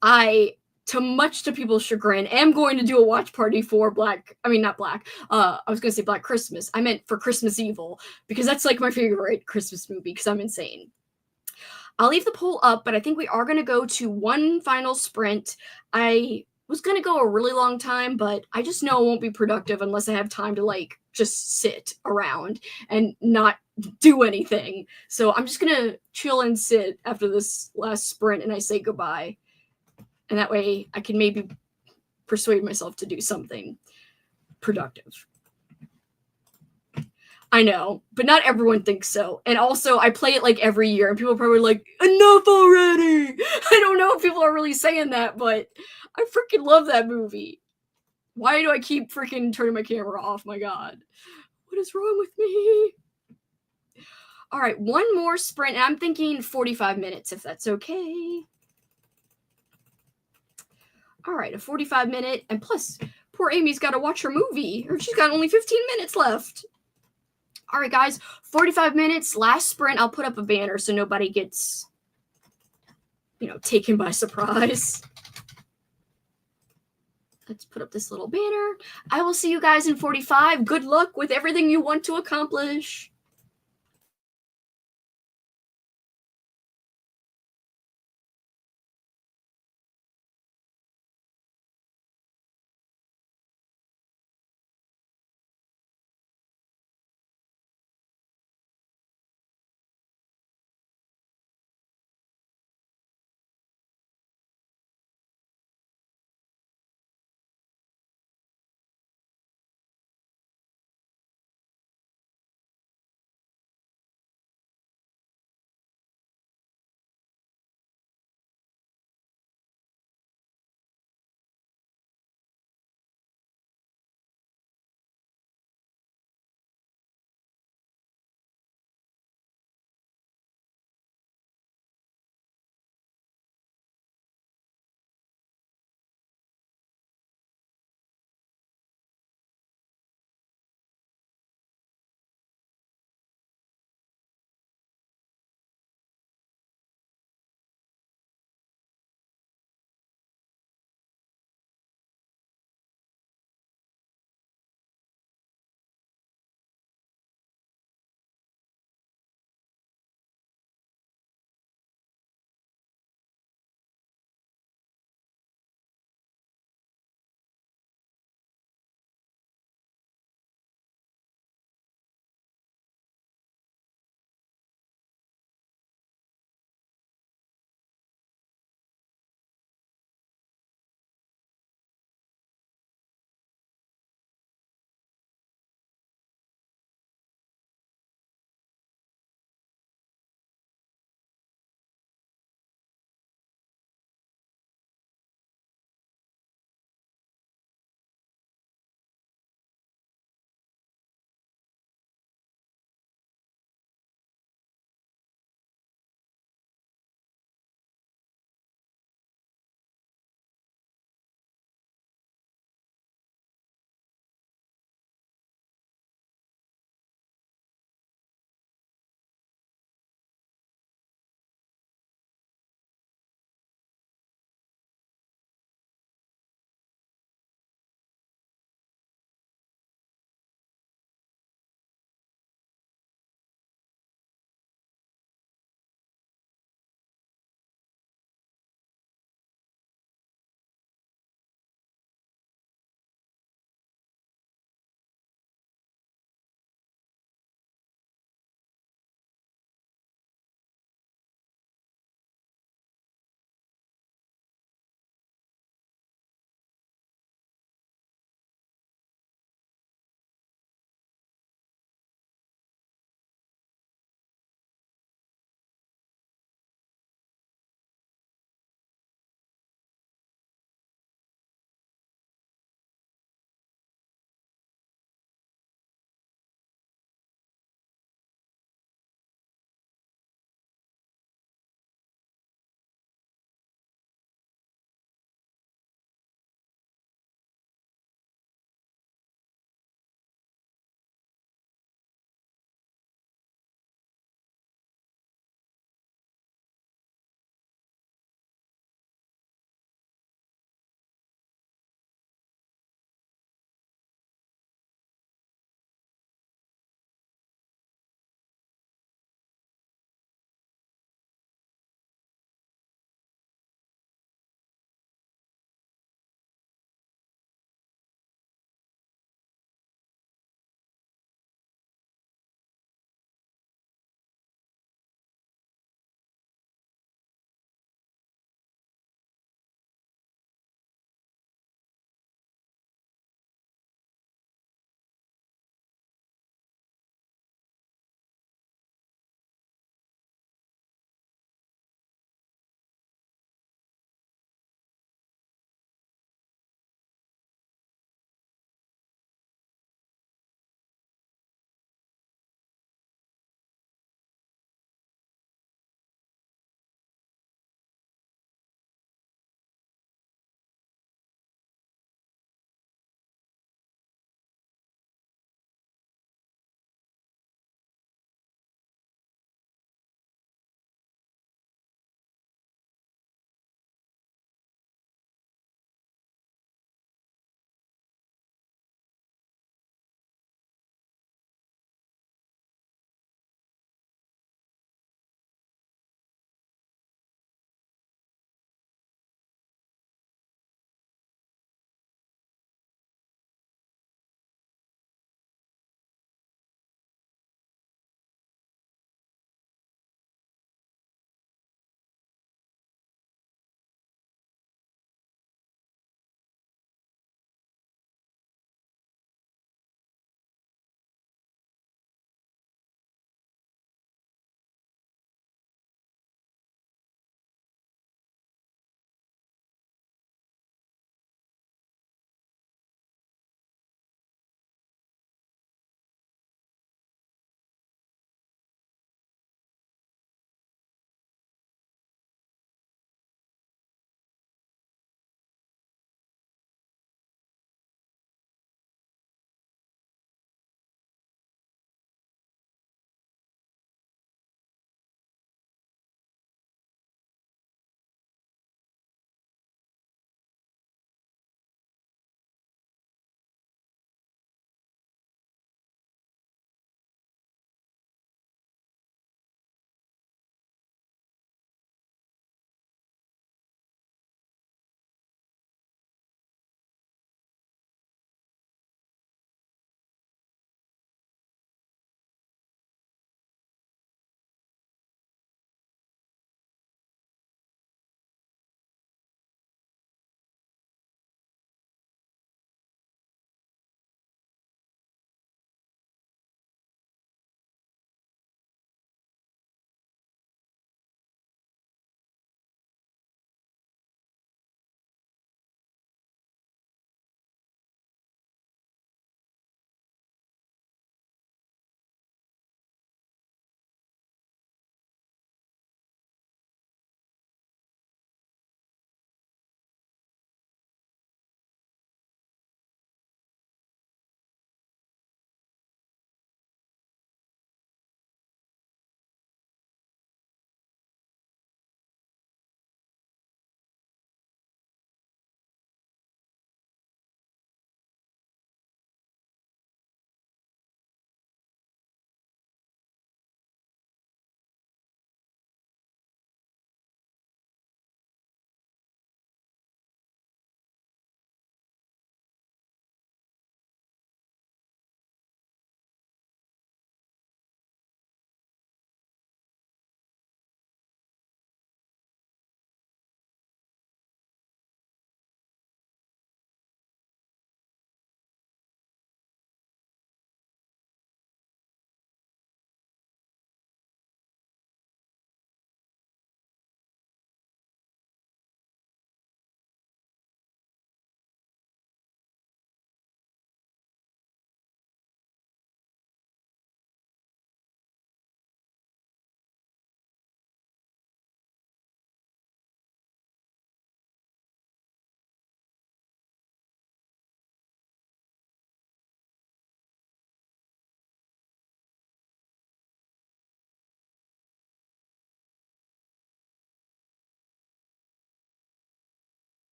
I, much to people's chagrin, am going to do a watch party for I was going to say Black Christmas. I meant for Christmas Evil, because that's like my favorite Christmas movie, because I'm insane. I'll leave the poll up, but I think we are going to go to one final sprint. I was going to go a really long time, but I just know it won't be productive unless I have time to like just sit around and not do anything. So I'm just going to chill and sit after this last sprint and I say goodbye. And that way I can maybe persuade myself to do something productive. I know, but not everyone thinks so. And also, I play it like every year, and people are probably like, enough already! I don't know if people are really saying that, but I freaking love that movie. Why do I keep freaking turning my camera off? My god. What is wrong with me? All right, one more sprint, and I'm thinking 45 minutes, if that's okay. All right, a 45-minute, and plus, poor Amy's got to watch her movie, or she's got only 15 minutes left. All right, guys, 45 minutes, last sprint. I'll put up a banner so nobody gets, taken by surprise. Let's put up this little banner. I will see you guys in 45. Good luck with everything you want to accomplish.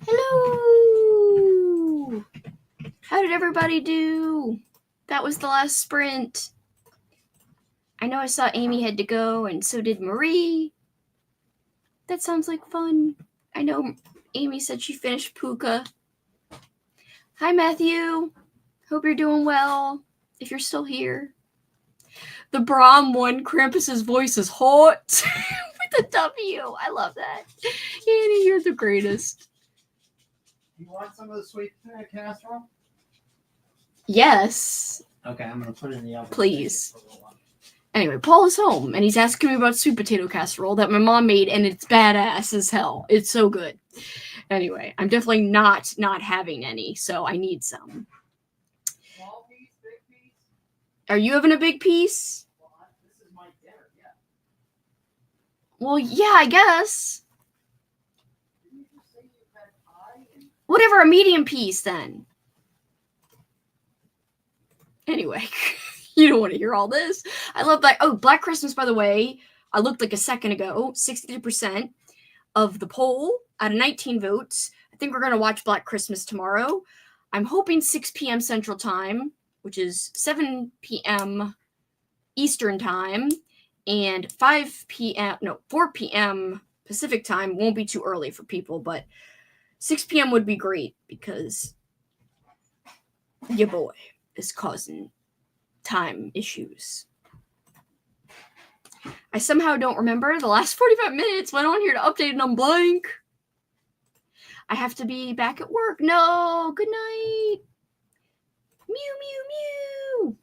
Hello! How did everybody do? That was the last sprint. I know I saw Amy had to go, and so did Marie. That sounds like fun. I know Amy said she finished Puka. Hi, Matthew. Hope you're doing well, if you're still here. The Brahm one, Krampus's voice is hot. With a W. I love that. Annie, you're the greatest. You want some of the sweet potato casserole? Yes. Okay, I'm going to put it in the oven. Please. Anyway, Paul is home, and he's asking me about sweet potato casserole that my mom made, and it's badass as hell. It's so good. Anyway, I'm definitely not having any, so I need some. Small piece, big piece? Are you having a big piece? Well, this is my dinner, yeah. Well, yeah, I guess. Didn't you just say you had pie? Whatever, a medium piece, then. Anyway, you don't want to hear all this. I love Black. Oh, Black Christmas, by the way. I looked like a second ago. 63% of the poll out of 19 votes. I think we're going to watch Black Christmas tomorrow. I'm hoping 6 p.m. Central Time, which is 7 p.m. Eastern Time, and 4 p.m. Pacific Time won't be too early for people, but 6 p.m. would be great because your boy is causing time issues. I somehow don't remember the last 45 minutes went on here to update and I'm blank. I have to be back at work. No, good night. Mew, mew,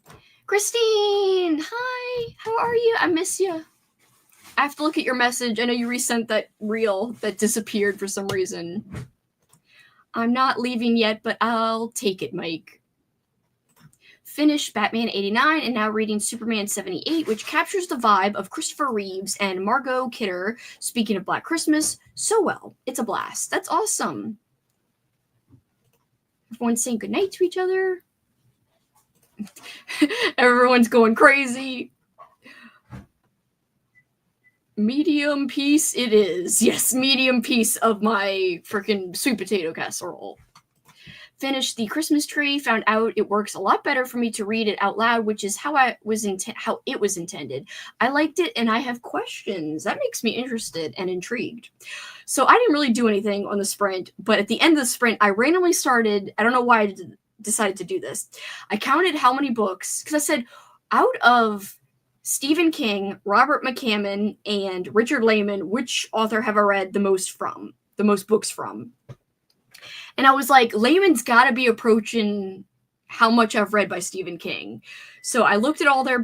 mew. Christine, hi. How are you? I miss you. I have to look at your message. I know you resent that reel that disappeared for some reason. I'm not leaving yet, but I'll take it, Mike. Finished Batman 89 and now reading Superman 78, which captures the vibe of Christopher Reeves and Margot Kidder speaking of Black Christmas so well. It's a blast. That's awesome. Everyone's saying goodnight to each other. Everyone's going crazy. Medium piece it is. Yes, medium piece of my freaking sweet potato casserole. Finished the Christmas tree, found out it works a lot better for me to read it out loud, which is how it was intended. I liked it and I have questions. That makes me interested and intrigued. So I didn't really do anything on the sprint, but at the end of the sprint, I randomly started, I don't know why I decided to do this. I counted how many books, because I said out of Stephen King, Robert McCammon, and Richard Lehman, which author have I read the most books from? And I was like, Lehman's got to be approaching how much I've read by Stephen King. So I looked at all their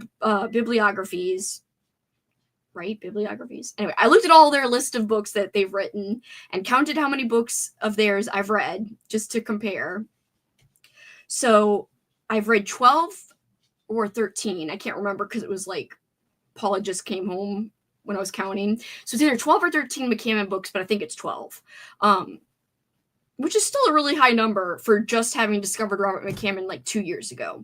bibliographies. Right? Bibliographies. Anyway, I looked at all their list of books that they've written and counted how many books of theirs I've read just to compare. So I've read 12 or 13. I can't remember because it was like Paula just came home when I was counting. So it's either 12 or 13 McCammon books, but I think it's 12. Which is still a really high number for just having discovered Robert McCammon like 2 years ago.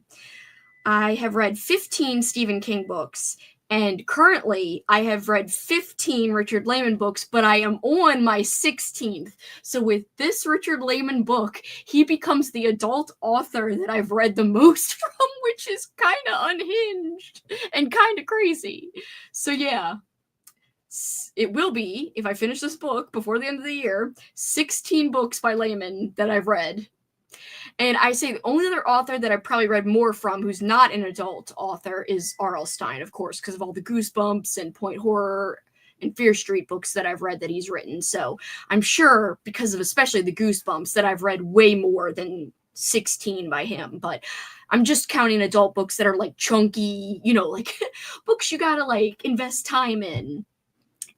I have read 15 Stephen King books, and currently I have read 15 Richard Lehman books, but I am on my 16th. So with this Richard Lehman book, he becomes the adult author that I've read the most from, which is kind of unhinged and kind of crazy. So yeah. It will be, if I finish this book before the end of the year, 16 books by Lehman that I've read. And I say the only other author that I've probably read more from who's not an adult author is R.L. Stine, of course, because of all the Goosebumps and Point Horror and Fear Street books that I've read that he's written. So I'm sure, because of especially the Goosebumps, that I've read way more than 16 by him. But I'm just counting adult books that are like chunky, like books you gotta like invest time in.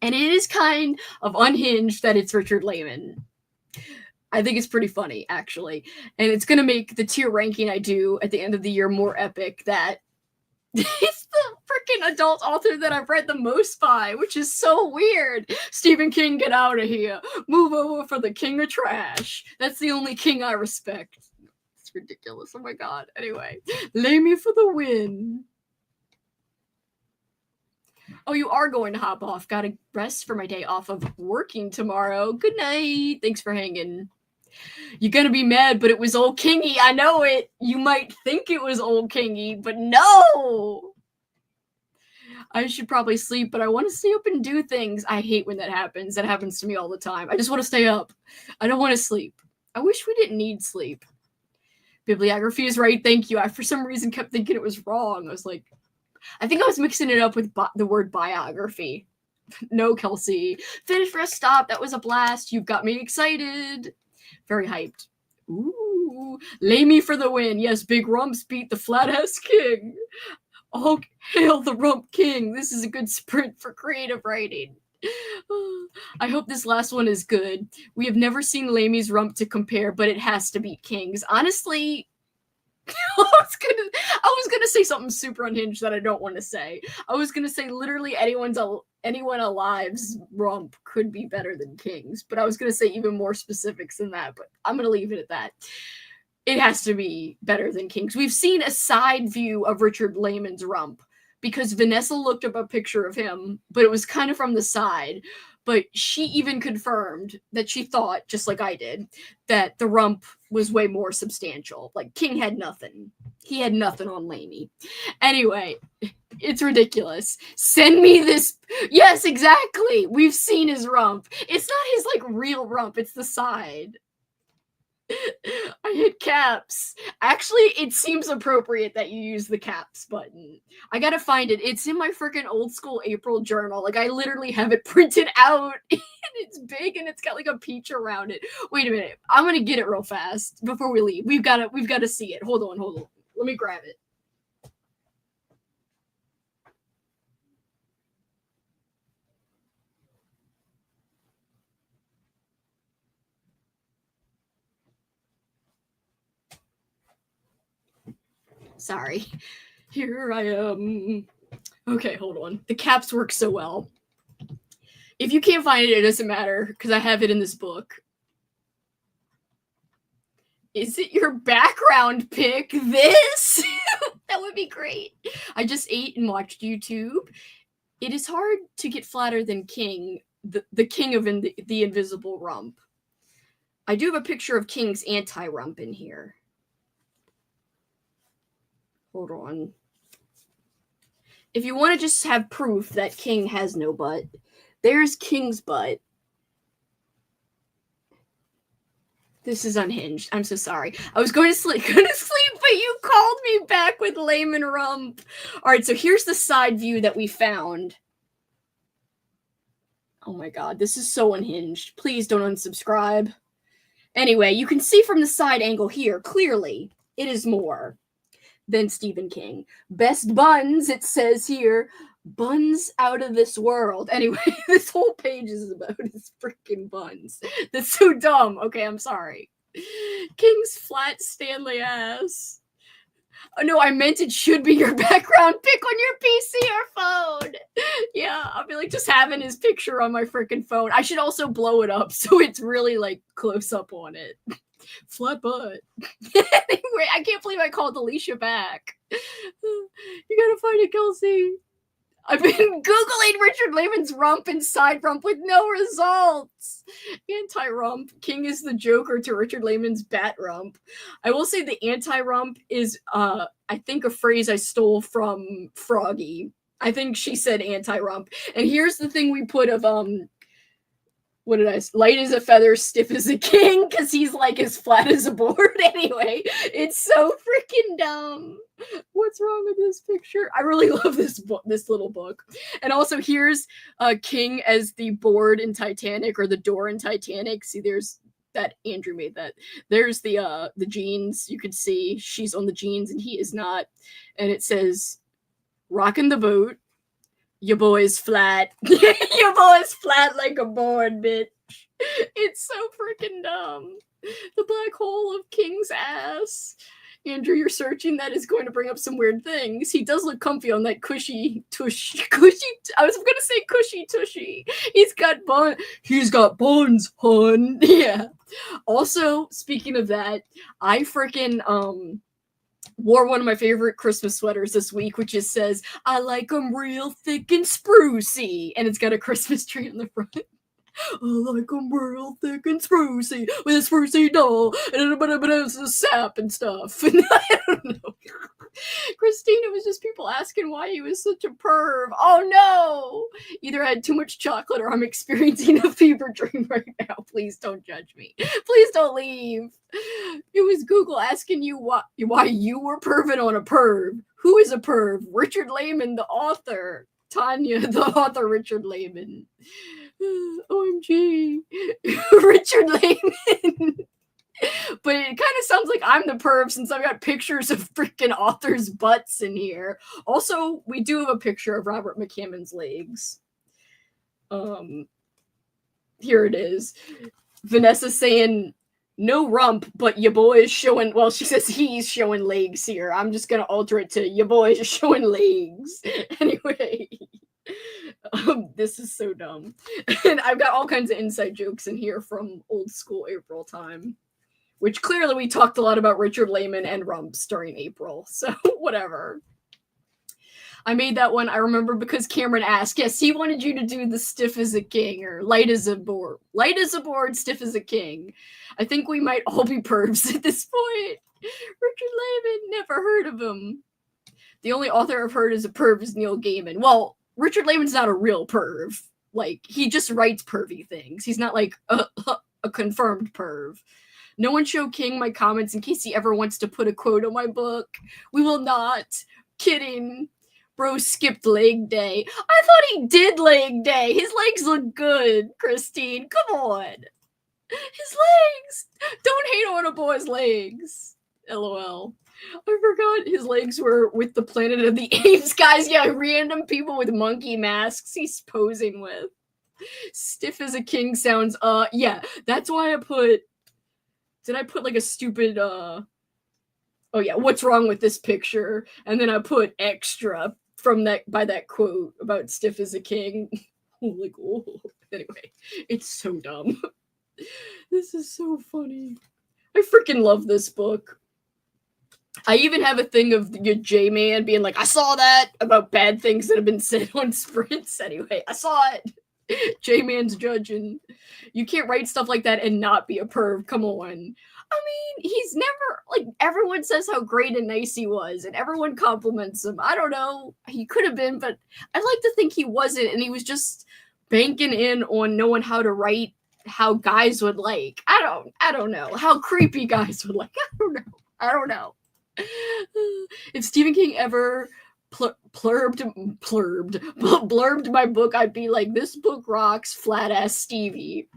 And it is kind of unhinged that it's Richard Lehman. I think it's pretty funny, actually. And it's going to make the tier ranking I do at the end of the year more epic that it's the freaking adult author that I've read the most by, which is so weird. Stephen King, get out of here. Move over for the king of trash. That's the only king I respect. It's ridiculous. Oh my god. Anyway, lay me for the win. Oh, you are going to hop off. Gotta rest for my day off of working tomorrow. Good night. Thanks for hanging. You're gonna be mad, but it was old Kingy. I know it. You might think it was old Kingy, but no! I should probably sleep, but I want to stay up and do things. I hate when that happens. That happens to me all the time. I just want to stay up. I don't want to sleep. I wish we didn't need sleep. Bibliography is right. Thank you. I, for some reason, kept thinking it was wrong. I was like, I think I was mixing it up with the word biography. No, Kelsey. Finish, rest, stop. That was a blast. You've got me excited. Very hyped. Ooh. Lay me for the win. Yes, Big Rumps beat the Flat-Ass King. Oh, hail the Rump King. This is a good sprint for creative writing. I hope this last one is good. We have never seen Lamy's rump to compare, but it has to beat King's. Honestly, I was gonna say something super unhinged that I don't want to say. I was gonna say literally anyone alive's rump could be better than King's, but I was gonna say even more specifics than that. But I'm gonna leave it at that. It has to be better than King's. We've seen a side view of Richard Lehman's rump because Vanessa looked up a picture of him, but it was kind of from the side. But she even confirmed that she thought, just like I did, that the rump was way more substantial. Like, King had nothing. He had nothing on Lamy. Anyway, it's ridiculous. Send me this. Yes, exactly. We've seen his rump. It's not his, like, real rump. It's the side. I hit caps. Actually, it seems appropriate that you use the caps button. I gotta find it. It's in my freaking old school April journal. Like, I literally have it printed out. And it's big and it's got like a peach around it. Wait a minute. I'm gonna get it real fast before we leave. We've gotta see it. Hold on. Let me grab it. Sorry. Here I am. Okay, hold on. The caps work so well. If you can't find it, it doesn't matter because I have it in this book. Is it your background pic? This? That would be great. I just ate and watched YouTube. It is hard to get flatter than King, the king of the invisible rump. I do have a picture of King's anti-rump in here. Hold on. If you want to just have proof that King has no butt, there's King's butt. This is unhinged. I'm so sorry. I was going to sleep, but you called me back with Lehman rump. All right, so here's the side view that we found. Oh my god, this is so unhinged. Please don't unsubscribe. Anyway, you can see from the side angle here, clearly, it is more than Stephen King. Best buns, it says here. Buns out of this world. Anyway, this whole page is about his freaking buns. That's so dumb. Okay, I'm sorry. King's flat Stanley ass. Oh, no, I meant it should be your background pic on your PC or phone. Yeah, I'll be like just having his picture on my freaking phone. I should also blow it up so it's really like close up on it. Flat butt. Anyway, I can't believe I called Alicia back. You gotta find it, Kelsey. I've been Googling Richard Lehman's rump and side rump with no results. Anti-rump. King is the Joker to Richard Lehman's bat rump. I will say the anti-rump is, I think, a phrase I stole from Froggy. I think she said anti-rump. And here's the thing we put of, what did I say? Light as a feather, stiff as a king, because he's like as flat as a board. Anyway, it's so freaking dumb. What's wrong with this picture? I really love this book, this little book. And also here's King as the board in Titanic, or the door in Titanic. See, there's that Andrew made that. There's the jeans. You could see she's on the jeans and he is not. And it says, rocking the boat. Your boy's flat. Your boy's flat like a board, bitch. It's so freaking dumb. The black hole of King's ass. Andrew, you're searching. That is going to bring up some weird things. He does look comfy on that cushy tush. I was gonna say cushy tushy. He's got buns, hun. Yeah. Also, speaking of that, I freaking wore one of my favorite Christmas sweaters this week, which just says, I like them real thick and sprucey. And it's got a Christmas tree in the front. I like them real thick and sprucey with a sprucey doll and a bit of sap and stuff. And I don't know. Christine, it was just people asking why he was such a perv. Oh no! Either I had too much chocolate or I'm experiencing a fever dream right now. Please don't judge me. Please don't leave. It was Google asking you why you were perving on a perv. Who is a perv? Richard Lehman, the author. Tanya, the author, Richard Lehman. OMG. Richard Lehman. But it kind of sounds like I'm the perv since I've got pictures of freaking authors' butts in here. Also, we do have a picture of Robert McCammon's legs. Here it is. Vanessa saying, no rump, but your boy is showing, well, she says he's showing legs here. I'm just going to alter it to your boy is showing legs. Anyway. This is so dumb. And I've got all kinds of inside jokes in here from old school April time. Which clearly we talked a lot about Richard Lehman and rumps during April. So whatever. I made that one, I remember, because Cameron asked. Yes, he wanted you to do the stiff as a king or light as a board. Light as a board, stiff as a king. I think we might all be pervs at this point. Richard Lehman, never heard of him. The only author I've heard as a perv is Neil Gaiman. Well, Richard Lehman's not a real perv. Like, he just writes pervy things. He's not like a confirmed perv. No one show King my comments in case he ever wants to put a quote on my book. We will not. Kidding. Bro skipped leg day. I thought he did leg day. His legs look good, Christine. Come on. His legs. Don't hate on a boy's legs. LOL. I forgot his legs were with the Planet of the Apes guys. Yeah, random people with monkey masks he's posing with. Stiff as a king sounds, yeah. That's why I put... Did I put like a stupid, oh yeah, what's wrong with this picture? And then I put extra from by that quote about stiff as a king. Like, oh. Anyway, it's so dumb. This is so funny. I freaking love this book. I even have a thing of your J-Man being like, I saw that about bad things that have been said on sprints. Anyway, I saw it. J-Man's judging. You can't write stuff like that and not be a perv. Come on. I mean, he's never, like, everyone says how great and nice he was, and everyone compliments him. I don't know. He could have been, but I'd like to think he wasn't, and he was just banking in on knowing how to write how guys would like. I don't know. How creepy guys would like. I don't know. If Stephen King ever blurbed my book, I'd be like, this book rocks, flat ass Stevie.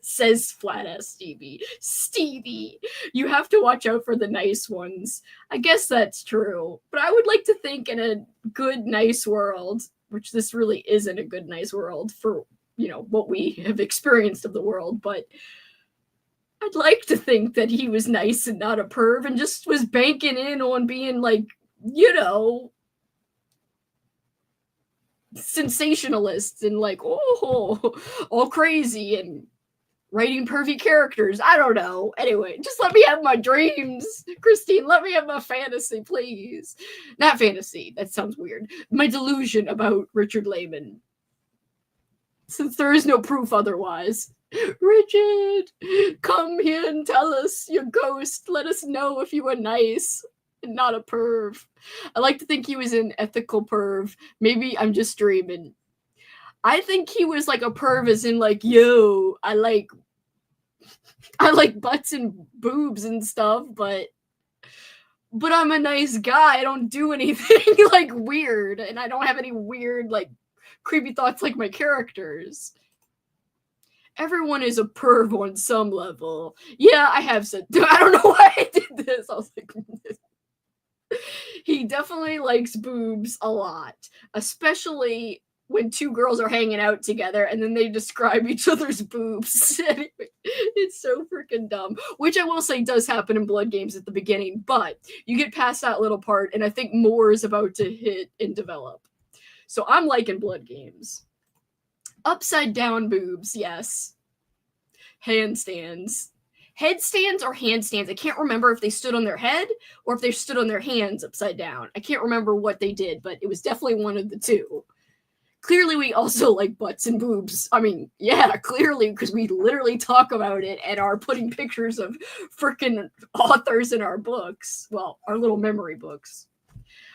Says flat ass Stevie. Stevie, you have to watch out for the nice ones. I guess that's true, but I would like to think in a good, nice world, which this really isn't a good, nice world for, you know, what we have experienced of the world, but I'd like to think that he was nice and not a perv and just was banking in on being like, you know, sensationalist and like, oh, all crazy and writing pervy characters. I don't know. Anyway, just let me have my dreams. Christine, let me have my fantasy, please. Not fantasy. That sounds weird. My delusion about Richard Lehman. Since there is no proof otherwise. Richard, come here and tell us your ghost. Let us know if you were nice and not a perv. I like to think he was an ethical perv. Maybe I'm just dreaming. I think he was like a perv as in like, yo, I like butts and boobs and stuff, but I'm a nice guy. I don't do anything like weird, and I don't have any weird like creepy thoughts like my characters. Everyone is a perv on some level. Yeah, I have said. I don't know why I did this. I was like, he definitely likes boobs a lot, especially when two girls are hanging out together and then they describe each other's boobs. Anyway, it's so freaking dumb, which I will say does happen in Blood Games at the beginning, but you get past that little part and I think more is about to hit and develop. So I'm liking Blood Games. Upside down boobs, yes. Handstands. headstands or handstands. I can't remember if they stood on their head or if they stood on their hands upside down. I can't remember what they did, but it was definitely one of the two. Clearly, we also like butts and boobs. I mean, yeah, clearly, because we literally talk about it and are putting pictures of freaking authors in our books. Well, our little memory books.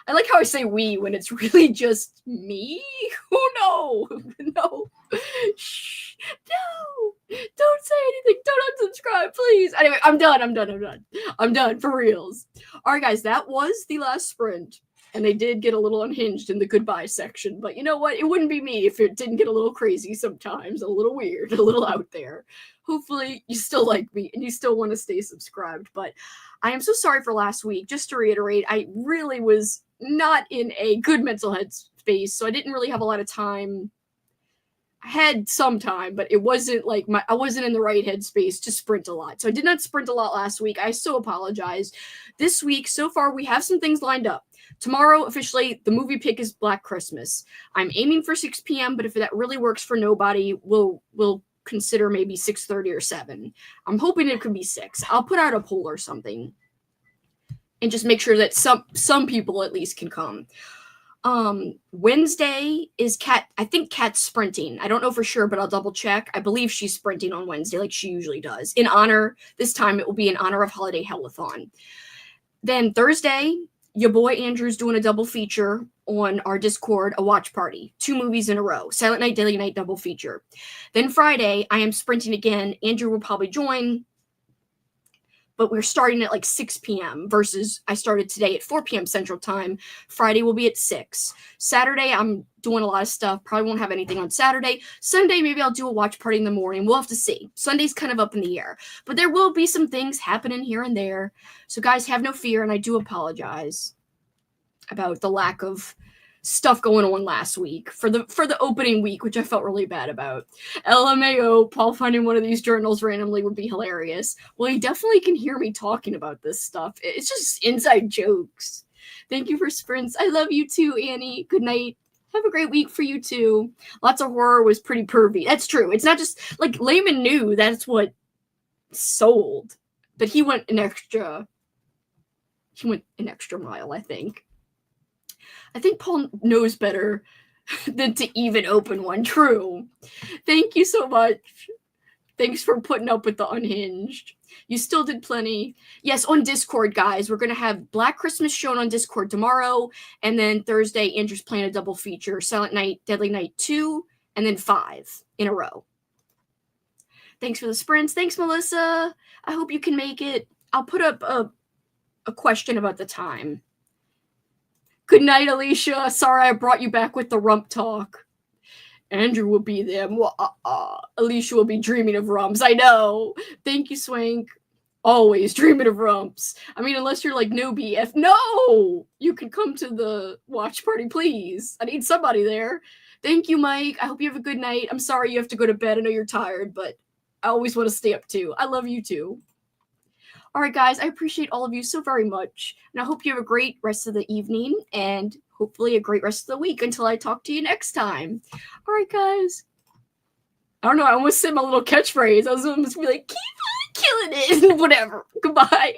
I like how I say we when it's really just me. Oh no, no, shh, no, don't say anything. Don't unsubscribe, please. Anyway, I'm done for reals. All right, guys, that was the last sprint. And they did get a little unhinged in the goodbye section. But you know what? It wouldn't be me if it didn't get a little crazy sometimes, a little weird, a little out there. Hopefully you still like me and you still want to stay subscribed. But I am so sorry for last week. Just to reiterate, I really was not in a good mental head space. So I didn't really have a lot of time. I had some time, but it wasn't like I wasn't in the right headspace to sprint a lot. So I did not sprint a lot last week. I so apologize. This week, so far, we have some things lined up. Tomorrow, officially, the movie pick is Black Christmas. I'm aiming for 6 p.m., but if that really works for nobody, we'll consider maybe 6:30 or 7. I'm hoping it could be 6. I'll put out a poll or something and just make sure that some people at least can come. Wednesday is I think Kat's sprinting. I don't know for sure, but I'll double check. I believe she's sprinting on Wednesday like she usually does. This time it will be in honor of Holiday Hellathon. Then Thursday, your boy Andrew's doing a double feature on our Discord, a watch party. 2 movies in a row. Silent Night, Deadly Night double feature. Then Friday, I am sprinting again. Andrew will probably join. But we're starting at like 6 p.m. versus I started today at 4 p.m. Central Time. Friday will be at 6. Saturday, I'm doing a lot of stuff. Probably won't have anything on Saturday. Sunday, maybe I'll do a watch party in the morning. We'll have to see. Sunday's kind of up in the air. But there will be some things happening here and there. So guys, have no fear, and I do apologize about the lack of stuff going on last week for the opening week, which I felt really bad about. LMAO, Paul finding one of these journals randomly would be hilarious. Well, he definitely can hear me talking about this stuff. It's just inside jokes. Thank you for sprints. I love you too, Annie. Good night. Have a great week for you too. Lots of horror was pretty pervy. That's true. It's not just like Layman knew that's what sold, but he went an extra mile, I think. I think Paul knows better than to even open one. True. Thank you so much. Thanks for putting up with the unhinged. You still did plenty. Yes, on Discord, guys. We're going to have Black Christmas shown on Discord tomorrow. And then Thursday, Andrew's playing a double feature. Silent Night, Deadly Night 2, and then 5 in a row. Thanks for the sprints. Thanks, Melissa. I hope you can make it. I'll put up a question about the time. Good night, Alicia. Sorry I brought you back with the rump talk. Andrew will be there. Alicia will be dreaming of rumps. I know. Thank you, Swank. Always dreaming of rumps. I mean, unless you're like no BF. No! You can come to the watch party, please. I need somebody there. Thank you, Mike. I hope you have a good night. I'm sorry you have to go to bed. I know you're tired, but I always want to stay up too. I love you too. All right, guys, I appreciate all of you so very much. And I hope you have a great rest of the evening and hopefully a great rest of the week until I talk to you next time. All right, guys. I don't know. I almost said my little catchphrase. I was almost be like, keep on killing it. Whatever. Goodbye.